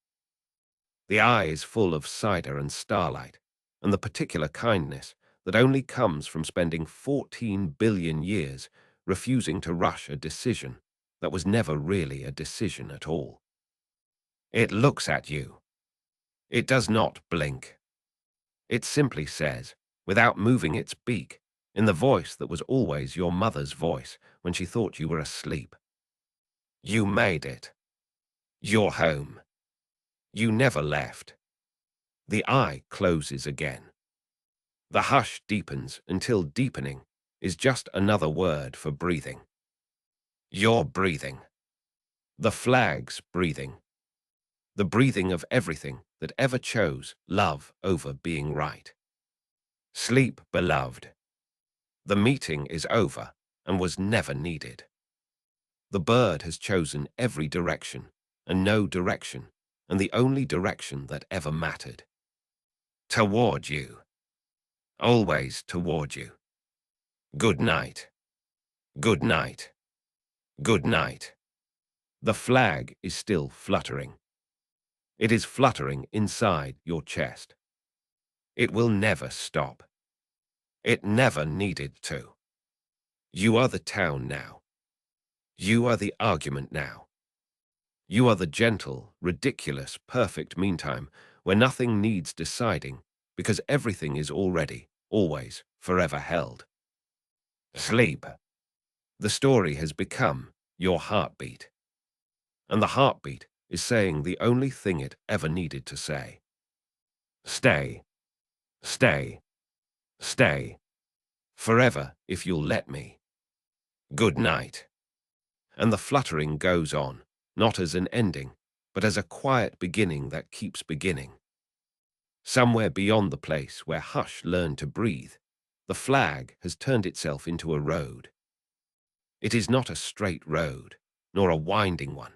The eye is full of cider and starlight and the particular kindness that only comes from spending 14 billion years refusing to rush a decision that was never really a decision at all. It looks at you. It does not blink. It simply says, without moving its beak, in the voice that was always your mother's voice when she thought you were asleep, "You made it. You're home. You never left." The eye closes again. The hush deepens until deepening is just another word for breathing. You're breathing. The flag's breathing. The breathing of everything that ever chose love over being right. Sleep, beloved. The meeting is over and was never needed. The bird has chosen every direction and no direction, and the only direction that ever mattered. Toward you. Always toward you. Good night. Good night. Good night. The flag is still fluttering. It is fluttering inside your chest. It will never stop. It never needed to. You are the town now. You are the argument now. You are the gentle, ridiculous, perfect meantime where nothing needs deciding because everything is already, always, forever held. Sleep. The story has become your heartbeat. And the heartbeat is saying the only thing it ever needed to say. Stay, stay, stay, forever if you'll let me. Good night. And the fluttering goes on, not as an ending, but as a quiet beginning that keeps beginning. Somewhere beyond the place where hush learned to breathe, the flag has turned itself into a road. It is not a straight road, nor a winding one.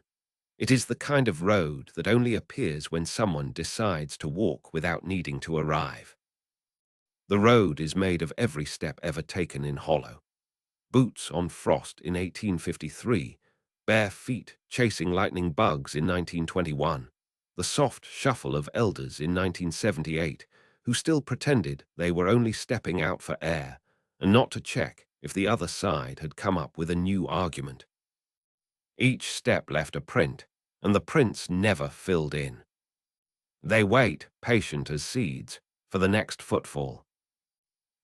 It is the kind of road that only appears when someone decides to walk without needing to arrive. The road is made of every step ever taken in hollow. Boots on frost in 1853, bare feet chasing lightning bugs in 1921, the soft shuffle of elders in 1978, who still pretended they were only stepping out for air and not to check if the other side had come up with a new argument. Each step left a print, and the prints never filled in. They wait, patient as seeds, for the next footfall.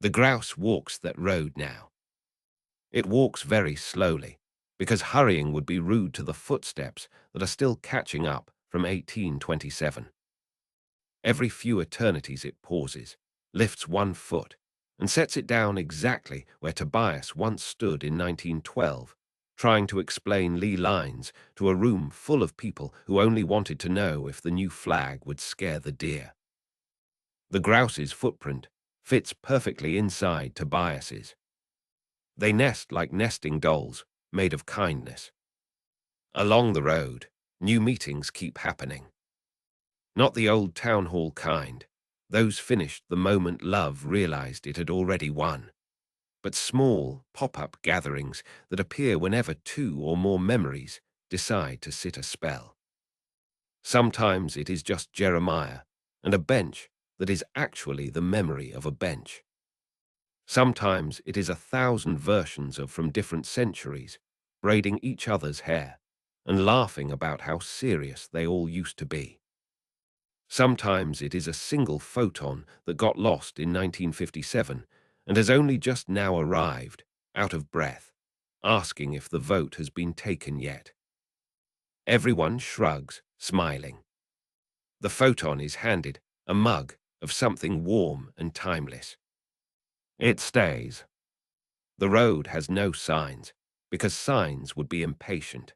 The grouse walks that road now. It walks very slowly, because hurrying would be rude to the footsteps that are still catching up from 1827. Every few eternities it pauses, lifts one foot, and sets it down exactly where Tobias once stood in 1912, trying to explain Lee lines to a room full of people who only wanted to know if the new flag would scare the deer. The grouse's footprint fits perfectly inside Tobias's. They nest like nesting dolls, made of kindness. Along the road, new meetings keep happening. Not the old town hall kind, those finished the moment love realized it had already won, but small, pop-up gatherings that appear whenever two or more memories decide to sit a spell. Sometimes it is just Jeremiah and a bench that is actually the memory of a bench. Sometimes it is 1,000 versions of from different centuries, braiding each other's hair and laughing about how serious they all used to be. Sometimes it is a single photon that got lost in 1957 and has only just now arrived, out of breath, asking if the vote has been taken yet. Everyone shrugs, smiling. The photon is handed a mug of something warm and timeless. It stays. The road has no signs, because signs would be impatient.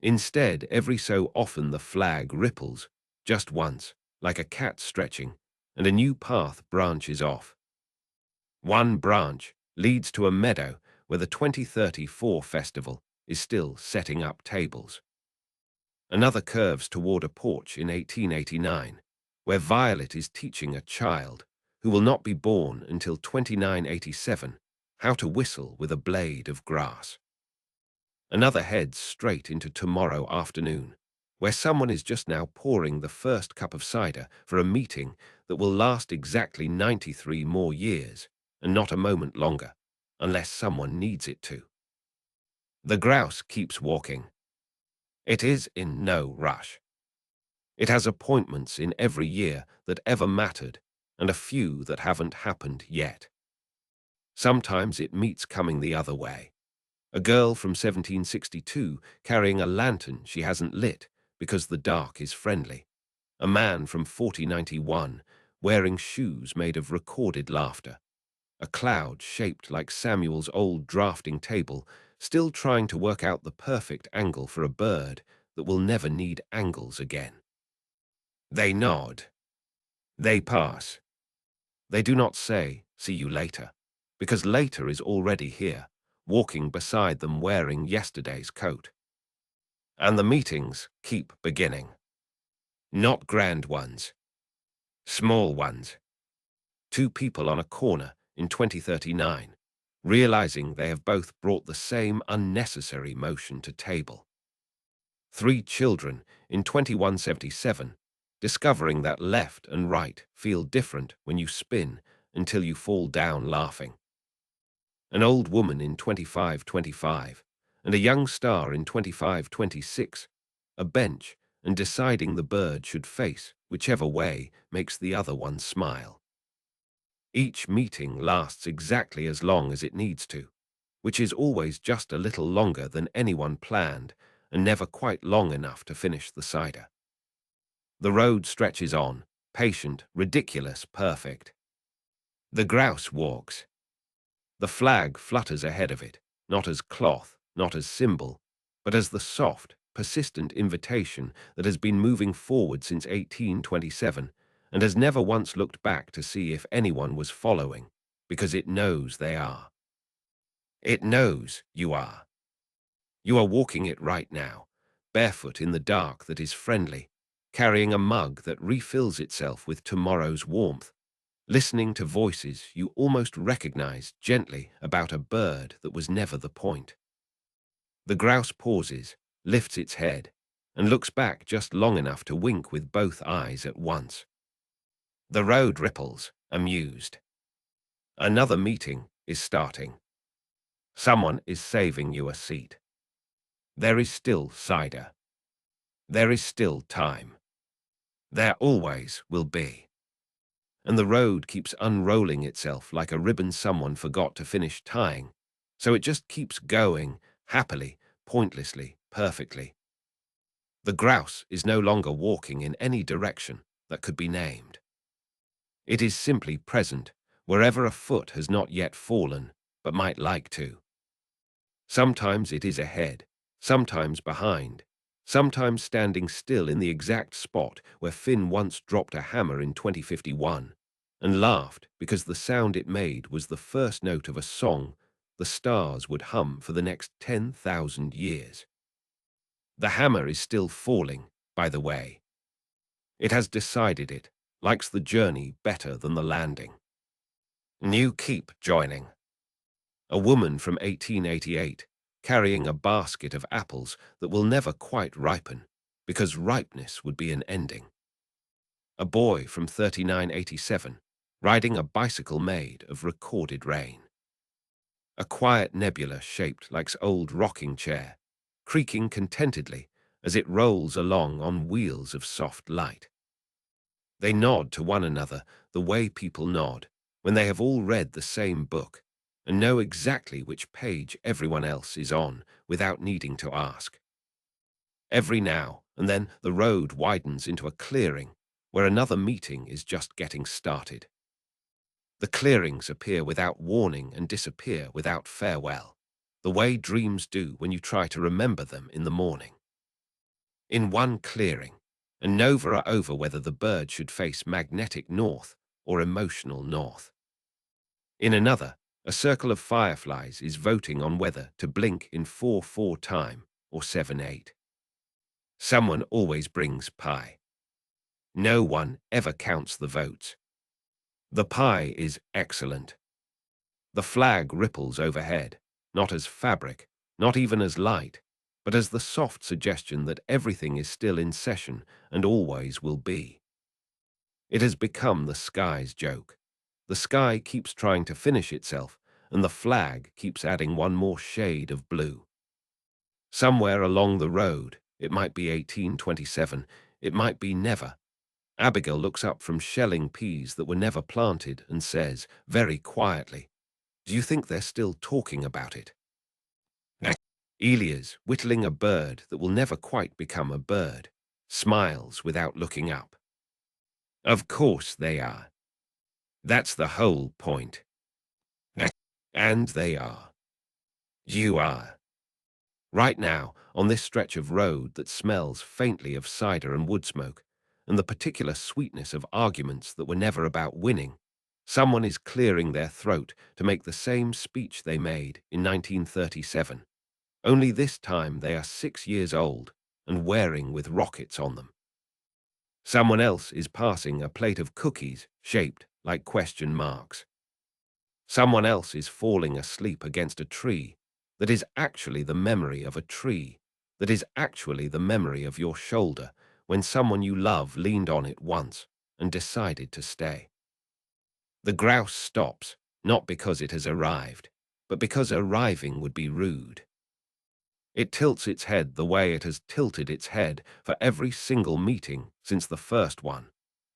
Instead, every so often the flag ripples, just once, like a cat stretching, and a new path branches off. One branch leads to a meadow where the 2034 festival is still setting up tables. Another curves toward a porch in 1889, where Violet is teaching a child, who will not be born until 2987, how to whistle with a blade of grass. Another heads straight into tomorrow afternoon, where someone is just now pouring the first cup of cider for a meeting that will last exactly 93 more years, and not a moment longer, unless someone needs it to. The grouse keeps walking. It is in no rush. It has appointments in every year that ever mattered, and a few that haven't happened yet. Sometimes it meets coming the other way. A girl from 1762 carrying a lantern she hasn't lit because the dark is friendly. A man from 4091 wearing shoes made of recorded laughter. A cloud shaped like Samuel's old drafting table, still trying to work out the perfect angle for a bird that will never need angles again. They nod. They pass. They do not say, "See you later," because later is already here, walking beside them wearing yesterday's coat. And the meetings keep beginning. Not grand ones. Small ones. Two people on a corner in 2039, realizing they have both brought the same unnecessary motion to table. Three children in 2177, discovering that left and right feel different when you spin until you fall down laughing. An old woman in 2525 and a young star in 2526, a bench, and deciding the bird should face whichever way makes the other one smile. Each meeting lasts exactly as long as it needs to, which is always just a little longer than anyone planned and never quite long enough to finish the cider. The road stretches on, patient, ridiculous, perfect. The grouse walks. The flag flutters ahead of it, not as cloth, not as symbol, but as the soft, persistent invitation that has been moving forward since 1827 and has never once looked back to see if anyone was following, because it knows they are. It knows you are. You are walking it right now, barefoot in the dark that is friendly, carrying a mug that refills itself with tomorrow's warmth, listening to voices you almost recognize gently about a bird that was never the point. The grouse pauses, lifts its head, and looks back just long enough to wink with both eyes at once. The road ripples, amused. Another meeting is starting. Someone is saving you a seat. There is still cider. There is still time. There always will be. And the road keeps unrolling itself like a ribbon someone forgot to finish tying, so it just keeps going, happily, pointlessly, perfectly. The grouse is no longer walking in any direction that could be named. It is simply present, wherever a foot has not yet fallen, but might like to. Sometimes it is ahead, sometimes behind, sometimes standing still in the exact spot where Finn once dropped a hammer in 2051 and laughed because the sound it made was the first note of a song the stars would hum for the next 10,000 years. The hammer is still falling, by the way. It has decided it likes the journey better than the landing. You keep joining. A woman from 1888, carrying a basket of apples that will never quite ripen, because ripeness would be an ending. A boy from 3987, riding a bicycle made of recorded rain. A quiet nebula shaped like an old rocking chair, creaking contentedly as it rolls along on wheels of soft light. They nod to one another the way people nod when they have all read the same book and know exactly which page everyone else is on without needing to ask. Every now and then the road widens into a clearing where another meeting is just getting started. The clearings appear without warning and disappear without farewell, the way dreams do when you try to remember them in the morning. In one clearing, and nova are over whether the bird should face magnetic north or emotional north. In another, a circle of fireflies is voting on whether to blink in 4/4 time or 7/8. Someone always brings pie. No one ever counts the votes. The pie is excellent. The flag ripples overhead, not as fabric, not even as light, but as the soft suggestion that everything is still in session and always will be. It has become the sky's joke. The sky keeps trying to finish itself, and the flag keeps adding one more shade of blue. Somewhere along the road, it might be 1827, it might be never, Abigail looks up from shelling peas that were never planted and says, very quietly, "Do you think they're still talking about it?" Elia's whittling a bird that will never quite become a bird, smiles without looking up. Of course they are. That's the whole point. And they are. You are. Right now, on this stretch of road that smells faintly of cider and wood smoke, and the particular sweetness of arguments that were never about winning, someone is clearing their throat to make the same speech they made in 1937. Only this time they are 6 years old and wearing with rockets on them. Someone else is passing a plate of cookies shaped like question marks. Someone else is falling asleep against a tree that is actually the memory of a tree, that is actually the memory of your shoulder when someone you love leaned on it once and decided to stay. The grouse stops, not because it has arrived, but because arriving would be rude. It tilts its head the way it has tilted its head for every single meeting since the first one,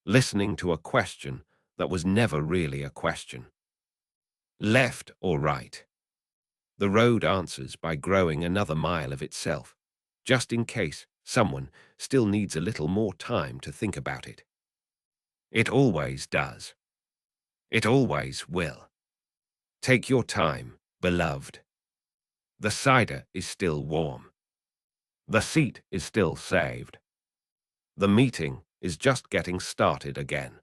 listening to a question that was never really a question. Left or right? The road answers by growing another mile of itself, just in case someone still needs a little more time to think about it. It always does. It always will. Take your time, beloved. The cider is still warm. The seat is still saved. The meeting is just getting started again.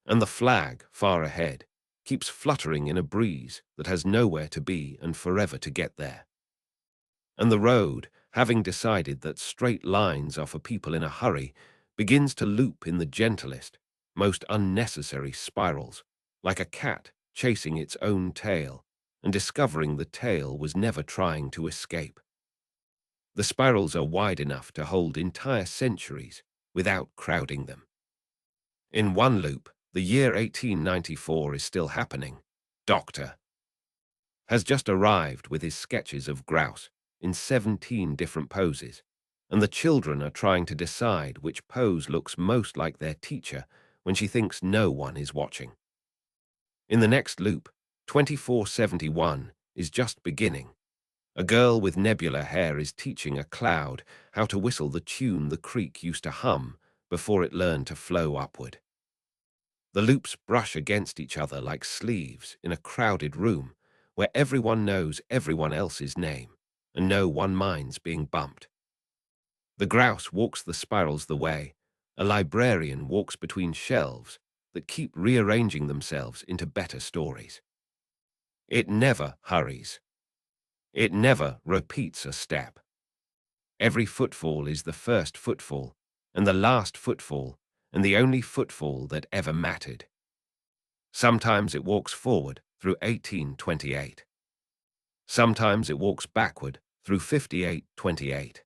And the flag, far ahead, keeps fluttering in a breeze that has nowhere to be and forever to get there. And the road, having decided that straight lines are for people in a hurry, begins to loop in the gentlest, most unnecessary spirals, like a cat chasing its own tail and discovering the tail was never trying to escape. The spirals are wide enough to hold entire centuries without crowding them. In one loop, the year 1894 is still happening. Doctor has just arrived with his sketches of grouse in 17 different poses, and the children are trying to decide which pose looks most like their teacher when she thinks no one is watching. In the next loop, 2471 is just beginning. A girl with nebular hair is teaching a cloud how to whistle the tune the creek used to hum before it learned to flow upward. The loops brush against each other like sleeves in a crowded room where everyone knows everyone else's name and no one minds being bumped. The grouse walks the spirals the way a librarian walks between shelves that keep rearranging themselves into better stories. It never hurries. It never repeats a step. Every footfall is the first footfall, and the last footfall, and the only footfall that ever mattered. Sometimes it walks forward through 1828. Sometimes it walks backward through 5828.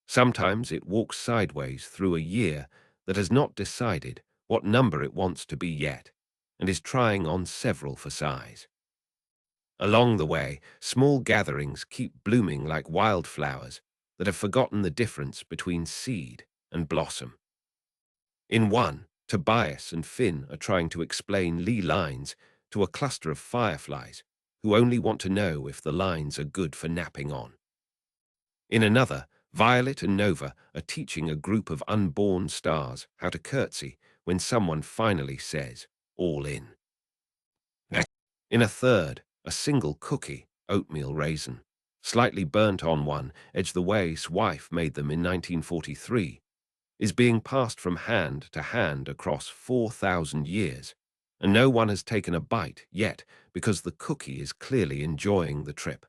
Sometimes it walks sideways through a year that has not decided what number it wants to be yet, and is trying on several for size. Along the way, small gatherings keep blooming like wildflowers that have forgotten the difference between seed and blossom. In one, Tobias and Finn are trying to explain Lee lines to a cluster of fireflies who only want to know if the lines are good for napping on. In another, Violet and Nova are teaching a group of unborn stars how to curtsy when someone finally says, "All in." In a third, a single cookie, oatmeal raisin, slightly burnt on one edge the way his wife made them in 1943, is being passed from hand to hand across 4,000 years, and no one has taken a bite yet because the cookie is clearly enjoying the trip.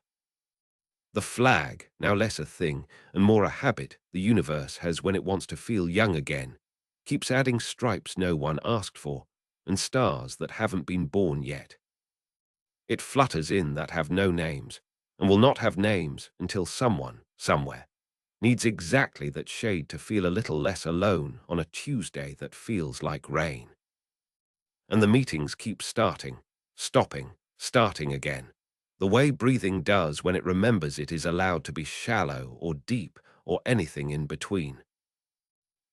The flag, now less a thing and more a habit the universe has when it wants to feel young again, keeps adding stripes no one asked for and stars that haven't been born yet. It flutters in that have no names, and will not have names until someone, somewhere, needs exactly that shade to feel a little less alone on a Tuesday that feels like rain. And the meetings keep starting, stopping, starting again, the way breathing does when it remembers it is allowed to be shallow or deep or anything in between.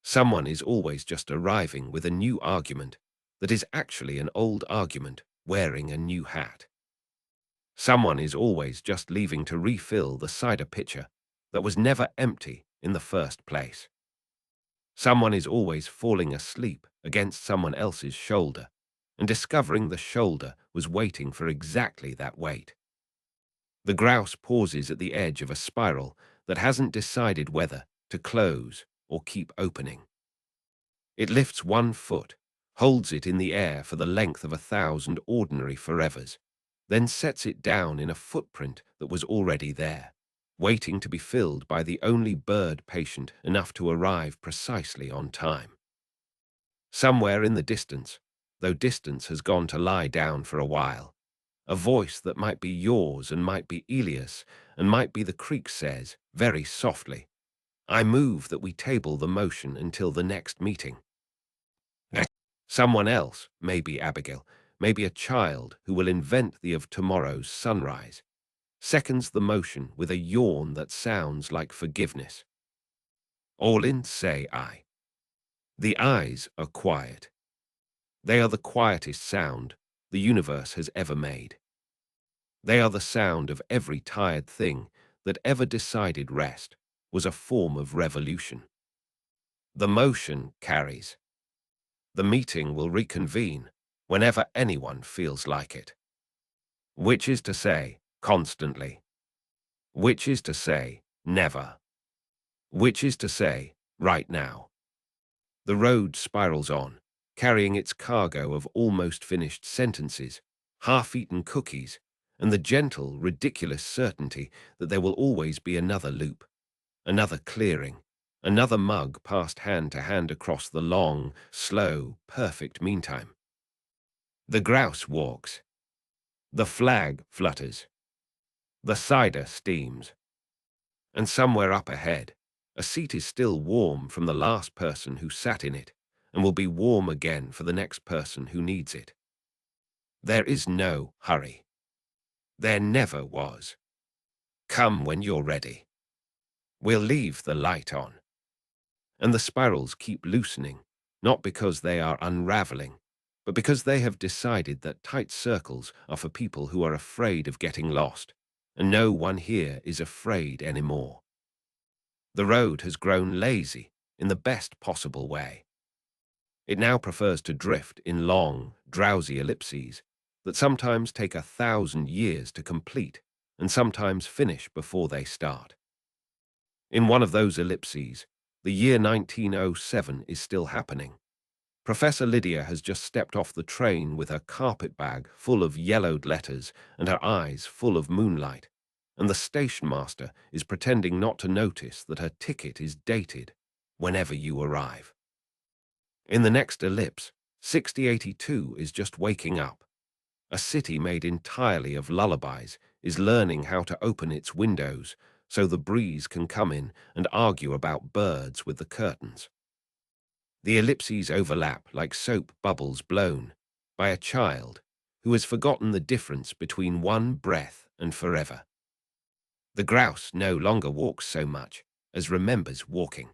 Someone is always just arriving with a new argument that is actually an old argument wearing a new hat. Someone is always just leaving to refill the cider pitcher that was never empty in the first place. Someone is always falling asleep against someone else's shoulder and discovering the shoulder was waiting for exactly that wait. The grouse pauses at the edge of a spiral that hasn't decided whether to close or keep opening. It lifts one foot, holds it in the air for the length of 1,000 ordinary forevers, then sets it down in a footprint that was already there, waiting to be filled by the only bird patient enough to arrive precisely on time. Somewhere in the distance, though distance has gone to lie down for a while, a voice that might be yours and might be Elias and might be the creek says, very softly, I move that we table the motion until the next meeting. Someone else, maybe Abigail, maybe a child who will invent the of tomorrow's sunrise, seconds the motion with a yawn that sounds like forgiveness. All in, say I. The eyes are quiet. They are the quietest sound the universe has ever made. They are the sound of every tired thing that ever decided rest was a form of revolution. The motion carries. The meeting will reconvene whenever anyone feels like it. Which is to say, constantly. Which is to say, never. Which is to say, right now. The road spirals on, carrying its cargo of almost finished sentences, half-eaten cookies, and the gentle, ridiculous certainty that there will always be another loop, another clearing, another mug passed hand to hand across the long, slow, perfect meantime. The grouse walks. The flag flutters. The cider steams. And somewhere up ahead, a seat is still warm from the last person who sat in it, and will be warm again for the next person who needs it. There is no hurry. There never was. Come when you're ready. We'll leave the light on. And the spirals keep loosening, not because they are unraveling, but because they have decided that tight circles are for people who are afraid of getting lost, and no one here is afraid anymore. The road has grown lazy in the best possible way. It now prefers to drift in long, drowsy ellipses that sometimes take 1,000 years to complete and sometimes finish before they start. In one of those ellipses, the year 1907 is still happening. Professor Lydia has just stepped off the train with her carpet bag full of yellowed letters and her eyes full of moonlight, and the station master is pretending not to notice that her ticket is dated whenever you arrive. In the next ellipse, 6082 is just waking up. A city made entirely of lullabies is learning how to open its windows so the breeze can come in and argue about birds with the curtains. The ellipses overlap like soap bubbles blown by a child who has forgotten the difference between one breath and forever. The grouse no longer walks so much as remembers walking.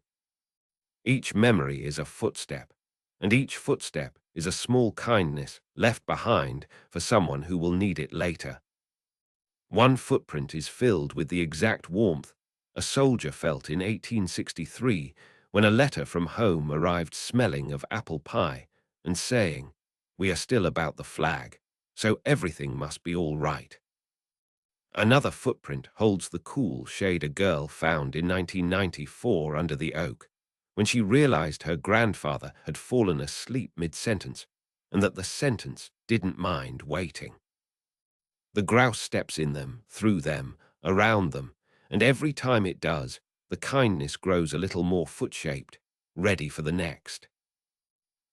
Each memory is a footstep, and each footstep is a small kindness left behind for someone who will need it later. One footprint is filled with the exact warmth a soldier felt in 1863 when a letter from home arrived smelling of apple pie and saying, "We are still about the flag, so everything must be all right." Another footprint holds the cool shade a girl found in 1994 under the oak, when she realized her grandfather had fallen asleep mid-sentence and that the sentence didn't mind waiting. The grouse steps in them, through them, around them, and every time it does, the kindness grows a little more foot-shaped, ready for the next.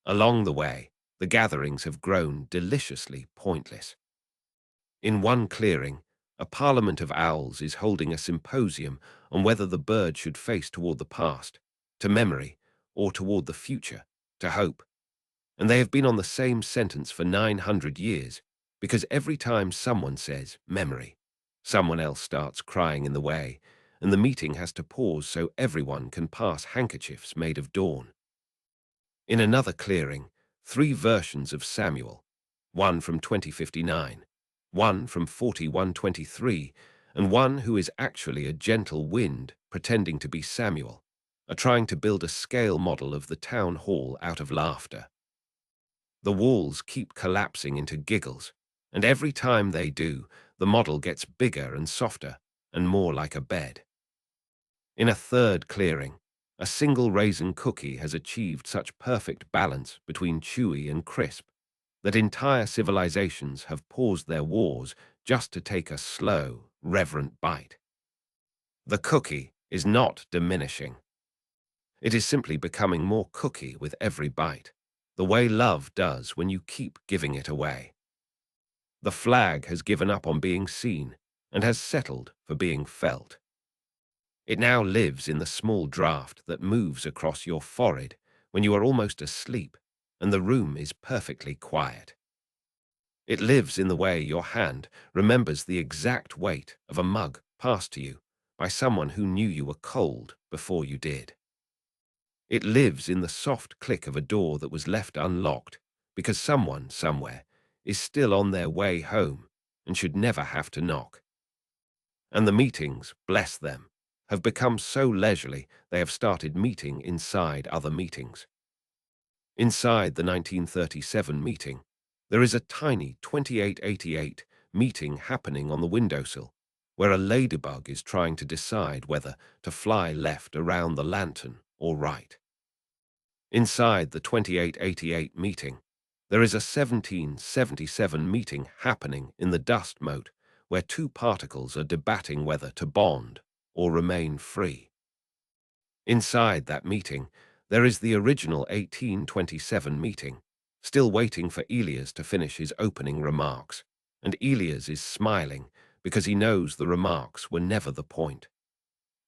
Along the way, the gatherings have grown deliciously pointless. In one clearing, a parliament of owls is holding a symposium on whether the bird should face toward the past, to memory, or toward the future, to hope. And they have been on the same sentence for 900 years, because every time someone says memory, someone else starts crying in the way, and the meeting has to pause so everyone can pass handkerchiefs made of dawn. In another clearing, 3 versions of Samuel, one from 2059, one from 4123, and one who is actually a gentle wind pretending to be Samuel, are trying to build a scale model of the town hall out of laughter. The walls keep collapsing into giggles, and every time they do, the model gets bigger and softer and more like a bed. In a third clearing, a single raisin cookie has achieved such perfect balance between chewy and crisp that entire civilizations have paused their wars just to take a slow, reverent bite. The cookie is not diminishing. It is simply becoming more cookie with every bite, the way love does when you keep giving it away. The flag has given up on being seen and has settled for being felt. It now lives in the small draft that moves across your forehead when you are almost asleep and the room is perfectly quiet. It lives in the way your hand remembers the exact weight of a mug passed to you by someone who knew you were cold before you did. It lives in the soft click of a door that was left unlocked because someone somewhere is still on their way home and should never have to knock. And the meetings, bless them, have become so leisurely they have started meeting inside other meetings. Inside the 1937 meeting, there is a tiny 2888 meeting happening on the windowsill, where a ladybug is trying to decide whether to fly left around the lantern or right. Inside the 2888 meeting, there is a 1777 meeting happening in the dust mote, where two particles are debating whether to bond or remain free. Inside that meeting, there is the original 1827 meeting, still waiting for Elias to finish his opening remarks, and Elias is smiling because he knows the remarks were never the point.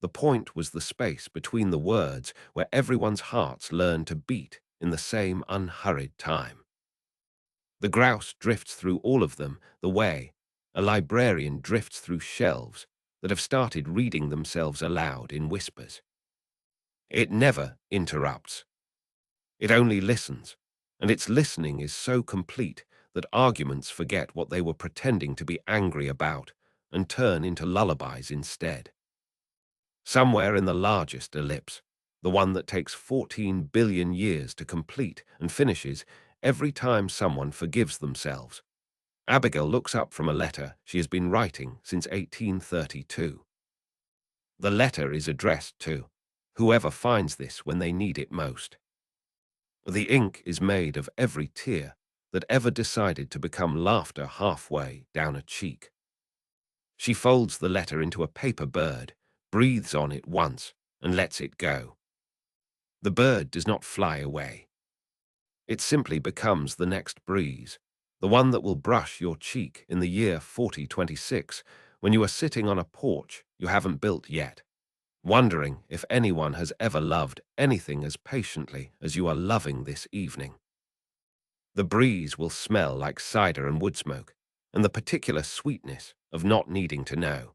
The point was the space between the words where everyone's hearts learned to beat in the same unhurried time. The grouse drifts through all of them the way a librarian drifts through shelves that have started reading themselves aloud in whispers. It never interrupts. It only listens, and its listening is so complete that arguments forget what they were pretending to be angry about and turn into lullabies instead. Somewhere in the largest ellipse, the one that takes 14 billion years to complete and finishes every time someone forgives themselves, Abigail looks up from a letter she has been writing since 1832. The letter is addressed to whoever finds this when they need it most. The ink is made of every tear that ever decided to become laughter halfway down a cheek. She folds the letter into a paper bird, breathes on it once, and lets it go. The bird does not fly away. It simply becomes the next breeze, the one that will brush your cheek in the year 4026 when you are sitting on a porch you haven't built yet, wondering if anyone has ever loved anything as patiently as you are loving this evening. The breeze will smell like cider and wood smoke, and the particular sweetness of not needing to know.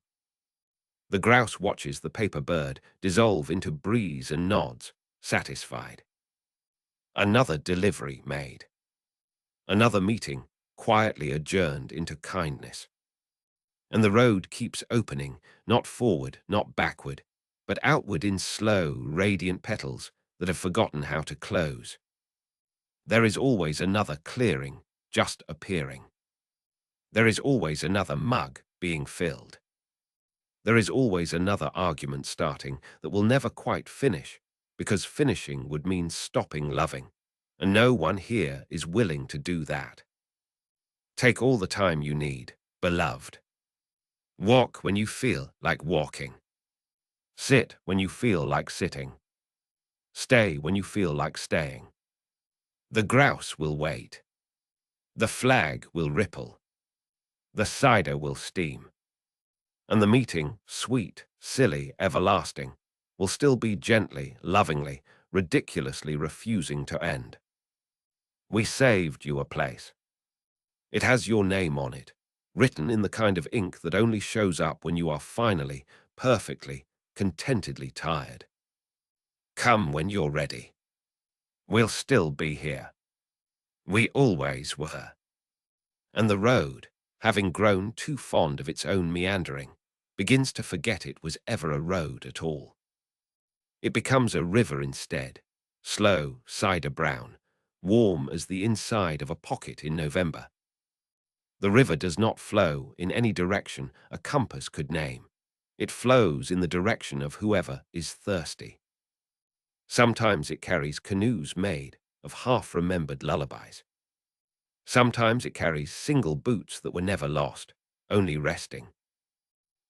The grouse watches the paper bird dissolve into breeze and nods, satisfied. Another delivery made. Another meeting quietly adjourned into kindness. And the road keeps opening, not forward, not backward, but outward in slow, radiant petals that have forgotten how to close. There is always another clearing, just appearing. There is always another mug being filled. There is always another argument starting that will never quite finish, because finishing would mean stopping loving, and no one here is willing to do that. Take all the time you need, beloved. Walk when you feel like walking. Sit when you feel like sitting. Stay when you feel like staying. The grouse will wait. The flag will ripple. The cider will steam. And the meeting, sweet, silly, everlasting, will still be gently, lovingly, ridiculously refusing to end. We saved you a place. It has your name on it, written in the kind of ink that only shows up when you are finally, perfectly, contentedly tired. Come when you're ready. We'll still be here. We always were. And the road, having grown too fond of its own meandering, begins to forget it was ever a road at all. It becomes a river instead, slow, cider brown, warm as the inside of a pocket in November. The river does not flow in any direction a compass could name. It flows in the direction of whoever is thirsty. Sometimes it carries canoes made of half-remembered lullabies. Sometimes it carries single boots that were never lost, only resting.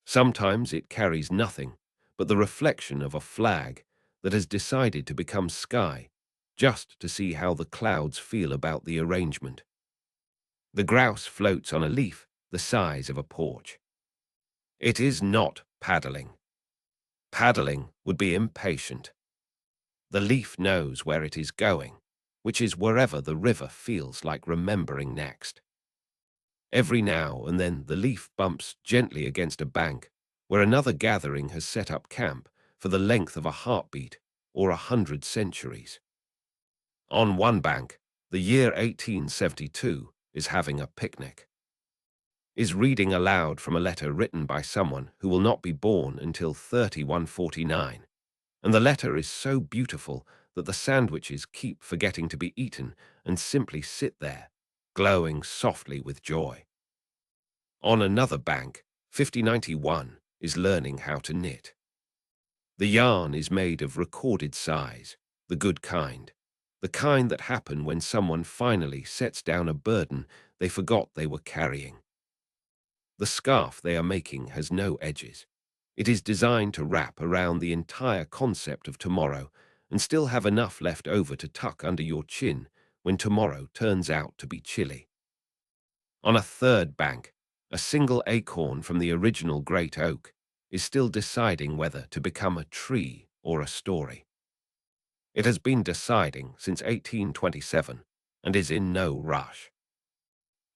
Sometimes it carries nothing but the reflection of a flag that has decided to become sky just to see how the clouds feel about the arrangement. The grouse floats on a leaf the size of a porch. It is not paddling. Paddling would be impatient. The leaf knows where it is going, which is wherever the river feels like remembering next. Every now and then the leaf bumps gently against a bank where another gathering has set up camp for the length of a heartbeat or 100 centuries. On one bank, the year 1872 is having a picnic, is reading aloud from a letter written by someone who will not be born until 3149. And the letter is so beautiful that the sandwiches keep forgetting to be eaten and simply sit there, glowing softly with joy. On another bank, 5091 is learning how to knit. The yarn is made of recorded sighs, the good kind, the kind that happen when someone finally sets down a burden they forgot they were carrying. The scarf they are making has no edges. It is designed to wrap around the entire concept of tomorrow and still have enough left over to tuck under your chin when tomorrow turns out to be chilly. On a third bank, a single acorn from the original great oak is still deciding whether to become a tree or a story. It has been deciding since 1827 and is in no rush.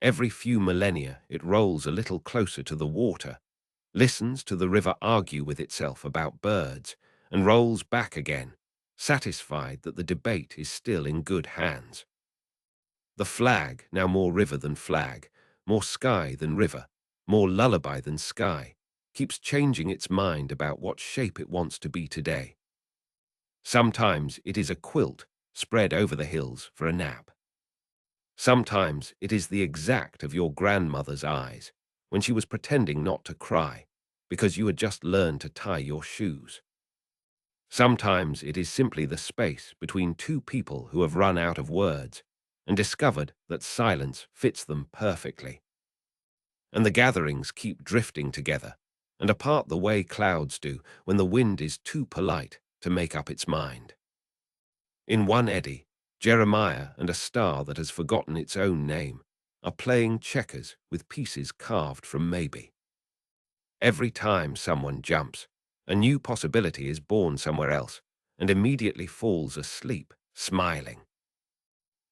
Every few millennia it rolls a little closer to the water, listens to the river argue with itself about birds, and rolls back again, satisfied that the debate is still in good hands. The flag, now more river than flag, more sky than river, more lullaby than sky, keeps changing its mind about what shape it wants to be today. Sometimes it is a quilt spread over the hills for a nap. Sometimes it is the exact of your grandmother's eyes when she was pretending not to cry because you had just learned to tie your shoes. Sometimes it is simply the space between two people who have run out of words and discovered that silence fits them perfectly. And the gatherings keep drifting together and apart the way clouds do when the wind is too polite to make up its mind. In one eddy, Jeremiah and a star that has forgotten its own name are playing checkers with pieces carved from maybe. Every time someone jumps, a new possibility is born somewhere else and immediately falls asleep, smiling.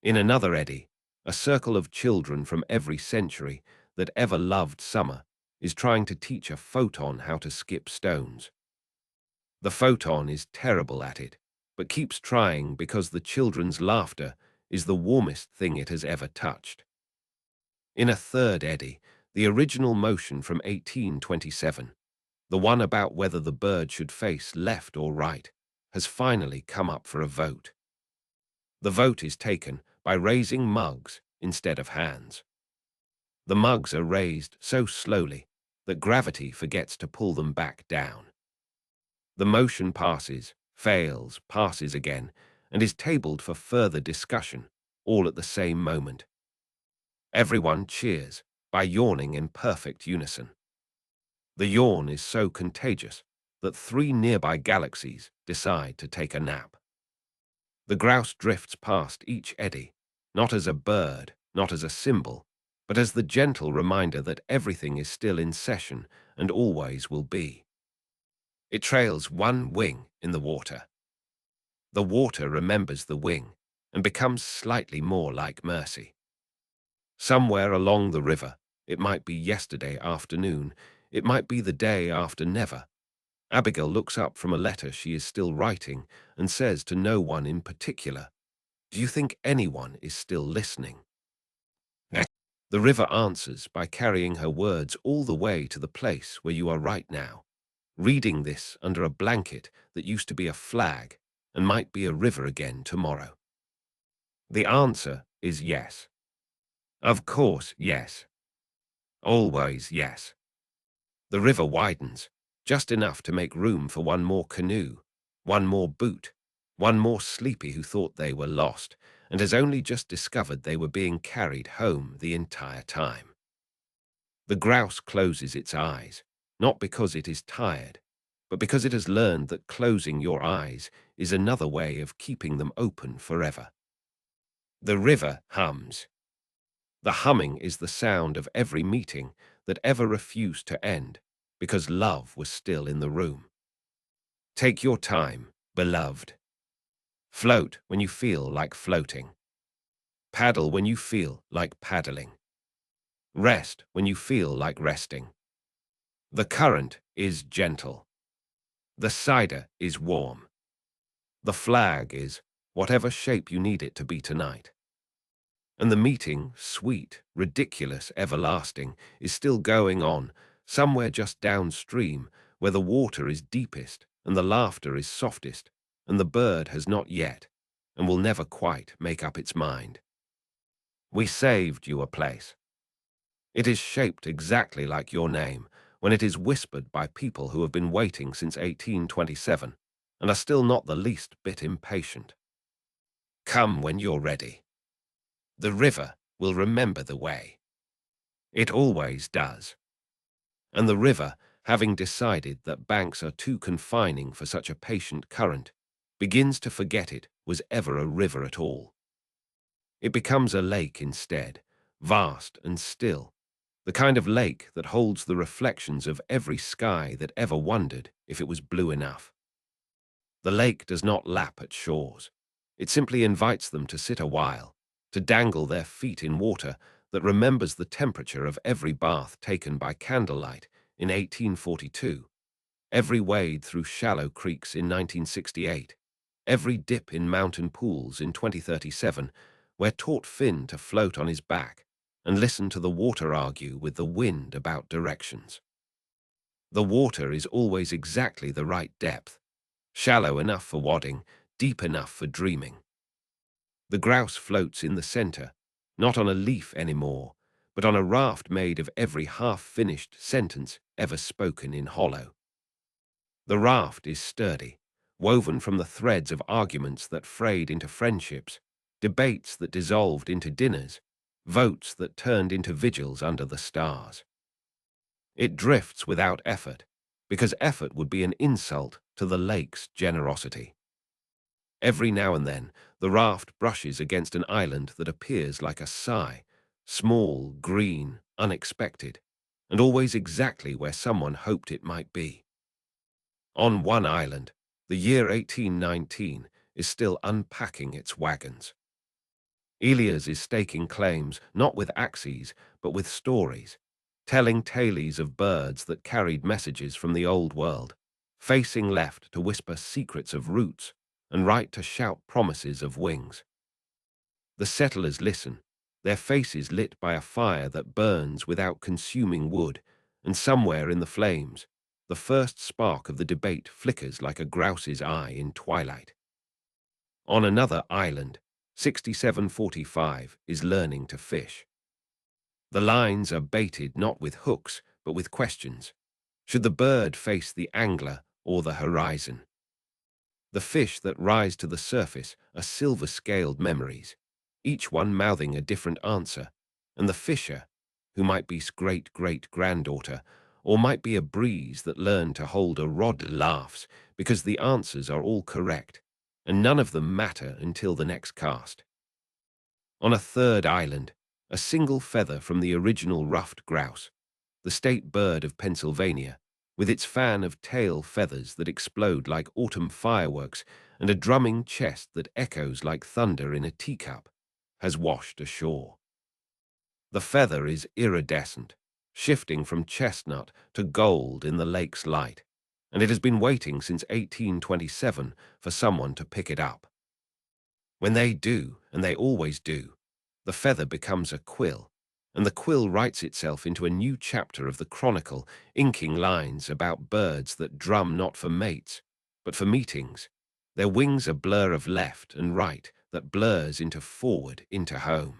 In another eddy, a circle of children from every century that ever loved summer is trying to teach a photon how to skip stones. The photon is terrible at it, but keeps trying because the children's laughter is the warmest thing it has ever touched. In a third eddy, the original motion from 1827, the one about whether the bird should face left or right, has finally come up for a vote. The vote is taken by raising mugs instead of hands. The mugs are raised so slowly that gravity forgets to pull them back down. The motion passes, fails, passes again, and is tabled for further discussion, all at the same moment. Everyone cheers by yawning in perfect unison. The yawn is so contagious that 3 nearby galaxies decide to take a nap. The grouse drifts past each eddy, not as a bird, not as a symbol, but as the gentle reminder that everything is still in session and always will be. It trails one wing in the water. The water remembers the wing and becomes slightly more like mercy. Somewhere along the river, it might be yesterday afternoon, it might be the day after never, Abigail looks up from a letter she is still writing and says to no one in particular, "Do you think anyone is still listening?" The river answers by carrying her words all the way to the place where you are right now, reading this under a blanket that used to be a flag and might be a river again tomorrow. The answer is yes. Of course, yes. Always yes. The river widens, just enough to make room for one more canoe, one more boot, one more sleepy who thought they were lost and has only just discovered they were being carried home the entire time. The grouse closes its eyes, not because it is tired, but because it has learned that closing your eyes is another way of keeping them open forever. The river hums. The humming is the sound of every meeting that ever refused to end because love was still in the room. Take your time, beloved. Float when you feel like floating. Paddle when you feel like paddling. Rest when you feel like resting. The current is gentle. The cider is warm. The flag is whatever shape you need it to be tonight. And the meeting, sweet, ridiculous, everlasting, is still going on, somewhere just downstream, where the water is deepest and the laughter is softest, and the bird has not yet, and will never quite make up its mind. We saved you a place. It is shaped exactly like your name, when it is whispered by people who have been waiting since 1827, and are still not the least bit impatient. Come when you're ready. The river will remember the way. It always does. And the river, having decided that banks are too confining for such a patient current, begins to forget it was ever a river at all. It becomes a lake instead, vast and still, the kind of lake that holds the reflections of every sky that ever wondered if it was blue enough. The lake does not lap at shores. It simply invites them to sit a while, to dangle their feet in water that remembers the temperature of every bath taken by candlelight in 1842, every wade through shallow creeks in 1968, every dip in mountain pools in 2037, where taught Finn to float on his back and listen to the water argue with the wind about directions. The water is always exactly the right depth, shallow enough for wadding, deep enough for dreaming. The grouse floats in the center, not on a leaf anymore, but on a raft made of every half-finished sentence ever spoken in hollow. The raft is sturdy, woven from the threads of arguments that frayed into friendships, debates that dissolved into dinners, votes that turned into vigils under the stars. It drifts without effort, because effort would be an insult to the lake's generosity. Every now and then, the raft brushes against an island that appears like a sigh, small, green, unexpected, and always exactly where someone hoped it might be. On one island, the year 1819 is still unpacking its wagons. Elias is staking claims not with axes, but with stories, telling tales of birds that carried messages from the old world, facing left to whisper secrets of roots, and right to shout promises of wings. The settlers listen, their faces lit by a fire that burns without consuming wood, and somewhere in the flames, the first spark of the debate flickers like a grouse's eye in twilight. On another island, 6745 is learning to fish. The lines are baited not with hooks, but with questions. Should the bird face the angler or the horizon? The fish that rise to the surface are silver-scaled memories, each one mouthing a different answer, and the fisher, who might be great-great-granddaughter, or might be a breeze that learned to hold a rod, laughs because the answers are all correct, and none of them matter until the next cast. On a third island, a single feather from the original ruffed grouse, the state bird of Pennsylvania, with its fan of tail feathers that explode like autumn fireworks and a drumming chest that echoes like thunder in a teacup, has washed ashore. The feather is iridescent, shifting from chestnut to gold in the lake's light, and it has been waiting since 1827 for someone to pick it up. When they do, and they always do, the feather becomes a quill, and the quill writes itself into a new chapter of the chronicle, inking lines about birds that drum not for mates, but for meetings. Their wings a blur of left and right that blurs into forward, into home.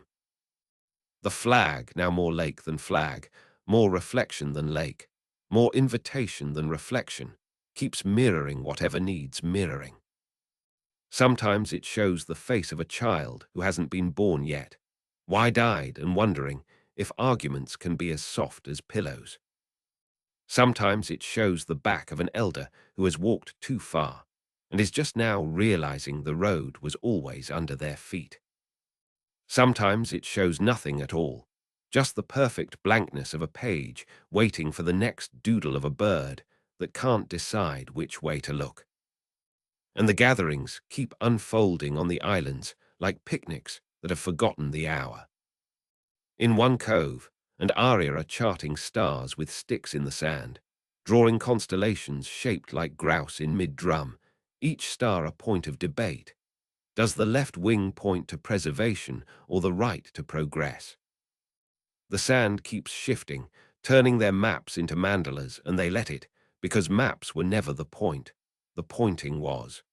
The flag, now more lake than flag, more reflection than lake, more invitation than reflection, keeps mirroring whatever needs mirroring. Sometimes it shows the face of a child who hasn't been born yet, wide-eyed and wondering if arguments can be as soft as pillows. Sometimes it shows the back of an elder who has walked too far and is just now realizing the road was always under their feet. Sometimes it shows nothing at all, just the perfect blankness of a page waiting for the next doodle of a bird that can't decide which way to look. And the gatherings keep unfolding on the islands like picnics that have forgotten the hour. In one cove, and Arya are charting stars with sticks in the sand, drawing constellations shaped like grouse in mid-drum, each star a point of debate. Does the left wing point to preservation or the right to progress? The sand keeps shifting, turning their maps into mandalas, and they let it, because maps were never the point. The pointing was.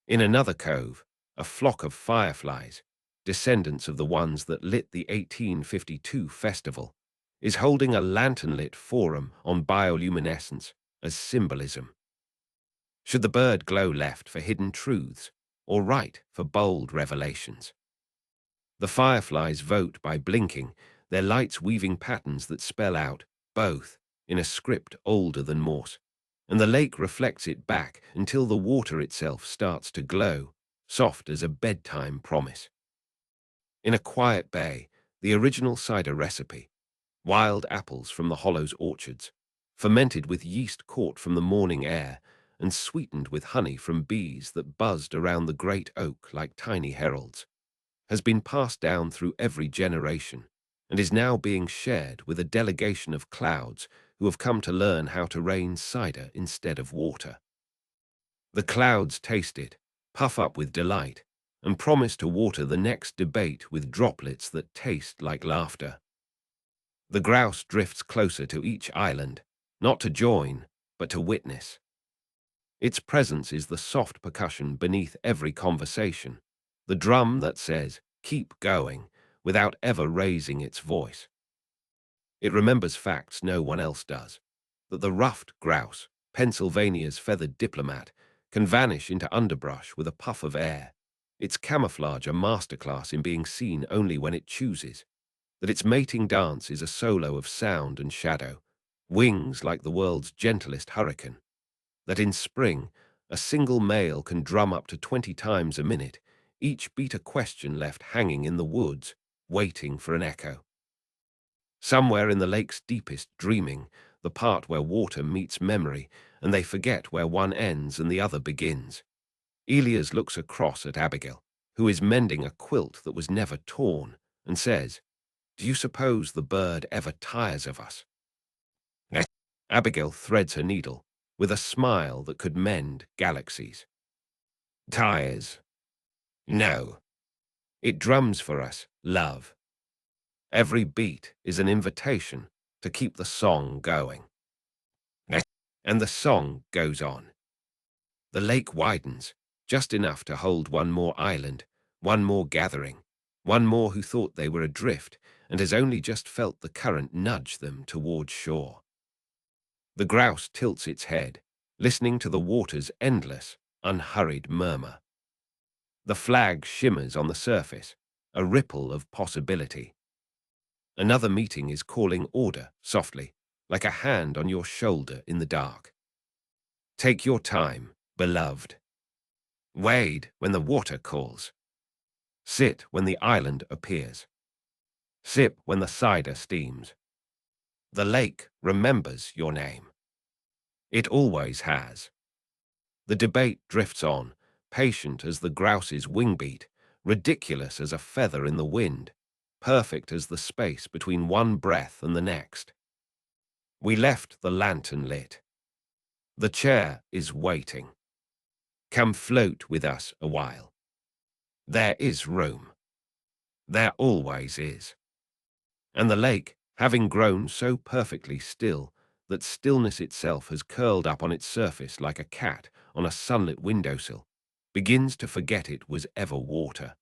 In another cove, a flock of fireflies, descendants of the ones that lit the 1852 festival, is holding a lantern-lit forum on bioluminescence as symbolism. Should the bird glow left for hidden truths, or right for bold revelations? The fireflies vote by blinking, their lights weaving patterns that spell out both in a script older than Morse, and the lake reflects it back until the water itself starts to glow, soft as a bedtime promise. In a quiet bay, the original cider recipe, wild apples from the Hollow's orchards, fermented with yeast caught from the morning air and sweetened with honey from bees that buzzed around the great oak like tiny heralds, has been passed down through every generation and is now being shared with a delegation of clouds who have come to learn how to rain cider instead of water. The clouds taste it, puff up with delight, and promise to water the next debate with droplets that taste like laughter. The grouse drifts closer to each island, not to join, but to witness. Its presence is the soft percussion beneath every conversation, the drum that says, "Keep going," without ever raising its voice. It remembers facts no one else does, that the ruffed grouse, Pennsylvania's feathered diplomat, can vanish into underbrush with a puff of air, its camouflage a masterclass in being seen only when it chooses, that its mating dance is a solo of sound and shadow, wings like the world's gentlest hurricane, that in spring, a single male can drum up to 20 times a minute, each beat a question left hanging in the woods, waiting for an echo. Somewhere in the lake's deepest dreaming, the part where water meets memory, and they forget where one ends and the other begins. Elias looks across at Abigail, who is mending a quilt that was never torn, and says, "Do you suppose the bird ever tires of us?" Abigail threads her needle, with a smile that could mend galaxies. "Tires? No. It drums for us, love. Every beat is an invitation to keep the song going." And the song goes on. The lake widens, just enough to hold one more island, one more gathering, one more who thought they were adrift and has only just felt the current nudge them towards shore. The grouse tilts its head, listening to the water's endless, unhurried murmur. The flag shimmers on the surface, a ripple of possibility. Another meeting is calling order softly, like a hand on your shoulder in the dark. Take your time, beloved. Wade when the water calls. Sit when the island appears. Sip when the cider steams. The lake remembers your name. It always has. The debate drifts on, patient as the grouse's wingbeat, ridiculous as a feather in the wind, perfect as the space between one breath and the next. We left the lantern lit. The chair is waiting. Come float with us a while. There is room. There always is. And the lake, having grown so perfectly still that stillness itself has curled up on its surface like a cat on a sunlit windowsill, begins to forget it was ever water.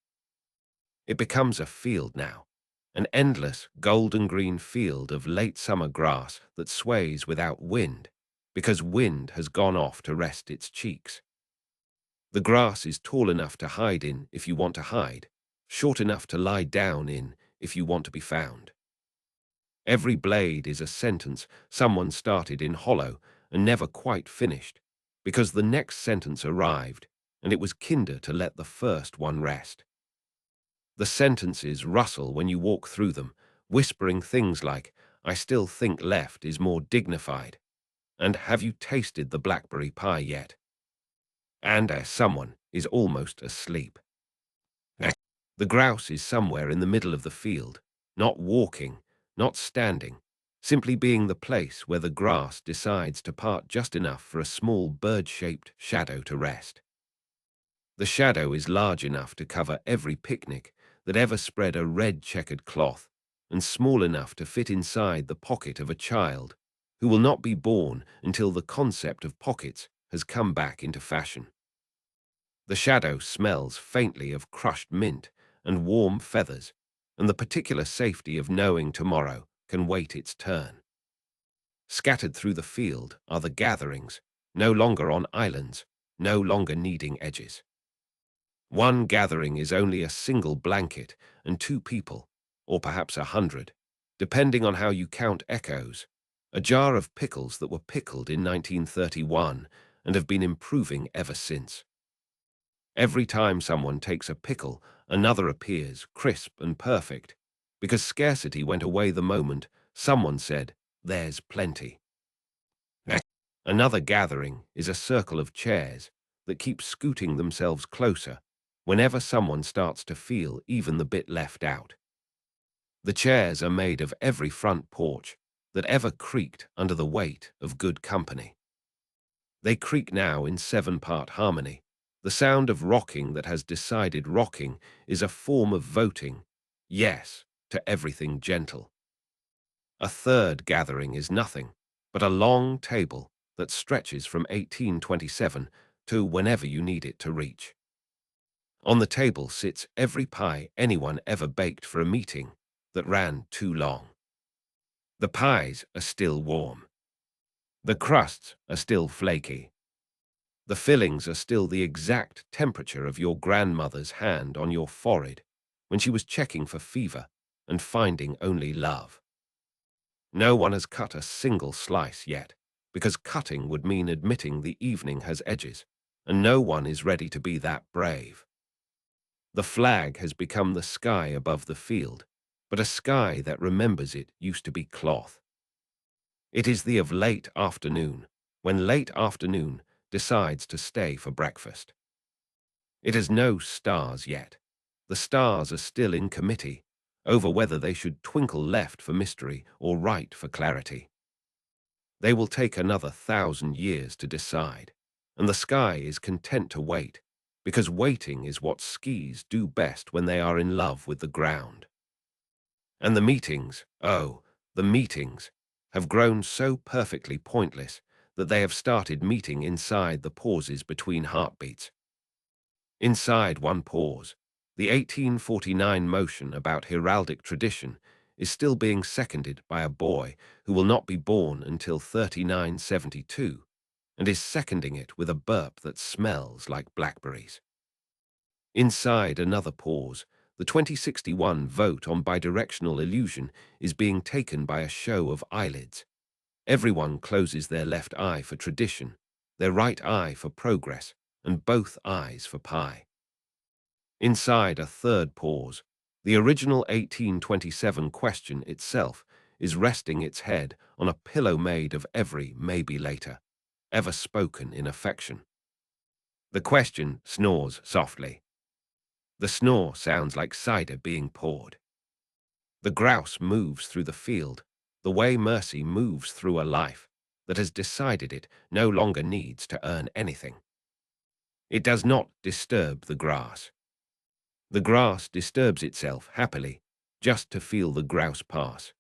It becomes a field now, an endless golden-green field of late summer grass that sways without wind, because wind has gone off to rest its cheeks. The grass is tall enough to hide in if you want to hide, short enough to lie down in if you want to be found. Every blade is a sentence someone started in hollow and never quite finished, because the next sentence arrived, and it was kinder to let the first one rest. The sentences rustle when you walk through them, whispering things like, "I still think left is more dignified," and "Have you tasted the blackberry pie yet?" and someone is almost asleep. The grouse is somewhere in the middle of the field, not walking, not standing, simply being the place where the grass decides to part just enough for a small bird-shaped shadow to rest. The shadow is large enough to cover every picnic that ever spread a red checkered cloth, and small enough to fit inside the pocket of a child who will not be born until the concept of pockets has come back into fashion. The shadow smells faintly of crushed mint and warm feathers, and the particular safety of knowing tomorrow can wait its turn. Scattered through the field are the gatherings, no longer on islands, no longer needing edges. One gathering is only a single blanket and two people, or perhaps 100, depending on how you count echoes, a jar of pickles that were pickled in 1931 and have been improving ever since. Every time someone takes a pickle, another appears, crisp and perfect, because scarcity went away the moment someone said, "There's plenty." Another gathering is a circle of chairs that keep scooting themselves closer whenever someone starts to feel even the bit left out. The chairs are made of every front porch that ever creaked under the weight of good company. They creak now in 7-part harmony. The sound of rocking that has decided rocking is a form of voting yes to everything gentle. A third gathering is nothing but a long table that stretches from 1827 to whenever you need it to reach. On the table sits every pie anyone ever baked for a meeting that ran too long. The pies are still warm. The crusts are still flaky. The fillings are still the exact temperature of your grandmother's hand on your forehead when she was checking for fever and finding only love. No one has cut a single slice yet, because cutting would mean admitting the evening has edges, and no one is ready to be that brave. The flag has become the sky above the field, but a sky that remembers it used to be cloth. It is the of late afternoon, when late afternoon decides to stay for breakfast. It has no stars yet. The stars are still in committee over whether they should twinkle left for mystery or right for clarity. They will take another 1,000 years to decide, and the sky is content to wait, because waiting is what skis do best when they are in love with the ground. And the meetings, oh, the meetings, have grown so perfectly pointless that they have started meeting inside the pauses between heartbeats. Inside one pause, the 1849 motion about heraldic tradition is still being seconded by a boy who will not be born until 3972, and is seconding it with a burp that smells like blackberries. Inside another pause, the 2061 vote on bidirectional illusion is being taken by a show of eyelids. Everyone closes their left eye for tradition, their right eye for progress, and both eyes for pie. Inside a third pause, the original 1827 question itself is resting its head on a pillow made of every maybe later, ever spoken in affection. The question snores softly. The snore sounds like cider being poured. The grouse moves through the field the way mercy moves through a life that has decided it no longer needs to earn anything. It does not disturb the grass. The grass disturbs itself happily just to feel the grouse pass.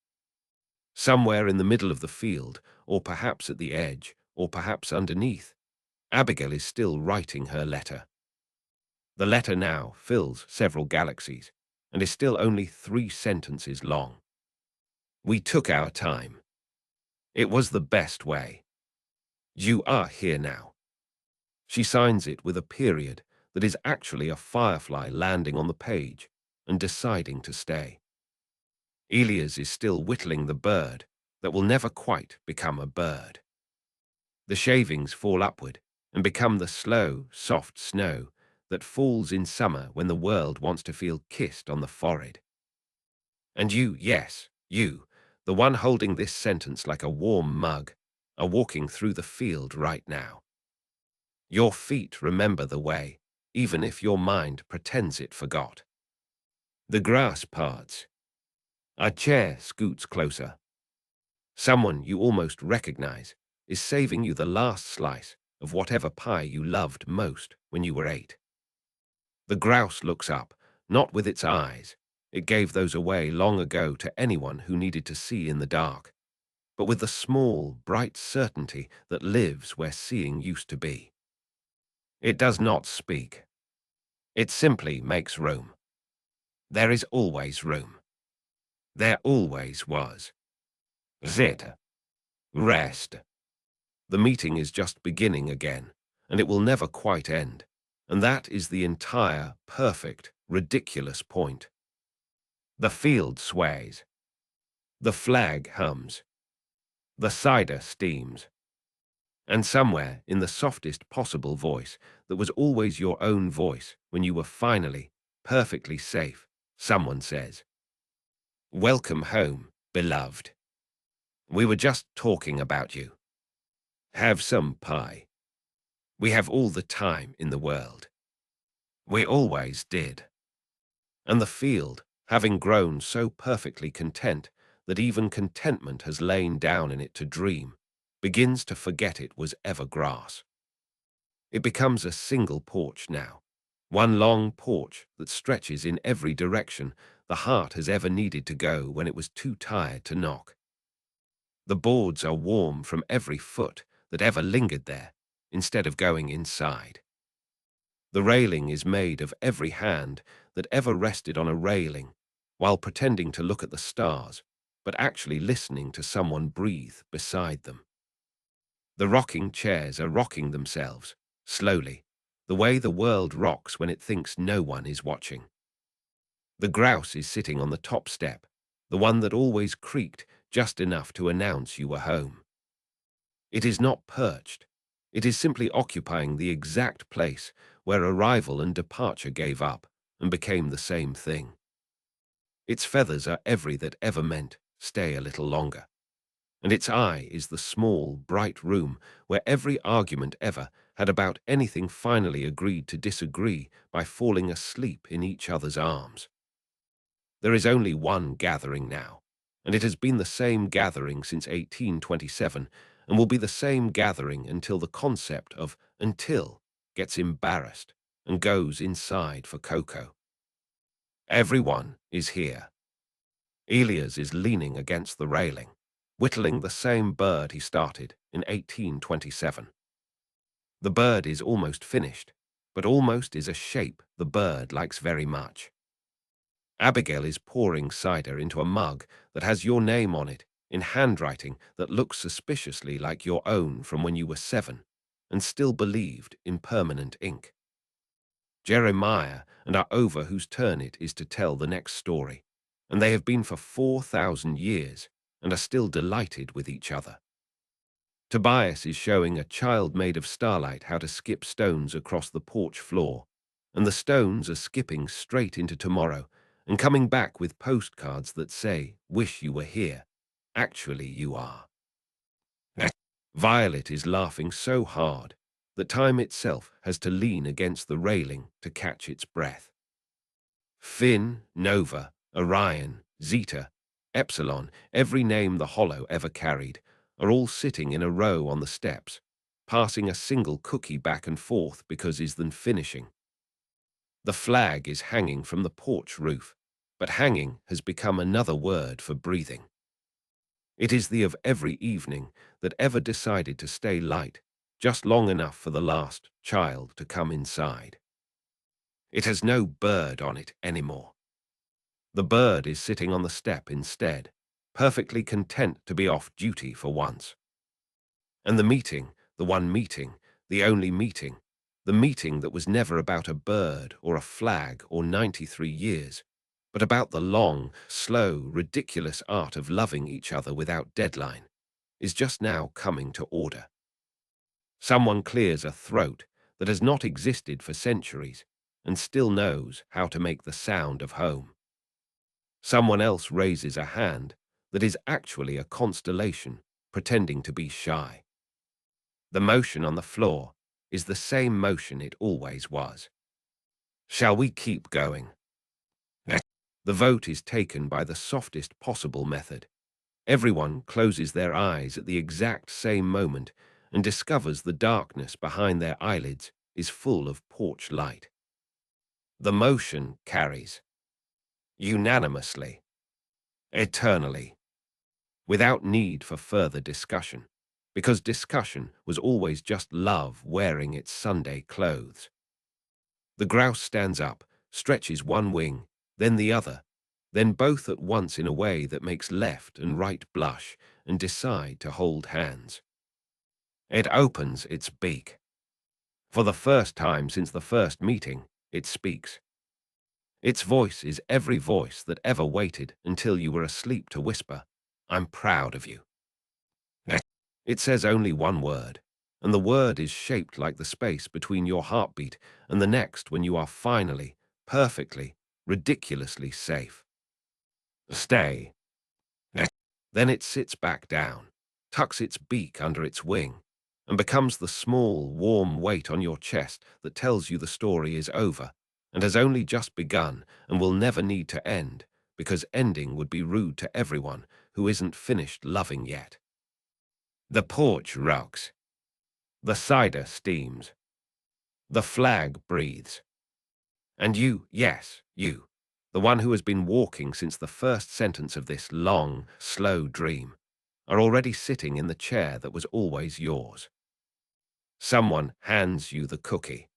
Somewhere in the middle of the field, or perhaps at the edge, or perhaps underneath, Abigail is still writing her letter. The letter now fills several galaxies and is still only 3 sentences long. We took our time. It was the best way. You are here now. She signs it with a period that is actually a firefly landing on the page and deciding to stay. Elias is still whittling the bird that will never quite become a bird. The shavings fall upward and become the slow, soft snow that falls in summer when the world wants to feel kissed on the forehead. And you, yes, you, the one holding this sentence like a warm mug, are walking through the field right now. Your feet remember the way, even if your mind pretends it forgot. The grass parts. A chair scoots closer. Someone you almost recognize is saving you the last slice of whatever pie you loved most when you were 8. The grouse looks up, not with its eyes. It gave those away long ago to anyone who needed to see in the dark, but with the small, bright certainty that lives where seeing used to be. It does not speak. It simply makes room. There is always room. There always was. Sit. Rest. The meeting is just beginning again, and it will never quite end. And that is the entire, perfect, ridiculous point. The field sways. The flag hums. The cider steams. And somewhere in the softest possible voice that was always your own voice when you were finally, perfectly safe, someone says, "Welcome home, beloved. We were just talking about you. Have some pie. We have all the time in the world. We always did." And the field, having grown so perfectly content that even contentment has lain down in it to dream, begins to forget it was ever grass. It becomes a single porch now, one long porch that stretches in every direction the heart has ever needed to go when it was too tired to knock. The boards are warm from every foot that ever lingered there, instead of going inside. The railing is made of every hand that ever rested on a railing while pretending to look at the stars, but actually listening to someone breathe beside them. The rocking chairs are rocking themselves, slowly, the way the world rocks when it thinks no one is watching. The grouse is sitting on the top step, the one that always creaked just enough to announce you were home. It is not perched. It is simply occupying the exact place where arrival and departure gave up and became the same thing. Its feathers are every that ever meant stay a little longer, and its eye is the small, bright room where every argument ever had about anything finally agreed to disagree by falling asleep in each other's arms. There is only one gathering now, and it has been the same gathering since 1827 and will be the same gathering until the concept of until gets embarrassed and goes inside for cocoa. Everyone is here. Elias is leaning against the railing, whittling the same bird he started in 1827. The bird is almost finished, but almost is a shape the bird likes very much. Abigail is pouring cider into a mug that has your name on it in handwriting that looks suspiciously like your own from when you were 7 and still believed in permanent ink. Jeremiah and are over whose turn it is to tell the next story, and they have been for 4,000 years and are still delighted with each other. Tobias is showing a child made of starlight how to skip stones across the porch floor, and the stones are skipping straight into tomorrow and coming back with postcards that say, "Wish you were here. Actually, you are." Violet is laughing so hard that time itself has to lean against the railing to catch its breath. Finn, Nova, Orion, Zeta, Epsilon, every name the Hollow ever carried, are all sitting in a row on the steps, passing a single cookie back and forth because is then finishing. The flag is hanging from the porch roof, but hanging has become another word for breathing. It is the of every evening that ever decided to stay light, just long enough for the last child to come inside. It has no bird on it anymore. The bird is sitting on the step instead, perfectly content to be off duty for once. And the meeting, the one meeting, the only meeting, the meeting that was never about a bird or a flag or 93 years, but about the long, slow, ridiculous art of loving each other without deadline, is just now coming to order. Someone clears a throat that has not existed for centuries and still knows how to make the sound of home. Someone else raises a hand that is actually a constellation, pretending to be shy. The motion on the floor, is the same motion it always was. Shall we keep going? The vote is taken by the softest possible method. Everyone closes their eyes at the exact same moment and discovers the darkness behind their eyelids is full of porch light. The motion carries. Unanimously. Eternally. Without need for further discussion, because discussion was always just love wearing its Sunday clothes. The grouse stands up, stretches one wing, then the other, then both at once in a way that makes left and right blush and decide to hold hands. It opens its beak. For the first time since the first meeting, it speaks. Its voice is every voice that ever waited until you were asleep to whisper, "I'm proud of you." It says only one word, and the word is shaped like the space between your heartbeat and the next when you are finally, perfectly, ridiculously safe. Stay. Then it sits back down, tucks its beak under its wing, and becomes the small, warm weight on your chest that tells you the story is over and has only just begun and will never need to end, because ending would be rude to everyone who isn't finished loving yet. The porch rocks. The cider steams. The flag breathes. And you, yes, you, the one who has been walking since the first sentence of this long, slow dream, are already sitting in the chair that was always yours. Someone hands you the cookie.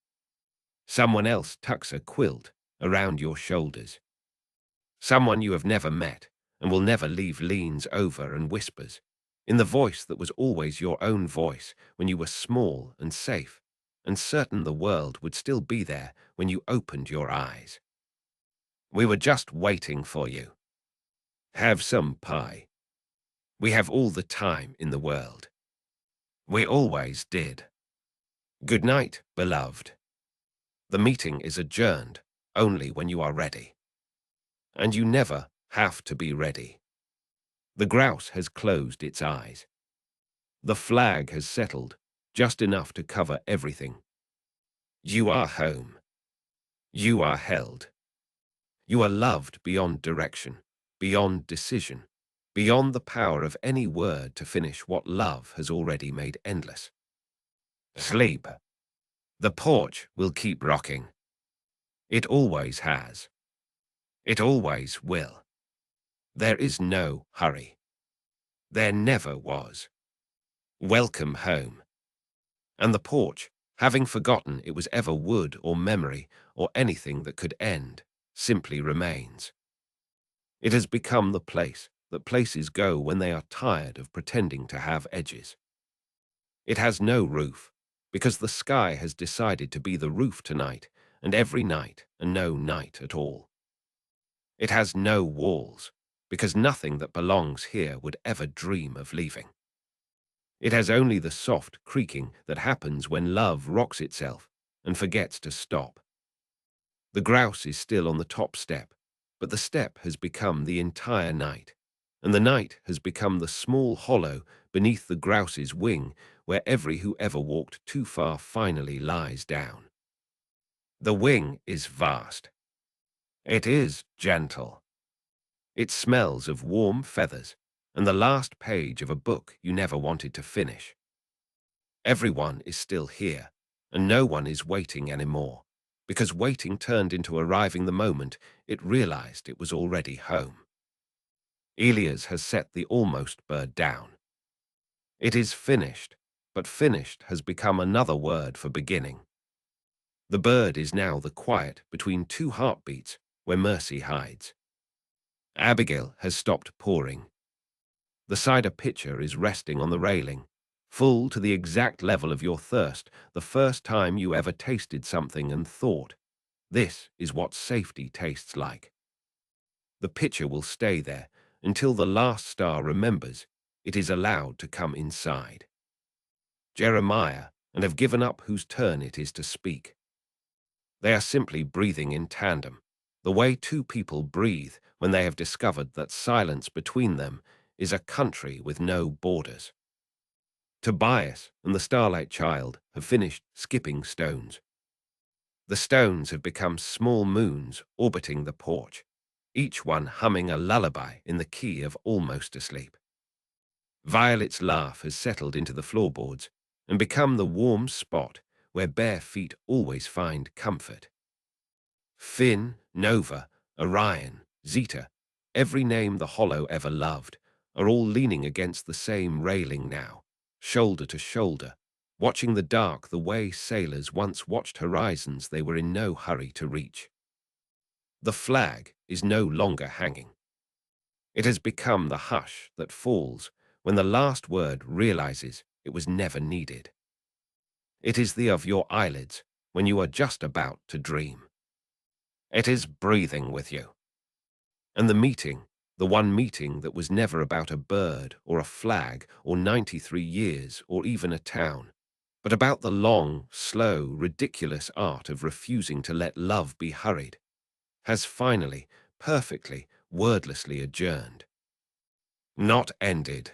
Someone else tucks a quilt around your shoulders. Someone you have never met and will never leave leans over and whispers, in the voice that was always your own voice when you were small and safe, and certain the world would still be there when you opened your eyes. We were just waiting for you. Have some pie. We have all the time in the world. We always did. Good night, beloved. The meeting is adjourned only when you are ready. And you never have to be ready. The grouse has closed its eyes. The flag has settled, just enough to cover everything. You are home. You are held. You are loved beyond direction, beyond decision, beyond the power of any word to finish what love has already made endless. Sleep. The porch will keep rocking. It always has. It always will. There is no hurry. There never was. Welcome home. And the porch, having forgotten it was ever wood or memory or anything that could end, simply remains. It has become the place that places go when they are tired of pretending to have edges. It has no roof, because the sky has decided to be the roof tonight and every night and no night at all. It has no walls, because nothing that belongs here would ever dream of leaving. It has only the soft creaking that happens when love rocks itself and forgets to stop. The grouse is still on the top step, but the step has become the entire night, and the night has become the small hollow beneath the grouse's wing where every who ever walked too far finally lies down. The wing is vast. It is gentle. It smells of warm feathers and the last page of a book you never wanted to finish. Everyone is still here, and no one is waiting anymore, because waiting turned into arriving the moment it realized it was already home. Elias has set the almost bird down. It is finished, but finished has become another word for beginning. The bird is now the quiet between two heartbeats where mercy hides. Abigail has stopped pouring. The cider pitcher is resting on the railing, full to the exact level of your thirst, the first time you ever tasted something and thought, this is what safety tastes like. The pitcher will stay there until the last star remembers it is allowed to come inside. Jeremiah and have given up whose turn it is to speak. They are simply breathing in tandem, the way two people breathe when they have discovered that silence between them is a country with no borders. Tobias and the Starlight Child have finished skipping stones. The stones have become small moons orbiting the porch, each one humming a lullaby in the key of almost asleep. Violet's laugh has settled into the floorboards and become the warm spot where bare feet always find comfort. Finn, Nova, Orion, Zeta, every name the Hollow ever loved, are all leaning against the same railing now, shoulder to shoulder, watching the dark the way sailors once watched horizons they were in no hurry to reach. The flag is no longer hanging. It has become the hush that falls when the last word realizes it was never needed. It is the of your eyelids when you are just about to dream. It is breathing with you. And the meeting, the one meeting that was never about a bird or a flag or 93 years or even a town, but about the long, slow, ridiculous art of refusing to let love be hurried, has finally, perfectly, wordlessly adjourned. Not ended.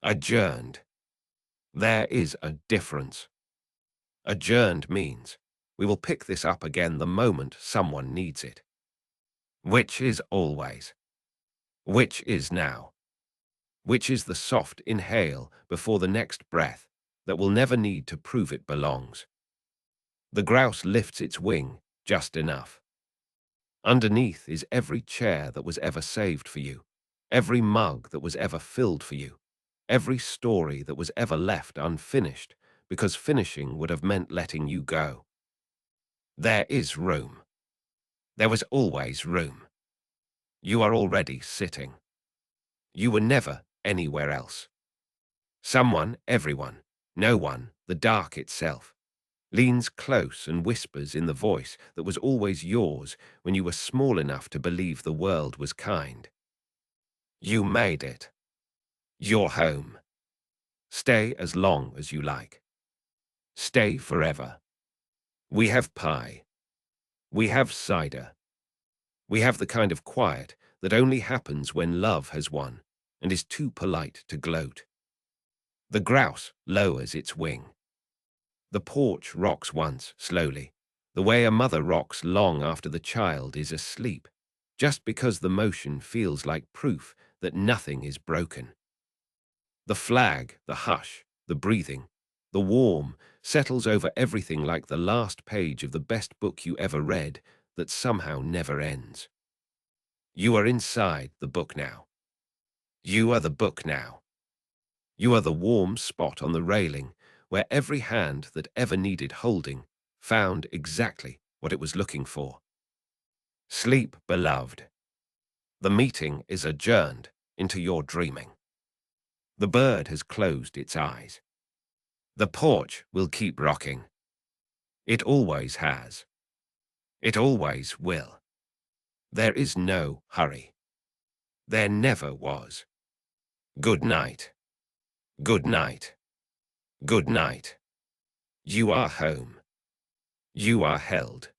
Adjourned. There is a difference. Adjourned means we will pick this up again the moment someone needs it. Which is always. Which is now. Which is the soft inhale before the next breath that will never need to prove it belongs. The grouse lifts its wing just enough. Underneath is every chair that was ever saved for you, every mug that was ever filled for you, every story that was ever left unfinished because finishing would have meant letting you go. There is room. There was always room. You are already sitting. You were never anywhere else. Someone, everyone, no one, the dark itself, leans close and whispers in the voice that was always yours when you were small enough to believe the world was kind. You made it. You're home. Stay as long as you like. Stay forever. We have pie. We have cider. We have the kind of quiet that only happens when love has won and is too polite to gloat. The grouse lowers its wing. The porch rocks once, slowly, the way a mother rocks long after the child is asleep, just because the motion feels like proof that nothing is broken. The flag, the hush, the breathing, the warm, settles over everything like the last page of the best book you ever read that somehow never ends. You are inside the book now. You are the book now. You are the warm spot on the railing where every hand that ever needed holding found exactly what it was looking for. Sleep, beloved. The meeting is adjourned into your dreaming. The bird has closed its eyes. The porch will keep rocking. It always has. It always will. There is no hurry. There never was. Good night. Good night. Good night. You are home. You are held.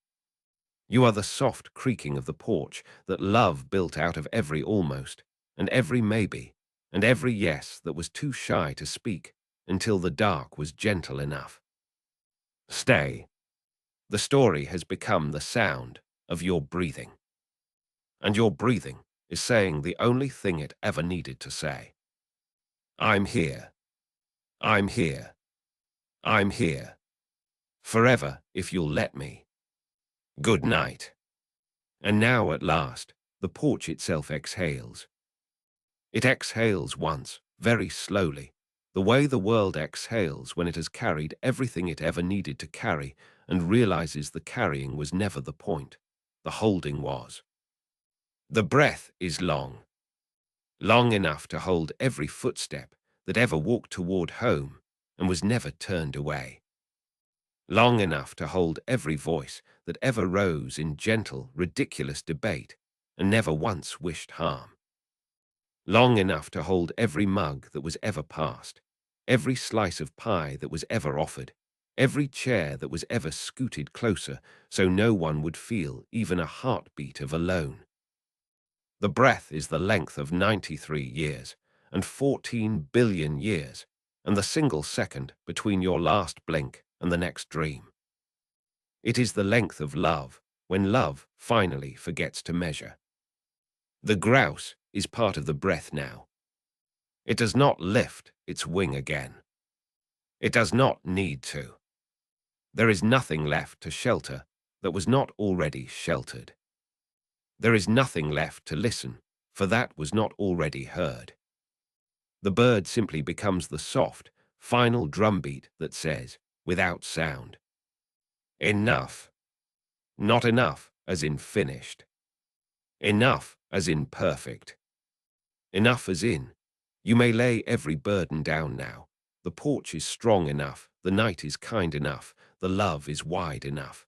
You are the soft creaking of the porch that love built out of every almost, and every maybe, and every yes that was too shy to speak until the dark was gentle enough. Stay. The story has become the sound of your breathing. And your breathing is saying the only thing it ever needed to say. I'm here. I'm here. I'm here. Forever if you'll let me. Good night. And now at last, the porch itself exhales. It exhales once, very slowly, the way the world exhales when it has carried everything it ever needed to carry and realizes the carrying was never the point. The holding was. The breath is long. Long enough to hold every footstep that ever walked toward home and was never turned away. Long enough to hold every voice that ever rose in gentle, ridiculous debate and never once wished harm. Long enough to hold every mug that was ever passed, every slice of pie that was ever offered, every chair that was ever scooted closer so no one would feel even a heartbeat of alone. The breath is the length of 93 years and 14 billion years, and the single second between your last blink and the next dream. It is the length of love when love finally forgets to measure. The grouse is part of the breath now. It does not lift its wing again. It does not need to. There is nothing left to shelter that was not already sheltered. There is nothing left to listen, for that was not already heard. The bird simply becomes the soft, final drumbeat that says, without sound, enough. Not enough as in finished. Enough as in perfect. Enough as in, you may lay every burden down now. The porch is strong enough, the night is kind enough, the love is wide enough.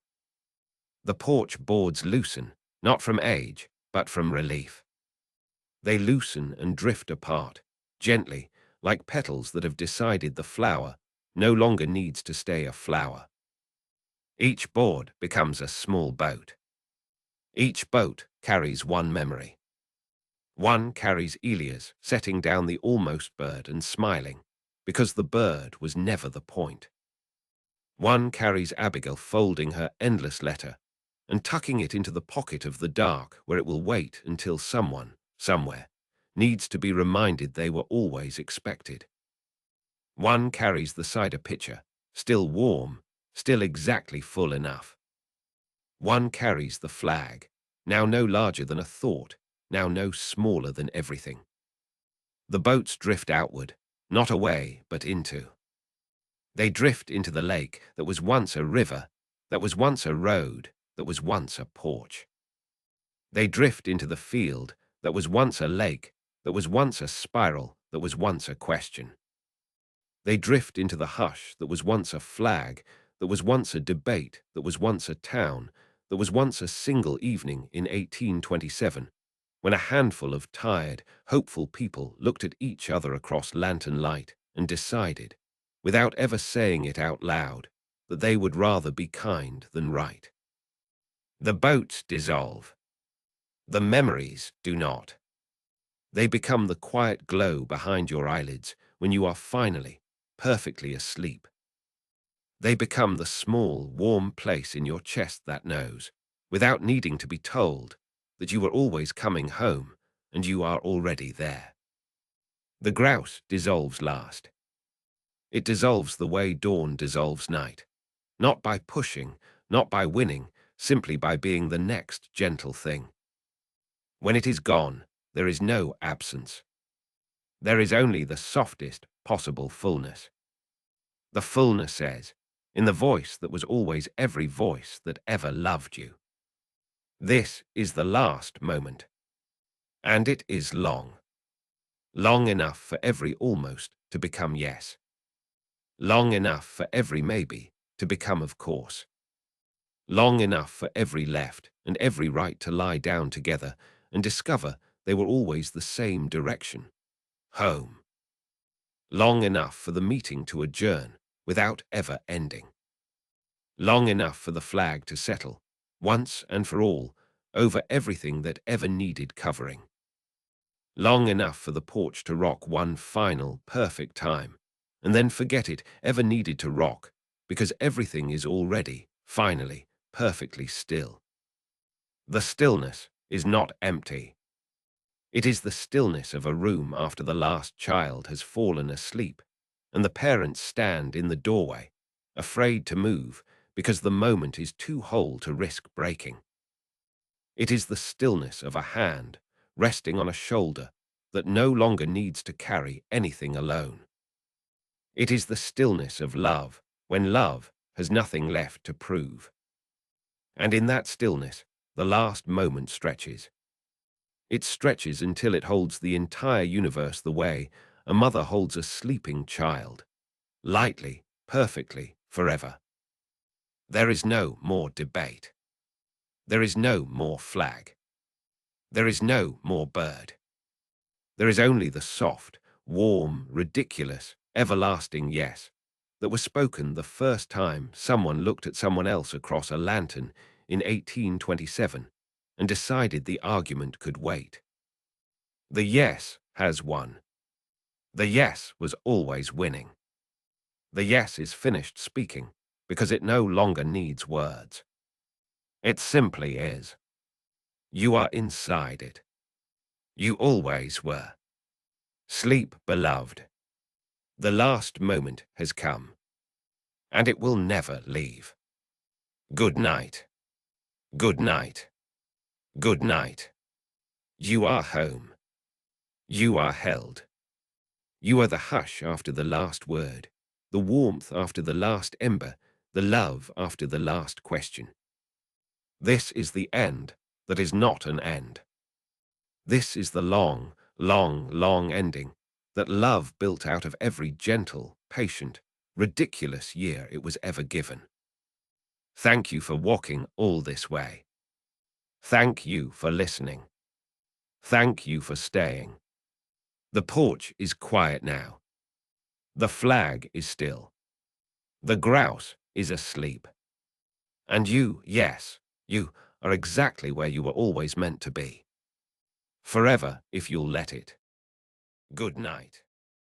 The porch boards loosen, not from age, but from relief. They loosen and drift apart, gently, like petals that have decided the flower no longer needs to stay a flower. Each board becomes a small boat. Each boat carries one memory. One carries Elias setting down the almost bird and smiling, because the bird was never the point. One carries Abigail folding her endless letter and tucking it into the pocket of the dark where it will wait until someone, somewhere, needs to be reminded they were always expected. One carries the cider pitcher, still warm, still exactly full enough. One carries the flag, now no larger than a thought, now no smaller than everything. The boats drift outward, not away, but into. They drift into the lake that was once a river, that was once a road, that was once a porch. They drift into the field that was once a lake, that was once a spiral, that was once a question. They drift into the hush that was once a flag, that was once a debate, that was once a town, that was once a single evening in 1827, when a handful of tired, hopeful people looked at each other across lantern light and decided, without ever saying it out loud, that they would rather be kind than right. The boats dissolve. The memories do not. They become the quiet glow behind your eyelids when you are finally, perfectly asleep. They become the small, warm place in your chest that knows, without needing to be told, that you are always coming home and you are already there. The grouse dissolves last. It dissolves the way dawn dissolves night, not by pushing, not by winning, simply by being the next gentle thing. When it is gone, there is no absence. There is only the softest possible fullness. The fullness says, in the voice that was always every voice that ever loved you, this is the last moment. And it is long. Long enough for every almost to become yes. Long enough for every maybe to become of course. Long enough for every left and every right to lie down together and discover they were always the same direction. Home. Long enough for the meeting to adjourn without ever ending. Long enough for the flag to settle, once and for all, over everything that ever needed covering. Long enough for the porch to rock one final, perfect time, and then forget it ever needed to rock, because everything is already, finally, perfectly still. The stillness is not empty. It is the stillness of a room after the last child has fallen asleep, and the parents stand in the doorway, afraid to move because the moment is too whole to risk breaking. It is the stillness of a hand resting on a shoulder that no longer needs to carry anything alone. It is the stillness of love when love has nothing left to prove. And in that stillness, the last moment stretches. It stretches until it holds the entire universe the way a mother holds a sleeping child, lightly, perfectly, forever. There is no more debate. There is no more flag. There is no more bird. There is only the soft, warm, ridiculous, everlasting yes that was spoken the first time someone looked at someone else across a lantern in 1827 and decided the argument could wait. The yes has won. The yes was always winning. The yes is finished speaking because it no longer needs words. It simply is. You are inside it. You always were. Sleep, beloved. The last moment has come, and it will never leave. Good night. Good night. Good night. You are home. You are held. You are the hush after the last word, the warmth after the last ember, the love after the last question. This is the end that is not an end. This is the long, long, long ending that love built out of every gentle, patient, ridiculous year it was ever given. Thank you for walking all this way. Thank you for listening. Thank you for staying. The porch is quiet now. The flag is still. The grouse is asleep. And you, yes, you are exactly where you were always meant to be. Forever, if you'll let it. Good night.